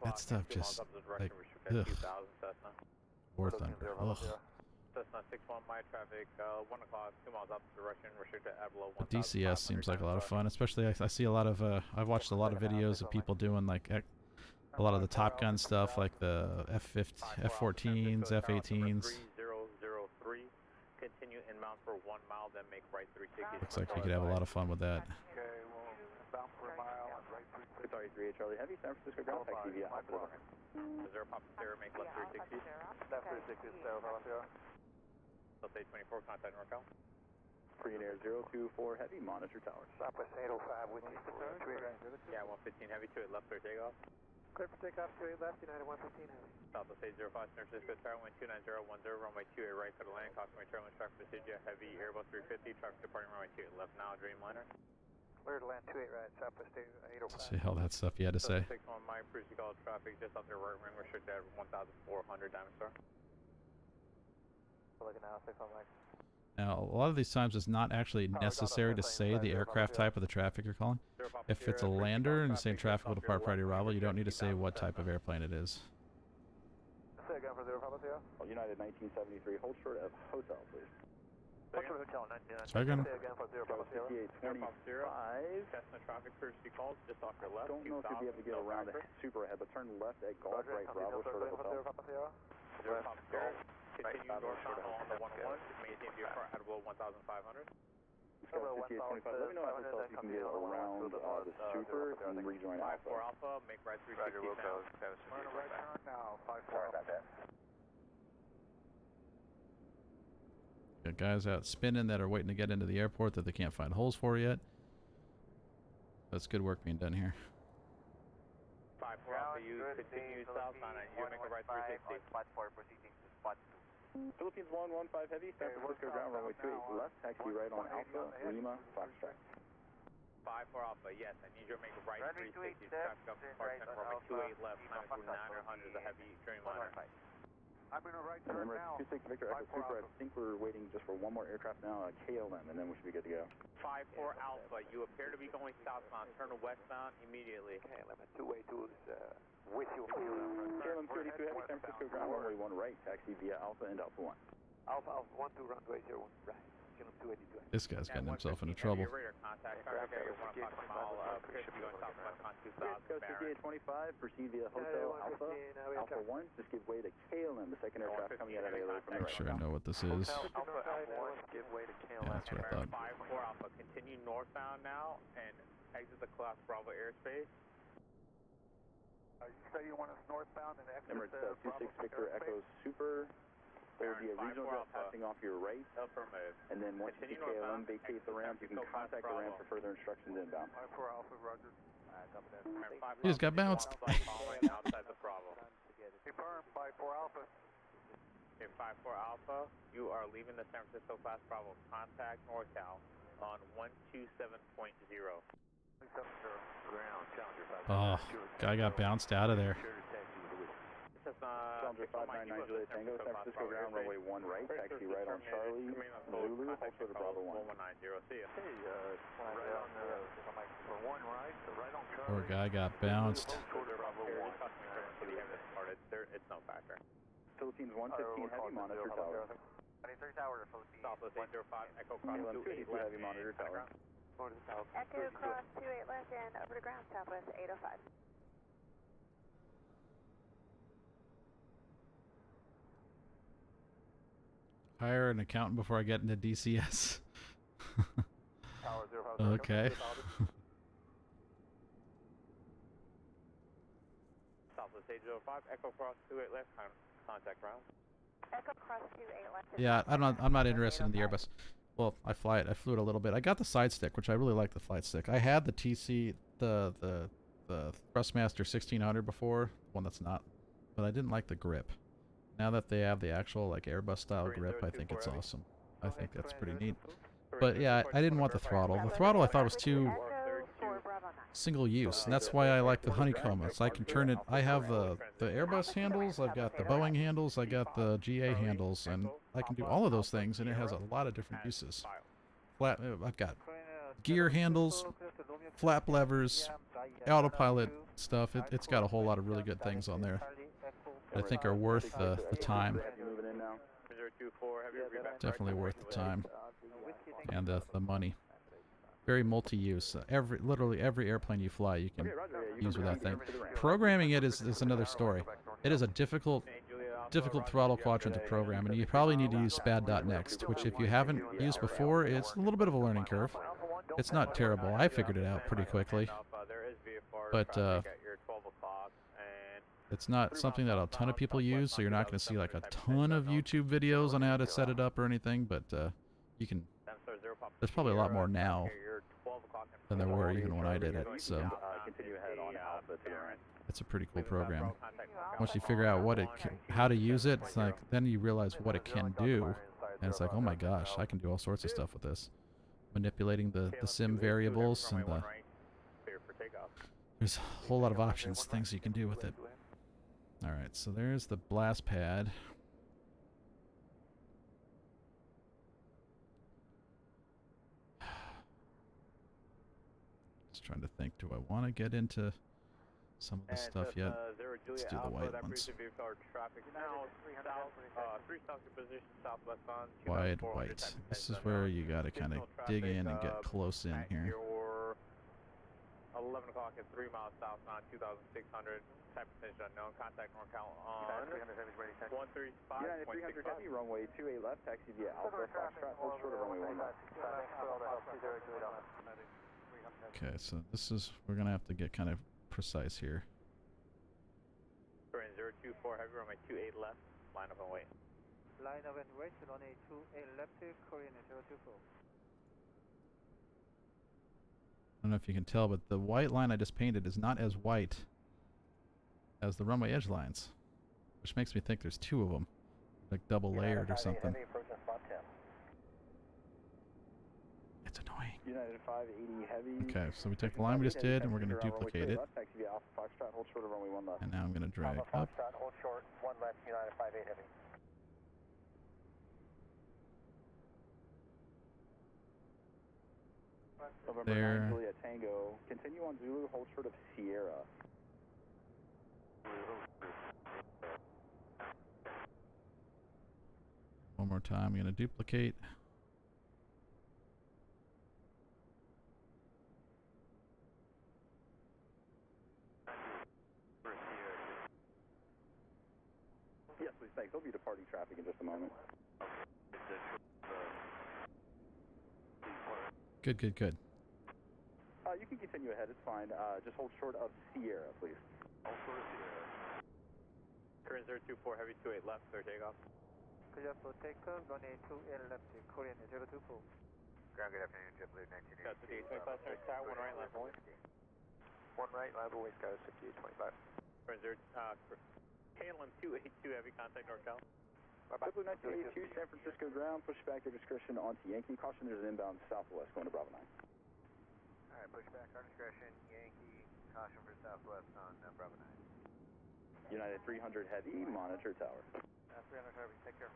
that stuff just like ugh. War Thunder. Ugh. But DCS seems like a lot of fun, especially I see a lot of I've watched a lot of videos of people doing like a lot of the Top Gun stuff, like the F-14s, F-18s. Continue inbound for 1 mile, then make right 360. Looks like you could have a lot of fun with that. Okay, well, bound for a mile, right 360. Sorry, 3 Charlie Heavy, San Francisco ground taxi via Alpha. Zero Papa Sierra, make left 360. Left 360, Sarah Papa Sierra. Delta 824, contact NorCal. Free Air 024 Heavy, monitor towers. Southwest 805, wind 2 Yeah, 115 Heavy, 28 left, clear takeoff. Clear for takeoff, 28 left, United 115 Heavy. Southwest 805, San Francisco Tower, wind 29010, runway 28 right for the land, costing turn traffic procedure, Heavy Airbus 350, traffic departing runway 28 left now, Dreamliner. Clear to land 28 right, Southwest 805. See all that stuff you had to say. 61 Mike, previously called traffic just off their right wing, restricted at 1,400 Diamond Star. Looking now, 61 Mike. Now, a lot of these times it's not actually necessary to say the aircraft type of the traffic you're calling. If it's a lander and saying traffic will depart priority arrival, you don't need to say what type of airplane it is. Say again for 0 Papa Sierra. United 1973, hold short of hotel, please. Hold short of hotel, 19. Second. Say again for 0 Papa Sierra. 6825. Cessna traffic courtesy calls just off your left. Don't know if you'll be able to get around the super ahead, but turn left at Golf, right Bravo, short of hotel. 0 Papa Sierra. Zero Papa Sierra. Continue northbound along the 101, maintain view for at below 1,500. Scott 5825, let me know at hotel if you can get around the super and rejoin 54 Alpha. Alpha, make right 360 now. Right turn now, 54 Alpha. Got guys out spinning that are waiting to get into the airport that they can't find holes for yet. That's good work being done here. 54 Alpha, you continue south on it. You make a right 360. Spot 4, proceeding to spot 2. Philippines 115 Heavy, San Francisco ground, runway 28 left, taxi right on Alpha, Lima, Foxtrot. 54 Alpha, yes, I need you to make a right 360. Traffic up to Spartan, runway 28 left, 9 through 900 is a Heavy Dreamliner. I'm going to right turn Remember, now. 26 Victor Echo Super, I think we're waiting just for one more aircraft now, KLM, and then we should be good to go. 5-4 Alpha, you appear to be going southbound. Turn to westbound immediately. KLM at 282 is with you. KLM 282 Heavy, San Francisco ground runway 1 right, taxi via Alpha and Alpha 1. Alpha 1 to runway 01 right. KLM 282. This guy's getting himself into trouble. Go 5825, proceed via Hotel Alpha, Alpha 1, just give way to KLM, the second aircraft coming out of Alert from the Make right. sure I know what this is. Alpha 1, give way to Yeah, KLM. that's what I thought. 5-4 Alpha, continue northbound now and exit the Class Bravo airspace. You say you want us northbound and exit Remember, it's 26 Victor Echo Super. There will be a regional jet passing off your right, and then once you see KLM vacate the ramp, you can contact the ramp for further instructions inbound. 5-4 Alpha, roger. He just got bounced. Outside the Bravo. Confirm, 5-4 Alpha. Okay, 5-4 Alpha, you are leaving the San Francisco Class Bravo. Contact NorCal on 127.0. Oh, guy got bounced out of there. Challenger 599 Juliet Tango, San Francisco ground runway 1 right, taxi right on Charlie, Lulu, hold short of Bravo 1. See ya. Poor guy got bounced. It's no factor. Philippines 115 Heavy, monitor tower. 23 Tower to Philippines. Southwest 805, Echo Cross KLM 282 28 left. Heavy, monitor tower. Echo cross 28 left and over to ground, Southwest 805. Hire an accountant before I get into DCS. Okay. Southwest 805, Echo Cross 28 left, contact ground. Echo cross 28 left. Yeah, I'm not interested in the Airbus. Well, I fly it. I flew it a little bit. I got the side stick, which I really like the flight stick. I had the TC, the Thrustmaster 1600 before, one that's not, but I didn't like the grip. Now that they have the actual like Airbus style grip, I think it's awesome. I think that's pretty neat. But yeah, I didn't want the throttle. The throttle I thought was too single use, and that's why I like the honeycomb. It's I can turn it. I have the Airbus handles, I've got the Boeing handles, I got the GA handles, and I can do all of those things, and it has a lot of different uses. I've got gear handles, flap levers, autopilot stuff. It's got a whole lot of really good things on there that I think are worth the time. Definitely worth the time and the money. Very multi-use. Literally every airplane you fly, you can use with that thing. Programming it is another story. It is a difficult throttle quadrant to program, and you probably need to use SPAD.next, which if you haven't used before, it's a little bit of a learning curve. It's not terrible. I figured it out pretty quickly, but it's not something that a ton of people use, so you're not going to see like a ton of YouTube videos on how to set it up or anything, but you can. There's probably a lot more now than there were even when I did it, so it's a pretty cool program. Once you figure out how to use it, it's like then you realize what it can do, and it's like, oh my gosh, I can do all sorts of stuff with this. Manipulating the sim variables, and there's a whole lot of options, things you can do with it. Alright, so there's the blast pad. Just trying to think, do I want to get into some of this stuff yet? Let's do the white ones. Wide white. This is where you got to kind of dig in and get close in here. 11 o'clock at 3 miles southbound, 2,600. Type position unknown. Contact NorCal on 135.65. Heavy, runway 28 left, taxi via Alpha, Foxtrot, hold short of runway 1 left. Okay, so this is, we're going to have to get kind of precise here. Korean 024, heavy, runway 28 left, line up and wait. Line up and wait, runway 28 left, Korean 024. I don't know if you can tell, but the white line I just painted is not as white as the runway edge lines, which makes me think there's two of them, like double layered or something. It's annoying. United 580 heavy. Okay, so we take the line we just did and we're going to duplicate it. hold short of runway 1 left. And now I'm going to drag up. Hold short, 1 left, United 58 heavy. November There. 9 Juliet Tango, continue on Zulu, hold short of Sierra. One more time, I'm going to duplicate. Yes, please, thanks. There'll be departing traffic in just a moment. Good, good, good. You can continue ahead, it's fine. Just hold short of Sierra, please. Hold short of Sierra. Current 024, heavy 28 left, clear takeoff. KGSO takeoff, runway 28 left, Korean 024. Ground, good afternoon, JetBlue 1980. Got the 825, center tower, 1 right, line only. 1 right, line only, Sky 6825. Current 0, KLM 282, heavy contact NorCal. JetBlue 1982, San Francisco ground, push back your discretion onto Yankee. Caution, there's an inbound southwest going to Bravo 9. Alright, push back our discretion, Yankee, caution for southwest on Bravo 9. United 300 heavy, monitor tower. 300 heavy, take care.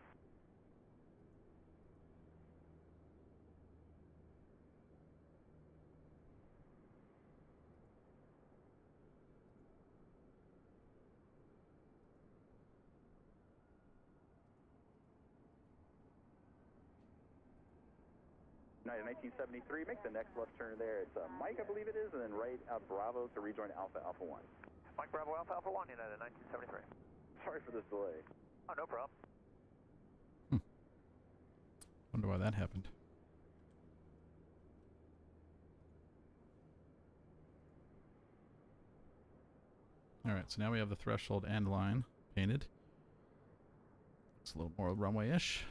United 1973, make the next left turn there. It's Mike, I believe it is, and then right out Bravo to rejoin Alpha Alpha 1. Mike Bravo Alpha Alpha 1, United 1973. Sorry for this delay. Oh, no problem. Wonder why that happened. Alright, so now we have the threshold and line painted. Looks a little more runway-ish.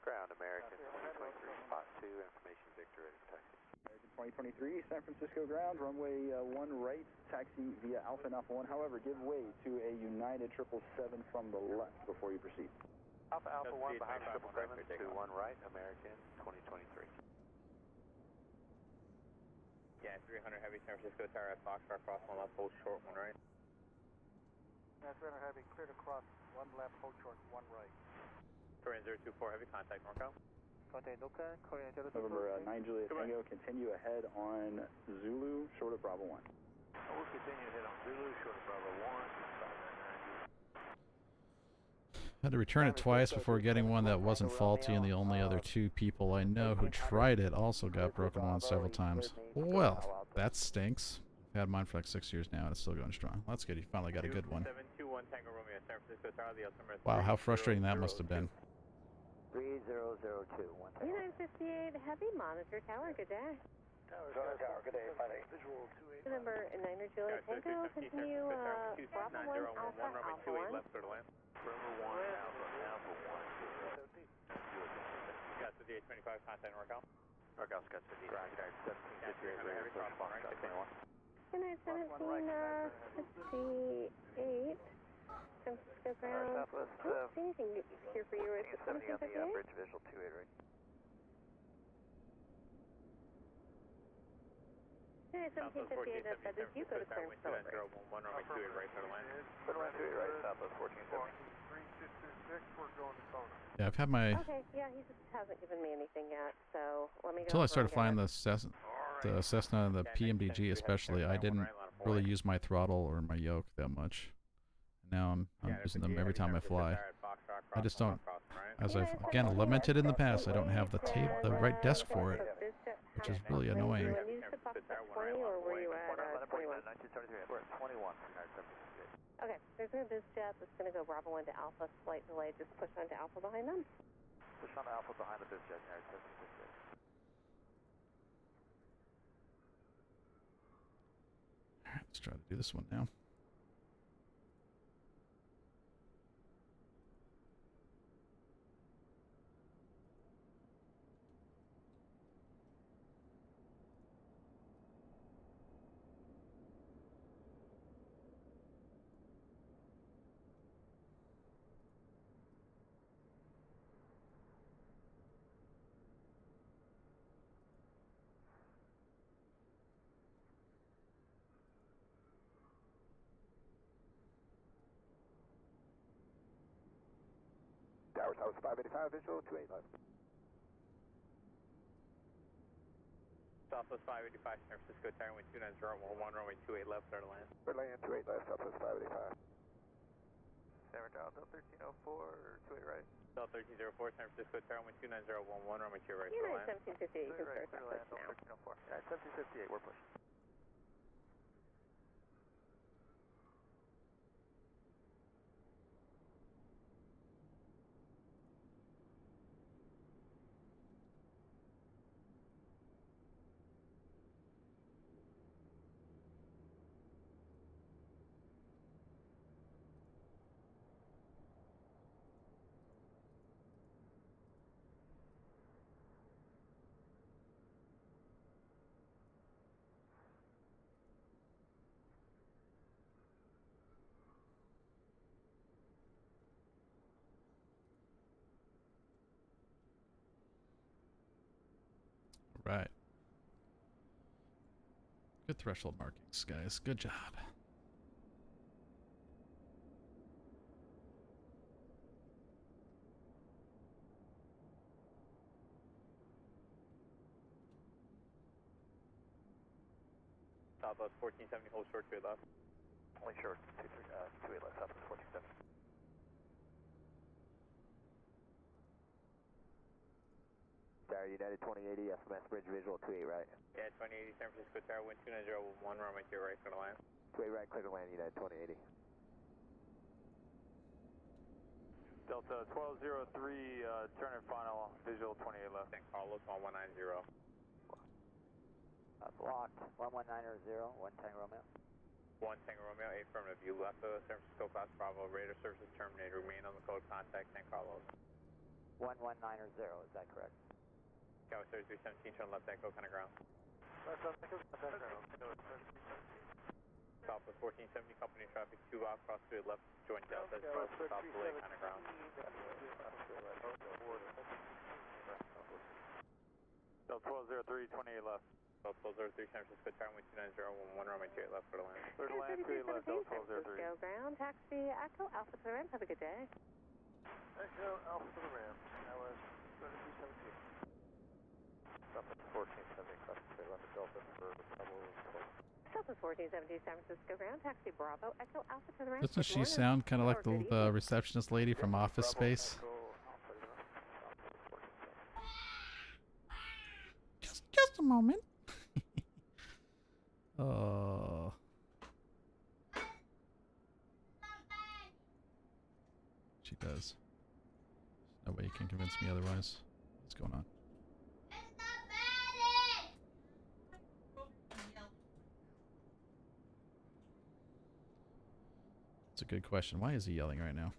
Ground American 2023, spot 2, information Victor, ready for taxi. American 2023, San Francisco ground, runway 1 right, taxi via Alpha and Alpha 1. However, give way to a United 777 from the left before you proceed. Alpha Alpha 1 behind 777. 2 1 right, American 2023. Yeah, 300 heavy, San Francisco tower at Foxtrot, cross 1 left, hold short, 1 right. Yeah, 300 heavy, clear to cross, 1 left, hold short, 1 right. Korean 024, heavy contact NorCal. Contact NorCal, Korean 024. November 9 Juliet Tango, continue ahead on Zulu, short of Bravo 1. We'll continue ahead on Zulu, short of Bravo 1. Had to return it twice before getting one that wasn't faulty, and the only other 2 people I know who tried it also got broken on several times. Well, that stinks. I've had mine for like 6 years now, and it's still going strong. That's good. You finally got a good one. 721 Tango Romeo, San Francisco tower, the altimeter. Wow, how frustrating that must have been. 3002, 1 United 58 heavy, monitor tower, good day. Tower, good day, 58. Visual 28. Number 9 Juliet Tango, continue Bravo 1 Alpha Alpha 1. Left, clear to land. Bravo 1, Alpha 1. Got the 825, contact NorCal. NorCal, Scott 58, contact 1758, ready for Foxtrot 21. United 1758. San Francisco ground. Southwest, I don't see anything here for you. Is it 70 on the 1758? bridge visual 28, right? United 1758, that is you. Go to clearance delivery. 1 runway 28 right, clear to land. Clear to land 28 right, Southwest 1470. 3626, we're going to Kona. Yeah, I've had my... Okay, yeah, he just hasn't given me anything yet, so let me go. Until I started flying the Cessna and the PMDG especially, I didn't really use my throttle or my yoke that much. Now I'm using them every time I fly. I just don't, as I've again lamented in the past, I don't have the right desk for it, which is really annoying. When you used to Fox at 20, or were you at 21? 1973, we're at 21. Okay, there's a biz jet that's going to go Bravo 1 to Alpha, slight delay, just push on to Alpha behind them. Push on Alpha behind the biz jet, United 1758. Alright, let's try to do this one now. Southwest 585, visual 28 left. Southwest 585, San Francisco, Tower, wind 29011, runway 28 left, clear to land. Clear to land, 28 left, Southwest 585. San Francisco, 1304 or 28 right? Delta 1304, San Francisco, Tower, wind 29011, runway 2 right, clear to United land. 1758, you can Right, start clear to land, that push now. 1304. Yeah, 1758, we're pushing. Right. Good threshold markings, guys. Good job. Southwest 1470, hold short 2 left. Only short, 28 left, Southwest 1470. Tower United 2080, FMS Bridge visual 28 right. Yeah, 2080, San Francisco, Tower, wind 29011, runway 2 right, clear to land. 28 right, clear to land, United 2080. Delta 1203, turn and final, visual 28 left. San Carlos 1190. Blocked, 1190, 1 Tango Romeo. 1 Tango Romeo, affirmative. You left the San Francisco Class Bravo, radar services terminated. Remain on the code, contact San Carlos. 1190, is that correct? Tower 3317, turn left echo, kind of ground. Southwest 1470, company traffic 2 out, cross to the left, join Delta, south delay, kind of ground. Delta 1203, 28 left. Delta 1203, San Francisco, Tower, wind 29011, runway 28 left, clear to land. Clear to land, 28 left, Delta 1203. Go ground, taxi, Echo, Alpha to the ramp, have a good day. Echo, Alpha to the ramp, LS 3317. Southwest 1470, cross to left Delta for Bravo. Southwest 1470, San Francisco ground, taxi Bravo, Echo, Alpha to the ramp. Doesn't she sound kind of like the receptionist lady from Office Space? Just a moment. Oh. She does. No way you can convince me otherwise. What's going on? That's a good question. Why is he yelling right now?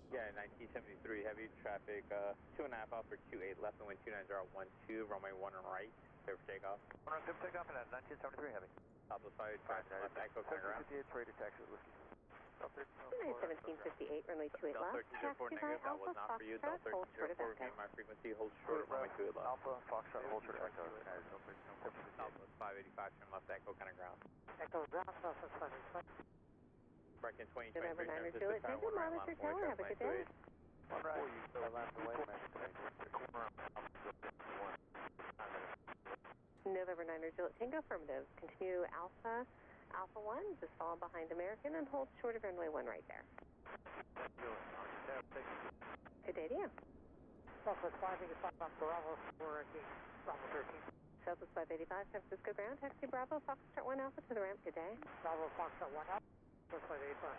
Yeah, 1973, heavy traffic, 2.5 out for 28 left and wind 29012, runway 1 right, clear for takeoff. 1 good takeoff and at 1973 heavy. Southwest 585, left echo, clear ground. 58 Trader Taxi Whiskey. United 1758, runway 28 left, taxi by Alpha, Foxtrot, hold short of Echo. My frequency, hold short of runway 28 left. Alpha, Foxtrot, hold short of Echo. Southwest 585, turn left echo, kind of ground. Echo ground, Southwest 585. Breaking 2023, November 9 San Francisco, Juliet, Tower, Tango, 1 right, monitor line tower, 4, have a good day. 1 right, you left away, November 9 Juliet, Tango, affirmative. Continue Alpha, Alpha 1, just follow behind American and hold short of runway 1 right there. Good day to you. Southwest 585 on Bravo 4 Bravo 13. Southwest 585, San Francisco ground, taxi Bravo, Foxtrot 1 Alpha to the ramp, good day. Bravo Foxtrot 1 up, Southwest 585.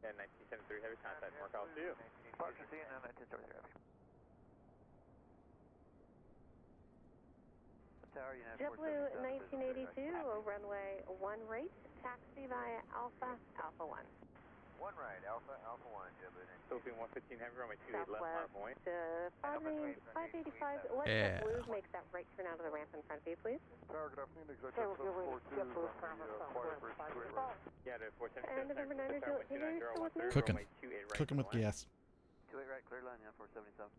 Yeah, 1973, heavy contact, mark out to you. Departure scene and 1973 heavy. JetBlue 1982, runway 1 right, taxi via Alpha, Alpha 1. One right, Alpha 1, Philippine 115 heavy, runway 28 left, line up and wait. 585, let Yeah. JetBlue make that right turn out of the ramp in front of you, please. Tower, good afternoon, Executive 742 on the Quiet Bridge 28 right. Yeah, the 477. And November 9 is still with me? Cooking. Runway 28 right. Cooking with gas. 28 right, clear line, yeah, 477.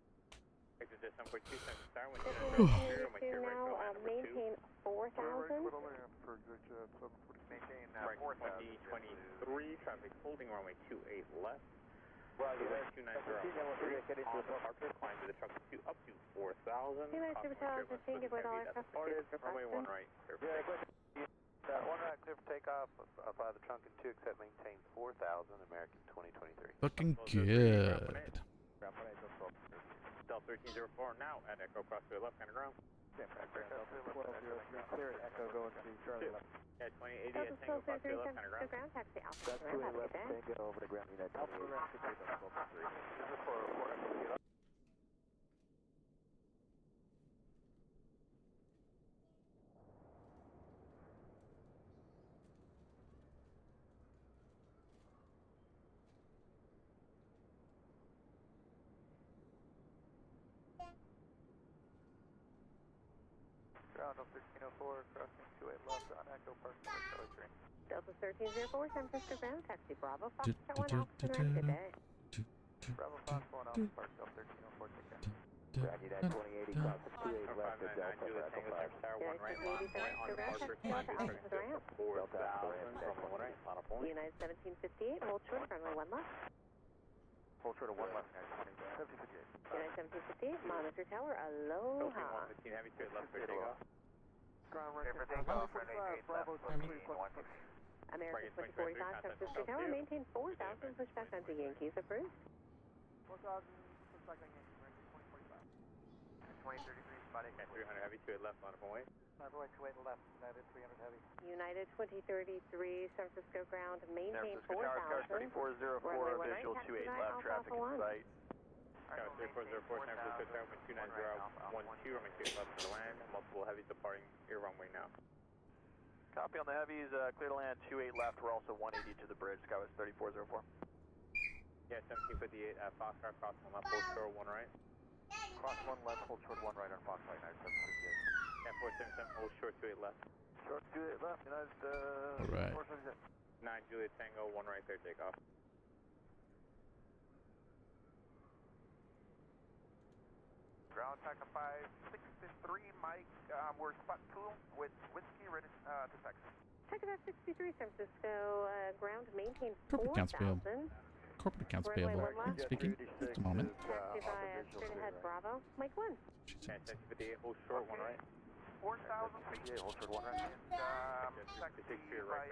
Exit 742, Central Star, 1 2 now maintain 4,000. Quit on the ramp for Executive 742. Maintain 2023, traffic holding runway 28 left. Roger, 290 on the marker, climb to the truck up to 4,000. United Super Tower 15, give way to all aircraft Departed, runway 1 right. Yeah, go ahead. 1 right, clear for takeoff. Apply the trunk and 2, except maintain 4,000, American 2023. Looking good. Delta 1304 now at Echo Crossway left, kind of ground. clear at Echo going to Charlie left. Yeah, 2080 at Tango Crossway left, kind of ground. Ground taxi Alpha. That's 2 left, Tango over to ground, United 28. This is for Ground of 1304, crossing 28 left on Echo Park, Charlie 3. Delta 1304, San Francisco ground taxi Bravo. Foxtrot 1 Alpha, and good day. Bravo Fox 1 Alpha Park, Delta 1304, take care. Roger that, 2080, crossing 28 left at Delta for Echo 5. United 1758, hold short, runway 1 left. Hold short of 1 left, United 1758. United 1758, monitor tower, aloha. 115 heavy, straight left for takeoff. Ground right, Bravo 23, American 2045, San Francisco Tower, maintain 4,000, push back onto Yankees, approved. 4,000, push back on Yankees, American 2045. 2033, spot 300 heavy, straight left, line up and wait. Runway 28 left, United 300 heavy. United 2033, San Francisco ground, maintain San Francisco Tower, 4,000. 3404, visual 28 left, traffic in sight. Tower 3404, San Francisco Tower, 29012, runway 28 left to land. Multiple heavies departing your runway now. Copy on the heavies, clear to land 28 left, we're also 180 to the bridge, Skywest 3404. Yeah, 1758 at Foxtrot, cross 1 left, hold short 1 right. Cross 1 left, hold short 1 right on Fox Light, United 758. Yeah, 477, hold short 28 left. Short 28 left, United Alright. 477. 9 Juliet Tango, 1 right there, take off. Ground Taca 563, Mike, we're spot 2 with whiskey ready to Texas. Takeoff 63, San Francisco ground, maintain Corporate accounts payable. 4,000. Corporate accounts Runway payable. 1 left. Speaking. Just a moment. Taxi by straight ahead Bravo, Mike 1. Yeah, 1758, hold short 1 right. 4,000 feet. Hold short 1 right. Taxi by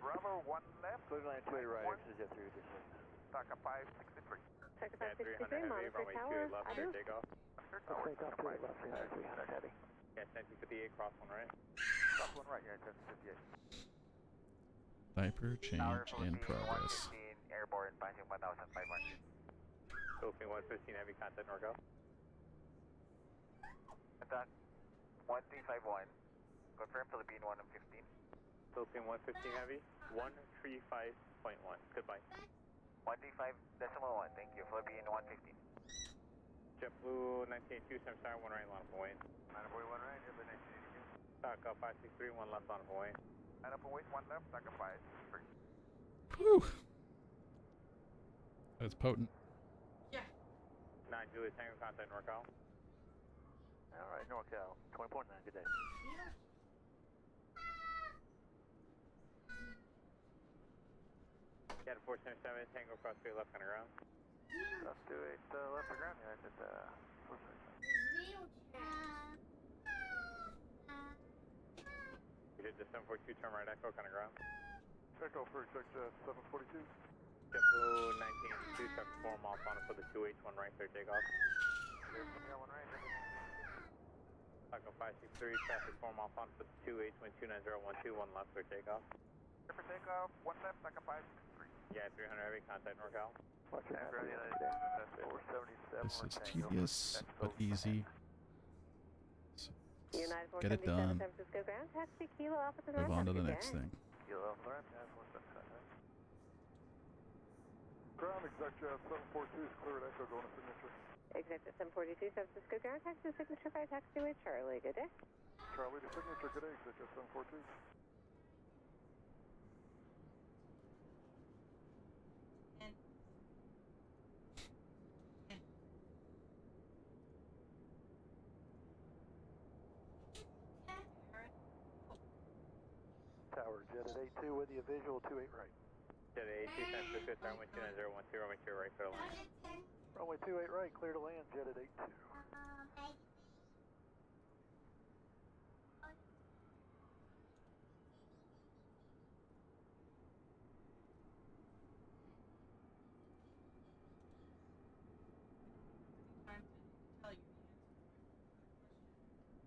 Bravo 1 left. Clear line 28 right, exit jet 326. Taca 563. Takeoff Yeah, 300 63, heavy, monitor runway tower, 28 left there, adieu. take off. Take off 28 left, United 300 heavy. Yeah, 1758, cross 1 right. Cross 1 right, United 758. Diaper change in progress. Airborne, passing 1,500. Philippine 115 heavy, contact NorCal. Attack 1351. Confirm Philippine 115. Philippine 115 heavy, 135.1. Goodbye. 135.1, thank you. Philippine 115. JetBlue 1982, Sam Star, 1 right, line up and wait. Line up and wait, 1 right, JetBlue 1982. Taca 563, 1 left, line up and wait. Line up and wait, 1 left, Taca 563. Whew. That's potent. 9 Juliet Tango, contact NorCal. Alright, NorCal, 20.9, good day. Yeah, 477 Tango, cross 3 left, kind of ground. Cross 28 left for ground, United 477. You did the 742, turn right, Echo, kind of ground. Echo for Executive 742. JetBlue 1982, traffic 4 miles on for the 2H1 right there, take off. Clear from here, 1 right, Taco 563, traffic 4 miles on for the 2H1 29012, 1 left there, take off. Clear for takeoff, 1 left, Taca 563. Yeah, 300 heavy, contact NorCal. Watch your hand, United 477. This is tedious, but easy. So United get it 477, done. San Francisco ground, taxi Kilo Alpha to the Move right. on to the Good next day. thing. Kilo Alpha, United 477. Ground, exec jet 742 is clear at Echo going to signature. Exec jet 742, San Francisco ground, taxi to signature by Taxiway Charlie. Good day. Charlie to signature, good day, exec jet 742. Tower, jet at 82 with you, visual 28 right. Jet at 82, San Francisco, runway 29012, runway 2 right, clear to land. Runway 28 right, clear to land, jet at 82.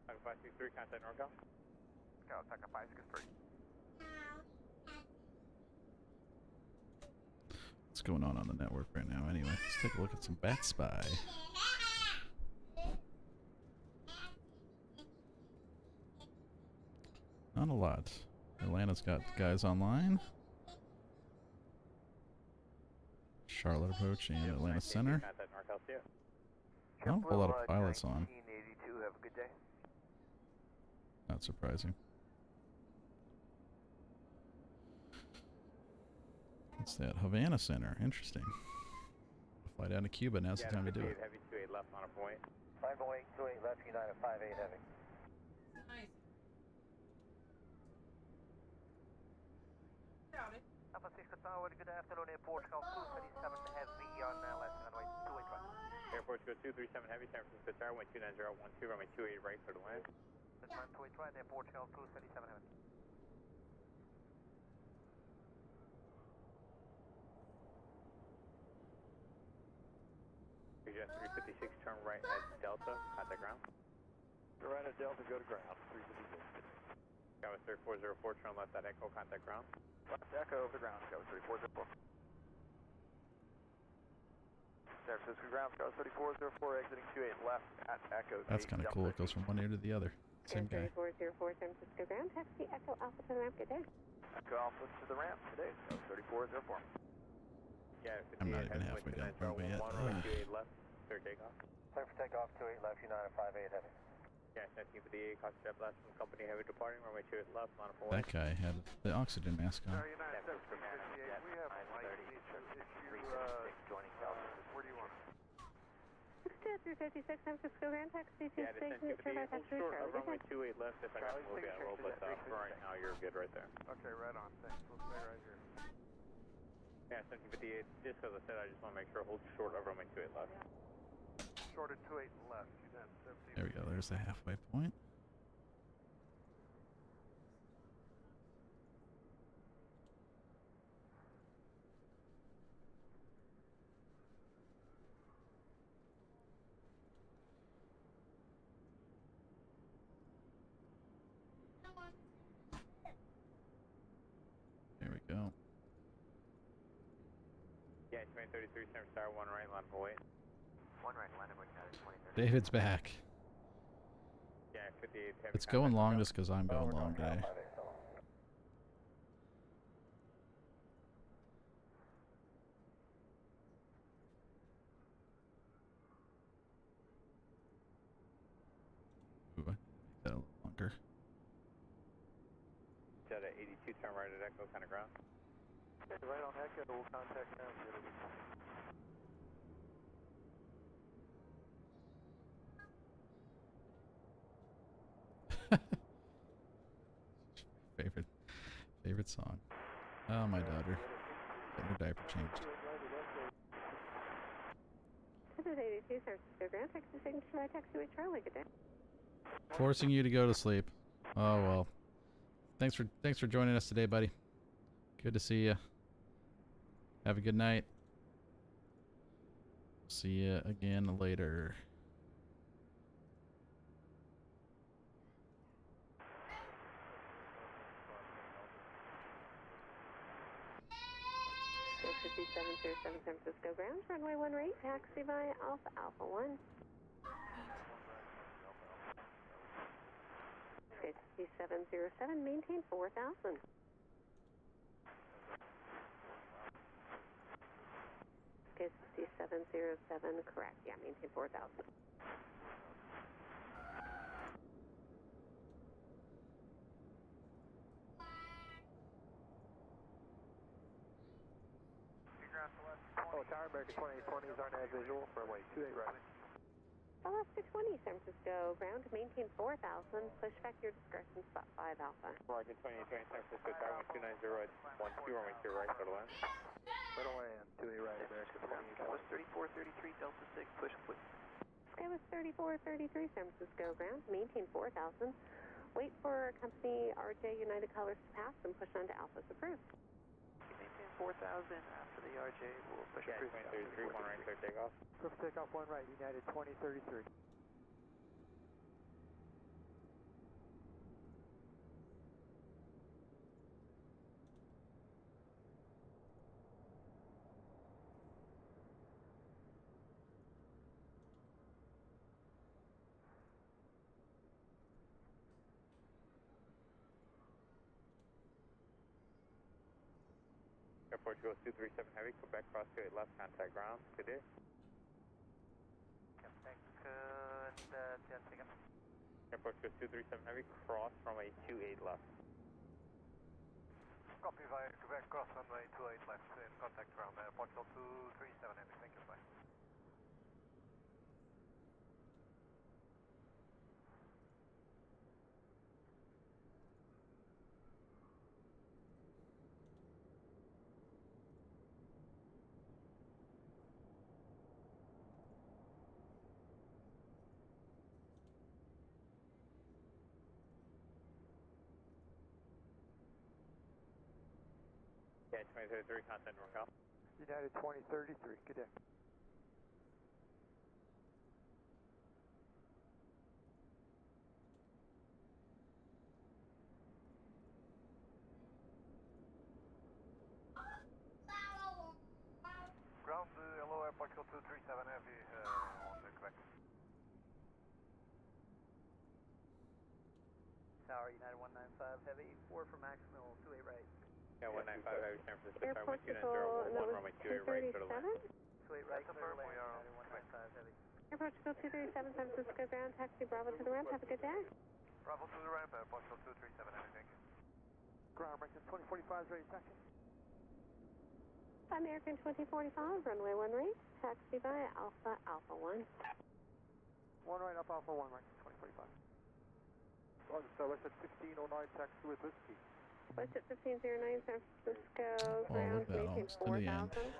Taka 563, contact NorCal. Taka 563. What's going on the network right now? Anyway, let's take a look at some Bat Spy. Not a lot. Atlanta's got guys online. Charlotte approach and Atlanta Center. Not a whole lot of pilots on. 1982, have a good day. Not surprising. What's that? Havana Center. Interesting. Fly down to Cuba. Now's the time to do it. Heavy 28 left on a point. 508, 28 left, United 58 heavy. Nice. Alpha 6 Tower, good afternoon, Airport Call 237 heavy on left runway 28 right. Airport Go 237 heavy, San Francisco Tower, wind 29012, runway 28 right for the land. That's 28 right, Airport Call 237 heavy. Jet 356, turn right at Delta, contact ground. Go right at Delta, go to ground, 356. Skywa 3404, turn left at Echo, contact ground. Left Echo over the ground, Skywa 3404. San Francisco ground, Skywa 3404, exiting 28 left at Echo. That's kind of cool. It goes from one ear to the other. Same guy. 3404, San Francisco ground, taxi Echo Alpha to the ramp. Good day. Echo Alpha to the ramp today, Skywa 3404. Yeah, I'm not even halfway down the runway yet. Runway 28 left, clear takeoff. Clear for takeoff, 28 left, United 58 heavy. Yeah, 17 for the 8, cost jet blast from company heavy departing, runway 28 left, line up away. That guy had the oxygen mask on. United 1758, we have a light issue, joining Delta. where do you want? Jet 356, San Francisco ground, taxi to Yeah, descend signature by hold Taxiway short Charlie. of Good runway day. 28 left, if I got to move, yeah, I will, but for right now, you're good right there. Okay, right on, thanks, we'll stay right here. Yeah, 1758, just as I said, I just want to make sure hold short of runway 28 left. Short at 28 left, United 17. There we go. There's the halfway point. There we go. Yeah, 2033, San Star, 1 right, line up away. 1 right, line up with United 2030. David's back. Yeah, 58 heavy. It's going long just because I'm going long today. Ooh, I make that a little longer. Jet at 82, turn right at Echo, kind of ground. Okay, right on Echo, we'll contact them. Favorite song. Oh, my daughter. Getting her diaper changed. This is 82, San Francisco ground, taxi signature by Taxiway Charlie. Good day. Forcing you to go to sleep. Oh well. Thanks for joining us today, buddy. Good to see you. Have a good night. See you again later. San Francisco ground, runway 1 right, taxi by Alpha Alpha 1. 5707, maintain 4000. 3707, correct. Yeah, maintain 4,000. Oh, Tower American 2820s aren't as visual. Runway 28 right. Alaska 20, San Francisco, ground, maintain 4,000, push back your discretion, spot 5 Alpha. American 2820, San Francisco, Tower 290 right, 12, runway 2 right, total land. Middle land, 28 right, American 2820. Skywest 3433, Delta 6, push please. Skywest 3433, San Francisco, ground, maintain 4,000, wait for company RJ United Colors to pass and push on to Alpha's approved. Maintain 4,000 after the RJ, we'll push Yeah, approved. 2033, 1 right, clear takeoff. Clear for takeoff, 1 right, United 2033. Airport goes 237 heavy, Quebec, cross 28 left, contact ground. Good day. Quebec and 10 seconds. Airport goes 237 heavy, cross runway 28 left. Copy via Quebec, cross runway 28 left, in contact ground, Portugal 237 heavy, thank you, bye. Yeah, 2033, contact NorCal. United 2033, good day. Ground, hello, Portugal 237 heavy, on the Quebec. Tower United 195 heavy, 4 for maximal, 28 right. Yeah, 195 heavy, San Francisco, Airport Tower 290, 1 runway 28 right, total land. 28 right, clear land, United 195 heavy. Airport to go 237, San Francisco, ground, taxi Bravo to the ramp, have a good day. Bravo to the ramp, Portugal 237 heavy, thank you. Ground, American 2045 is ready, taxi. American 2045, runway 1 right, taxi by Alpha, Alpha 1. 1 right, up Alpha 1 right, 2045. Roger, so west at 1509, taxi with whiskey. West at 1509, San Francisco, All ground, the maintain bells to the end. 4,000.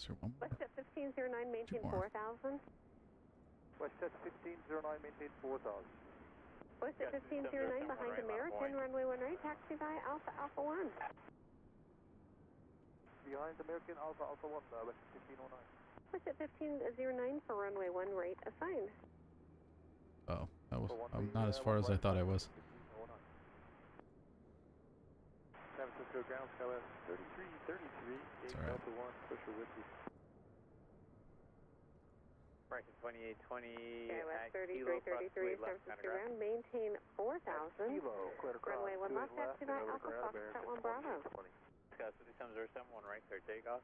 Is there one more? West at 1509, maintain Two more. 4,000. West at 1509, maintain 4,000. West at 1509, behind American, runway 1 right, taxi by Alpha, Alpha 1. Behind American, Alpha, Alpha 1, west at 1509. West at 1509 for runway 1 right, assigned. Oh, that was, I'm not as far as I thought I was. San Francisco ground, Skywest 3333, It's all right. Delta 1, push for whiskey. American 2820, Skywest at Kilo, cross 3333, 28 San left, Francisco, contact ground. ground, maintain 4,000. Kilo, clear across, Runway 1 left, 28 left, taxi by and over Alpha, ground, Foxtrot American 1 Bravo. 2820. Sky 707, 1 right, clear takeoff.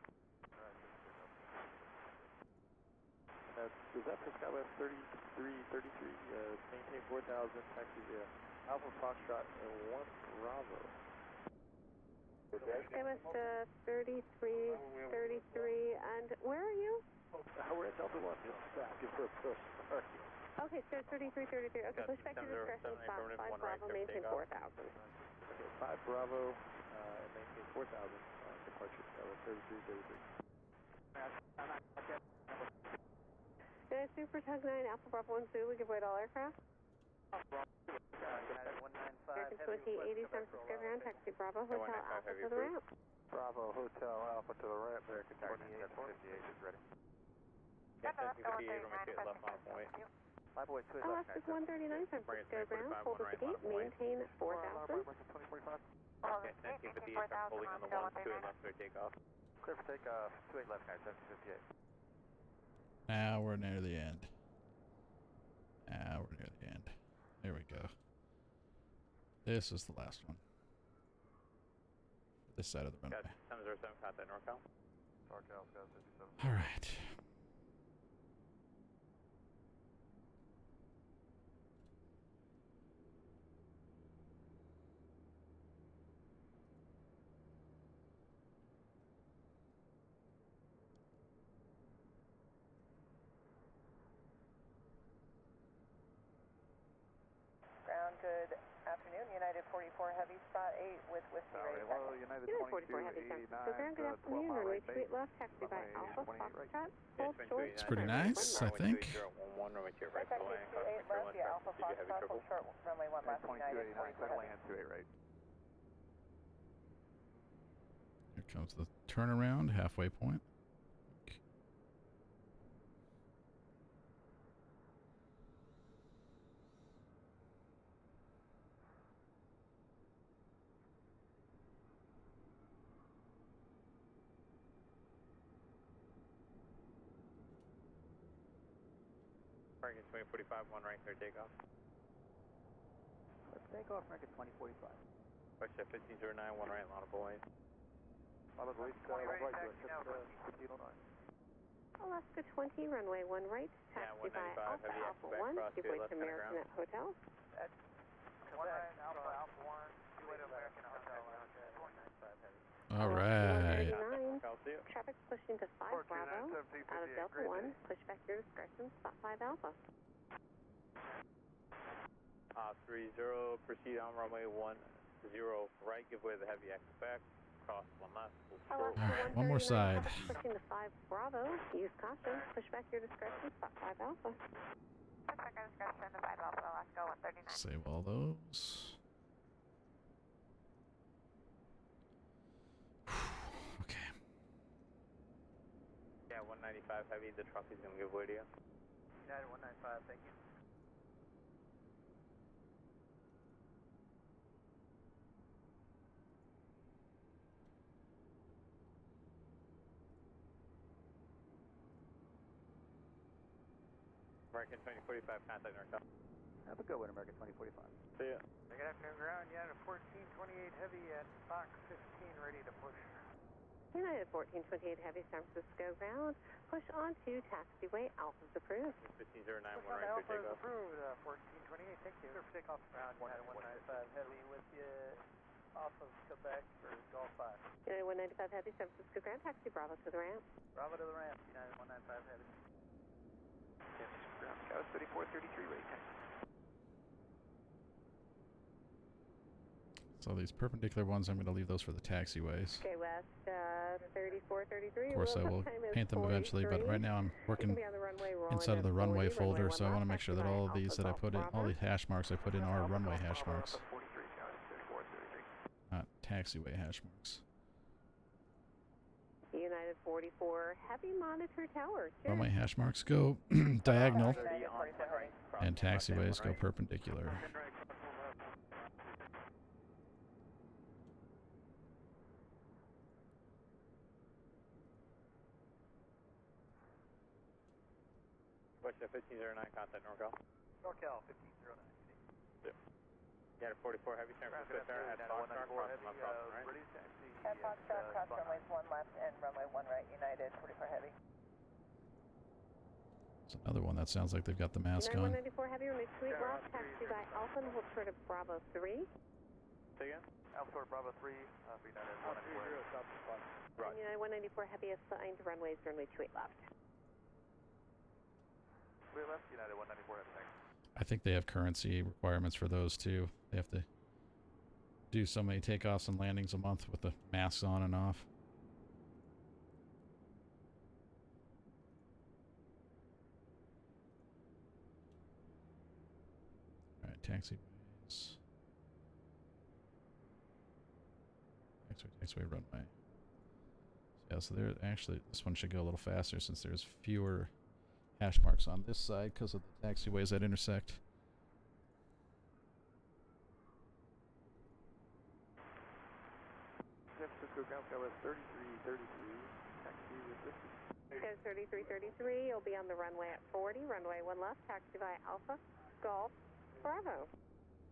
Is that for Skywest 3333, maintain 4,000, taxi Alpha Foxtrot 1 Bravo. Skywest 3333, and where are you? We're at Delta 1, just asking for a push. Sorry. Okay, so 3333, okay, push back to discretion, spot 5 Bravo, maintain 4,000. Okay, 5 Bravo, and maintain 4,000, departure Skywest 3333. Super Tug 9, Alpha Bravo 1 Zulu, give way to all aircraft. United 195 American heavy, 2080, San Francisco ground, taxi Bravo, Hotel Alpha to the ramp. Bravo, Hotel Alpha to the ramp, American 2858 is ready. Yeah, 758, runway 28 left, on point. 508 to Alaska's 139, San Francisco ground, hold at the gate, maintain 4,000. 2045. Okay, 1958, start holding on the 1, 28 left, clear takeoff. Clear for takeoff, 28 left, guys, 1758. Now we're near the end. Now we're near the end. There we go. This is the last one. This side of the runway. 707, contact NorCal. NorCal, Scott 57. All right. Ground, good afternoon. United 44 Heavy, spot 8 with Whiskey Ray. Hello, United 44 Heavy, San Francisco. Good afternoon. Runway 28 left, taxi by Alpha Foxtrot. Hold short. It's pretty nice, I think. Runway 28 right, Taxi 28 left, yeah, Alpha Foxtrot, hold short. Runway 1 left, United 44 Heavy. land 28 right. Here comes the turnaround, halfway point. American 2045, 1 right, clear takeoff. Let's take off American 2045. Westjet 1509, 1 right, laudable way. Laudable way, right, direct, 1509. Alaska 20, runway 1 right, taxi by Alpha Alpha 1, give way to American at Hotel. That's 1 right, Alpha 1, give way to American at Hotel. All right. 139, traffic pushing to 5 Bravo, out of Delta 1, push back your discretion, spot 5 Alpha. 30, proceed on runway 10 right, give way to the heavy XFX, cross 1 left, Alaska All right, one more side. Traffic pushing to 5 Bravo, use caution, push back your discretion, spot 5 Alpha. Push back your discretion to 5 Alpha, Alaska 139. Save all those. Okay. Yeah, 195 heavy, the truck is going to give way to you. United 195, thank you. American 2045, contact NorCal. Have a good one, American 2045. See ya. Good afternoon, ground. United 1428 Heavy at Fox 15, ready to push. United 1428 Heavy, San Francisco ground, push on to taxiway, Alpha's approved. 1509, 1 Push on right, Alpha clear is takeoff. approved, 1428, thank you. Clear for takeoff. Ground, United 195 Heavy with you off of Quebec for Golf 5. United 195 Heavy, San Francisco ground, taxi Bravo to the ramp. Bravo to the ramp, United 195 Heavy. Yes, ground, Scout 3433, ready, taxi. So these perpendicular ones, I'm going to leave those for the taxiways. Okay, West 3433. Of course, I will paint them eventually, but right now I'm working inside of the runway 40, folder, so I want to make sure that all of Alpha these that I put in, all these hash marks I put in are runway hash marks, not taxiway hash marks. United 44 Heavy, monitor tower. Cheers. Runway hash marks go diagonal, and taxiways go perpendicular. Westjet 1509, contact NorCal. NorCal 1509. Yeah, 44 heavy, San Francisco, Sarah, at Foxtrot, cross left, right? Ready, taxi. At Foxtrot, cross runways 1 left and runway 1 right, United 44 Heavy. It's another one that sounds like they've got the mask on. 194 Heavy, runway 28 left, taxi by Alpha, and hold short of Bravo 3. Say again? Alpha Bravo 3, for United 194. South And United 194 Heavy assigned runways, runway 28 left. Clear left, United 194 Heavy, thanks. I think they have currency requirements for those too. They have to do so many takeoffs and landings a month with the masks on and off. All right, taxiways. Taxiway runway. Yeah, so there actually this one should go a little faster since there's fewer hash marks on this side because of the taxiways that intersect. San Francisco ground sky was 3333, taxi with 50. Go 3333, you'll be on the runway at 40, runway 1 left, taxi by Alpha, Golf, Bravo.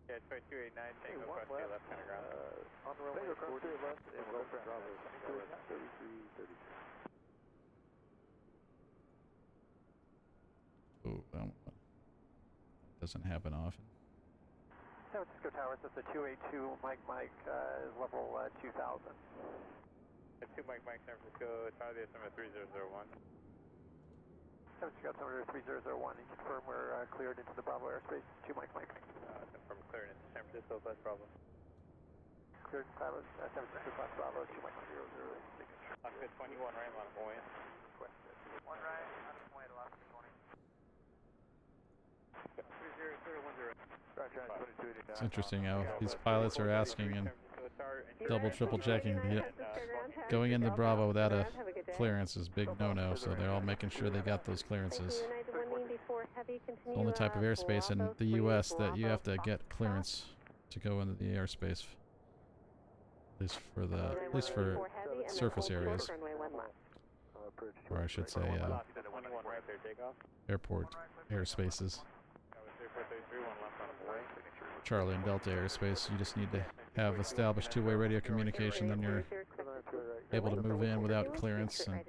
Yeah, 289, Tango cross 2 left, kind of ground. On the runway 40 left and Golf Bravo, 33, 33. Oh, well, doesn't happen often. San Francisco Towers, that's a 282, Mike, is level 2000. 2 Mike, San Francisco, Charlie, number 3001. San Francisco Tower 3001, and confirm we're cleared into the Bravo airspace, 2 Mike. Confirm cleared into San Francisco plus Bravo. Cleared Bravo, San Francisco plus Bravo, 2 Mike 0, signature. Oscar 21, right, on point. Requested. 1 right, on the point, Alaska 20. 3010. It's interesting how these pilots are asking and double, triple checking. Going into Bravo without a clearance is big no-no, so they're all making sure they got those clearances. It's the only type of airspace in the U.S. that you have to get clearance to go into the airspace, at least for surface areas, or I should say airport airspaces. Charlie and Delta airspace, you just need to have established two-way radio communication, then you're able to move in without clearance. And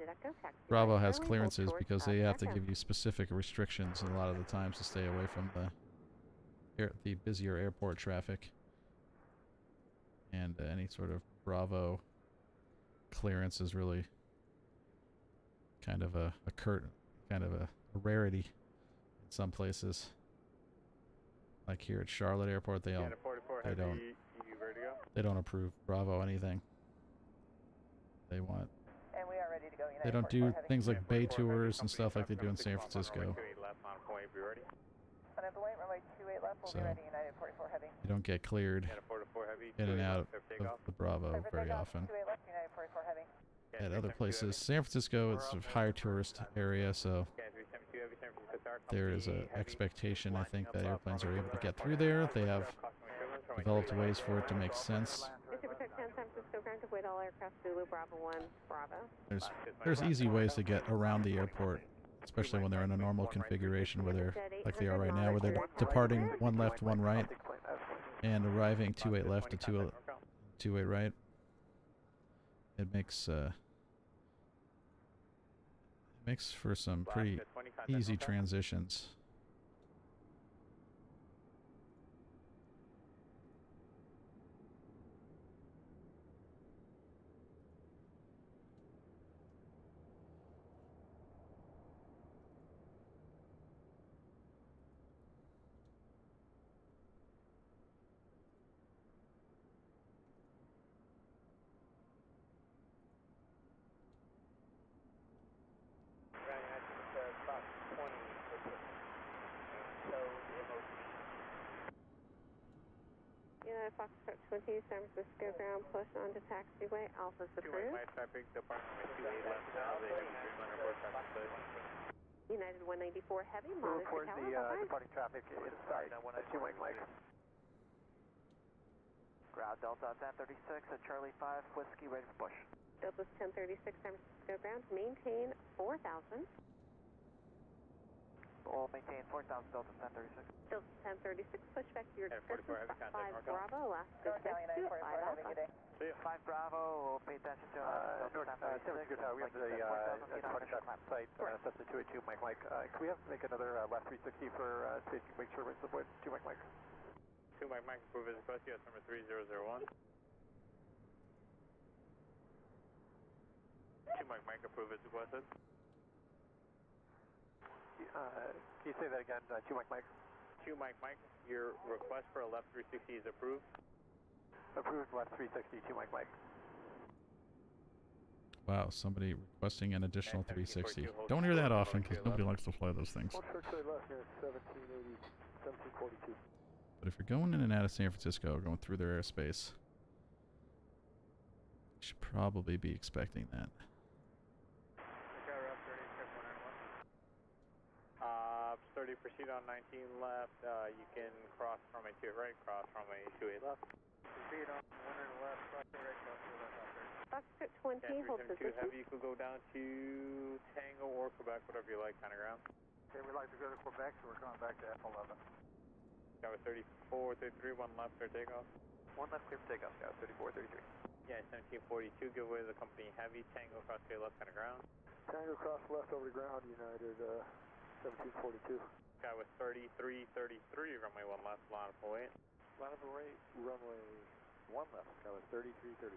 Bravo has clearances because they have to give you specific restrictions a lot of the times to stay away from the busier airport traffic. And any sort of Bravo clearance is really kind of a rarity in some places. Like here at Charlotte Airport, they don't approve Bravo anything. They want. And we are ready to go. They don't do things like bay tours and stuff like they do in San Francisco. So you don't get cleared in and out of the Bravo very often. At other places, San Francisco, it's a higher tourist area, so there is an expectation, I think, that airplanes are able to get through there. They have developed ways for it to make sense. There's easy ways to get around the airport, especially when they're in a normal configuration, where they're like they are right now, where they're departing 1 left, 1 right, and arriving 28 left to 28 right. It makes for some pretty easy transitions. Foxtrot 20, San Francisco ground, push onto Taxiway, Alpha's approved. United 194 Heavy, monitor tower, departing traffic inside, 2 Mike. Ground Delta 1036 at Charlie 5, Whiskey, ready for push. Delta's 1036 San Francisco ground, maintain 4,000. We'll maintain 4,000, Delta 1036. Delta 1036, push back to your distance, 5 Bravo, Alaska 6 to 5 Alpha. 5 Bravo, we'll pay attention to North San Francisco Tower, we have the departing traffic site, Cessna 282, Mike. Can we have to make another left 360 for safety, make sure we're supported, 2 Mike. 2 Mike, approve as requested, US number 3001. 2 Mike, approve as requested. Can you say that again, 2 Mike? 2 Mike, your request for a left 360 is approved. Approved left 360, 2 Mike. Wow, somebody requesting an additional 360. Don't hear that often because nobody likes to fly those things. But if you're going in and out of San Francisco, going through their airspace, you should probably be expecting that. 30, proceed on 19 left. You can cross from a 2 right, cross from a 28 left. Proceed on 1 left, cross to right, cross to left. Foxtrot 20, hold position. 2 Heavy, you could go down to Tango or Quebec, whatever you like, kind of ground. Okay, we'd like to go to Quebec, so we're coming back to F11. Sky with 3433, one left for takeoff. One left clear for takeoff, Sky with 3433. Yeah, 1742, give way to the company heavy, Tango cross to left kind of ground. Tango cross left over the ground, United 1742. Sky with 3333, runway 1 left, line up for weight. Line up for weight, runway 1 left, Sky with 3333.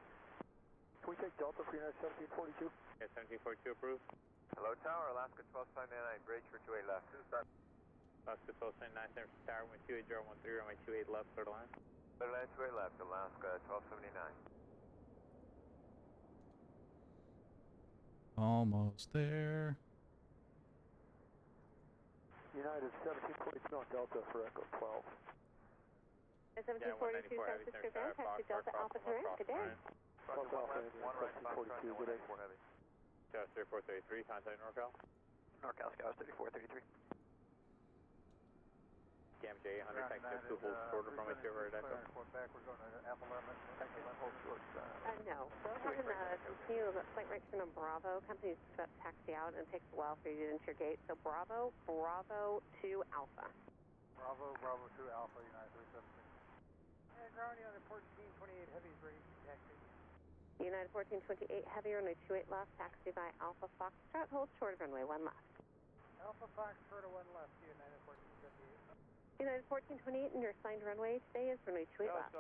Can we take Delta for United 1742? Yeah, 1742 approved. Hello Tower, Alaska 12599, bridge for 28 left. Alaska 1279, San Francisco Tower, runway 28013, runway 28 left, third line. Third line 28 left, Alaska 1279. Almost there. United 1742 on Delta for Echo 12. 1742 San Francisco ground, taxi Delta Alpha Terrain, good day. Delta Alpha, 1742, good day. Sky 3433, contact NorCal. NorCal, Sky with 3433. KMJ 800, taxi to hold short of runway 2 right echo. Back, we're going to Apple Lemon, hold short. No, go ahead and continue flight right to Bravo. Company's about to taxi out, and it takes a while for you to get into your gate. So Bravo 2 Alpha. Bravo 2 Alpha, United 376. Ground United 1428 Heavy is ready to taxi. United 1428 Heavy, runway 28 left, taxi by Alpha Foxtrot, hold short of runway 1 left. Alpha Foxtrot 1 left, United 1428. United 1428, and your assigned runway today is runway 28 left.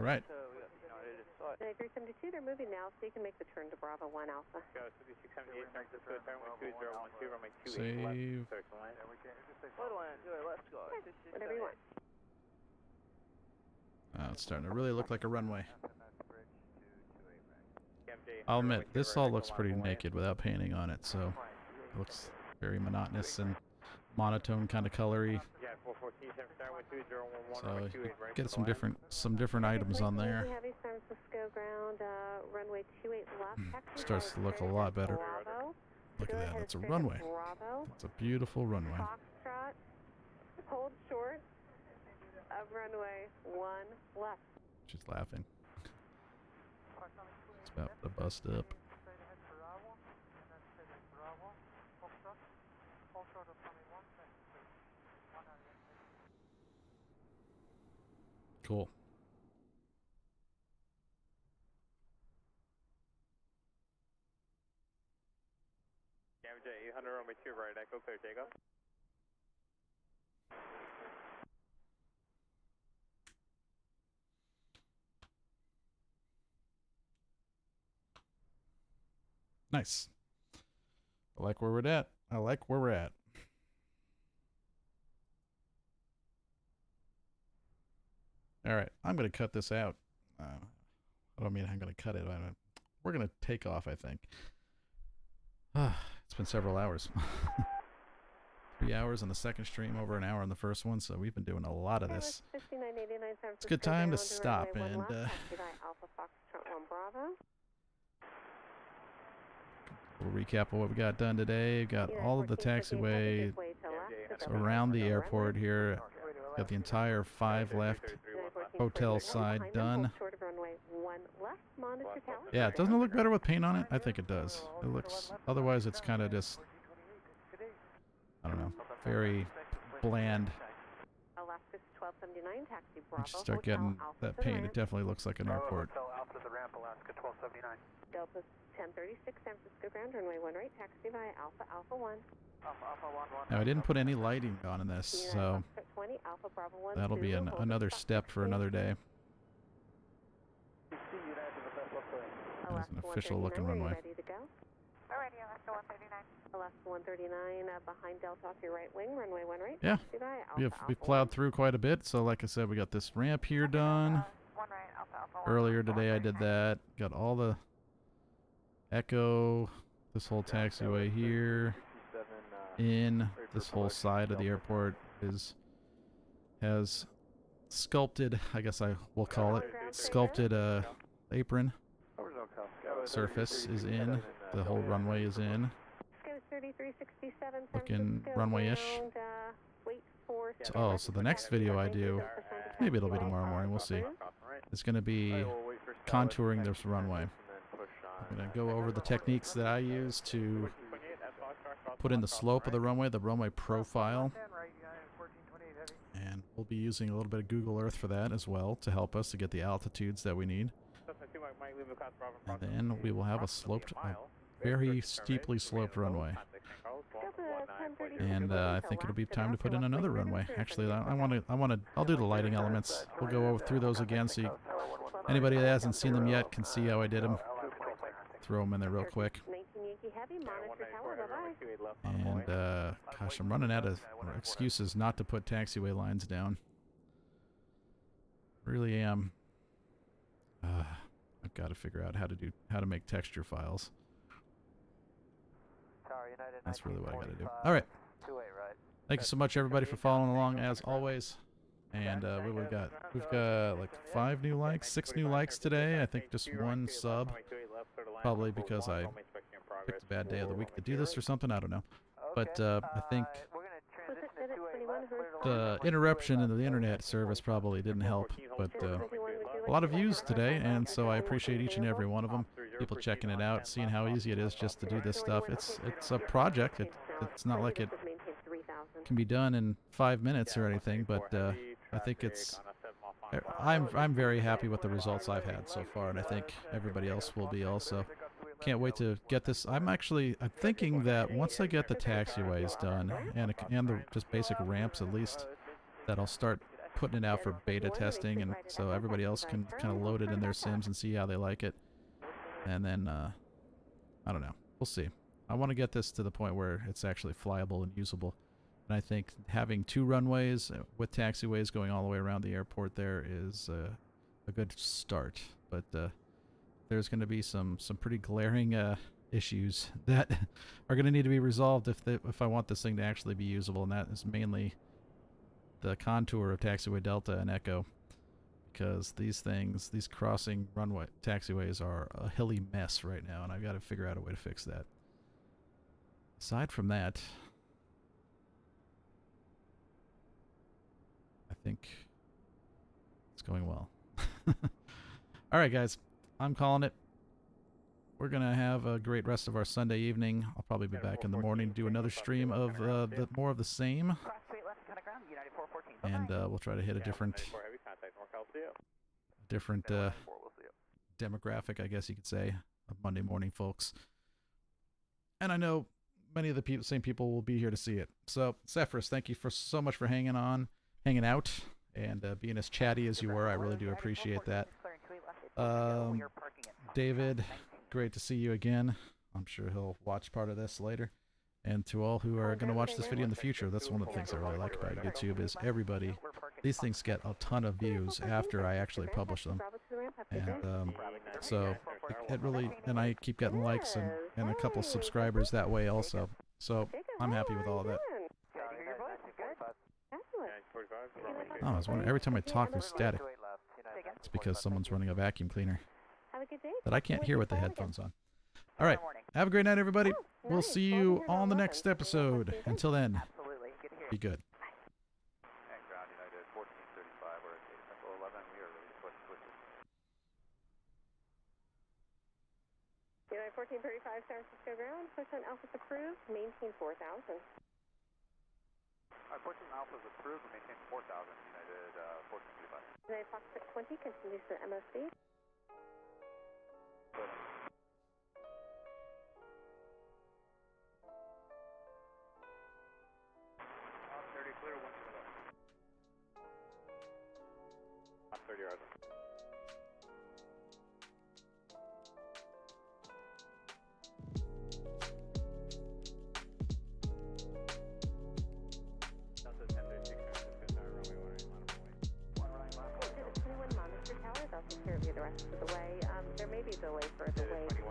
Right. United 372, they're moving now, so you can make the turn to Bravo 1 Alpha. Sky 5678, San Francisco Tower, runway 2012, runway 28 Save. left, third line. Whatever you want. It's starting to really look like a runway. KMJ, I'll admit, this all looks pretty naked without painting on it, so it looks very monotonous and monotone kind of colory. Yeah, 414, San Francisco Tower, 2011, So runway you 28 right. get some different items on there. Heavy San Francisco ground, runway 28 left, taxi Starts to look a lot better. Bravo. Look at Go that, ahead that's a and runway. Bravo. It's a beautiful runway. Foxtrot, hold short of runway 1 left. She's laughing. It's about to bust up. Cool. KMJ 800, runway 2 right echo, clear takeoff. Nice. I like where we're at. I like where we're at. All right, I'm going to cut this out. I don't mean I'm going to cut it. We're going to take off, I think. It's been several hours. 3 hours on the second stream, over an hour on the first one, so we've been doing a lot of this. It's a good time to stop and we'll recap of what we got done today. We've got all of the taxiway around the airport here. Got the entire 5 left hotel side done. Yeah, doesn't it look better with paint on it? I think it does. It looks, otherwise it's kind of just, I don't know, very bland. Once you start getting that paint, it definitely looks like an airport. Alpha to the ramp, Alaska 1279. Delta 1036, San Francisco ground, runway 1 right, taxi via Alpha 1. Alpha 1. Now I didn't put any lighting on in this, so that'll be another step for another day. That's an official looking runway. Alrighty, Alaska 139. Alaska 139 behind Delta off your right wing, runway 1 right. Yeah, we plowed through quite a bit. So like I said, we got this ramp here done. 1 right, Alpha 1. Earlier today I did that. Got all the echo, this whole taxiway here, in this whole side of the airport has sculpted, I guess I will call it, sculpted apron. Surface is in, the whole runway is in. Looking runway-ish. Oh, so the next video I do, maybe it'll be tomorrow morning, we'll see. It's going to be contouring this runway. I'm going to go over the techniques that I use to put in the slope of the runway profile. we'll be using a little bit of Google Earth for that as well to help us to get the altitudes that we need. And then we will have a sloped, very steeply sloped runway. And I think it'll be time to put in another runway. Actually, I'll do the lighting elements. We'll go through those again so anybody that hasn't seen them yet can see how I did them. Throw them in there real quick. And gosh, I'm running out of excuses not to put taxiway lines down. Really am. I've got to figure out how to make texture files. That's really what I got to do. All right. Thank you so much, everybody, for following along as always. And what we've got like 5 new likes, 6 new likes today. I think just 1 sub, probably because I picked a bad day of the week to do this or something. I don't know. But I think the interruption in the internet service probably didn't help. But a lot of views today, and so I appreciate each and every one of them. People checking it out, seeing how easy it is just to do this stuff. It's a project. It's not like it can be done in 5 minutes or anything, but I think I'm very happy with the results I've had so far, and I think everybody else will be also. Can't wait to get this. I'm thinking that once I get the taxiways done and the just basic ramps at least, that I'll start putting it out for beta testing, and so everybody else can kind of load it in their sims and see how they like it. And then I don't know. We'll see. I want to get this to the point where it's actually flyable and usable. And I think having 2 runways with taxiways going all the way around the airport there is a good start. But there's going to be some pretty glaring issues that are going to need to be resolved if I want this thing to actually be usable. And that is mainly the contour of Taxiway Delta and Echo. Because these crossing runway taxiways are a hilly mess right now, and I've got to figure out a way to fix that. Aside from that, I think it's going well. All right, guys, I'm calling it. We're going to have a great rest of our Sunday evening. I'll probably be back in the morning to do another stream of more of the same. And we'll try to hit a different demographic, I guess you could say, of Monday morning folks. And I know many of the same people will be here to see it. So, Zephyrus, thank you so much for hanging out, and being as chatty as you were. I really do appreciate that. David, great to see you again. I'm sure he'll watch part of this later. And to all who are going to watch this video in the future, that's one of the things I really like about YouTube is these things get a ton of views after I actually publish them. And so it really, and I keep getting likes and a couple subscribers that way also. So I'm happy with all of that. Oh, I was wondering, every time I talk there's static. It's because someone's running a vacuum cleaner that I can't hear with the headphones on. All right. Have a great night, everybody. We'll see you on the next episode. Until then, be good. United 1435 San Francisco ground, push on Alpha's approved, maintain 4,000. 14 Alpha's approved, maintain 4,000, United 1435. United Fox 620 continues to MSC. The rest of the way. There may be a delay for the way, but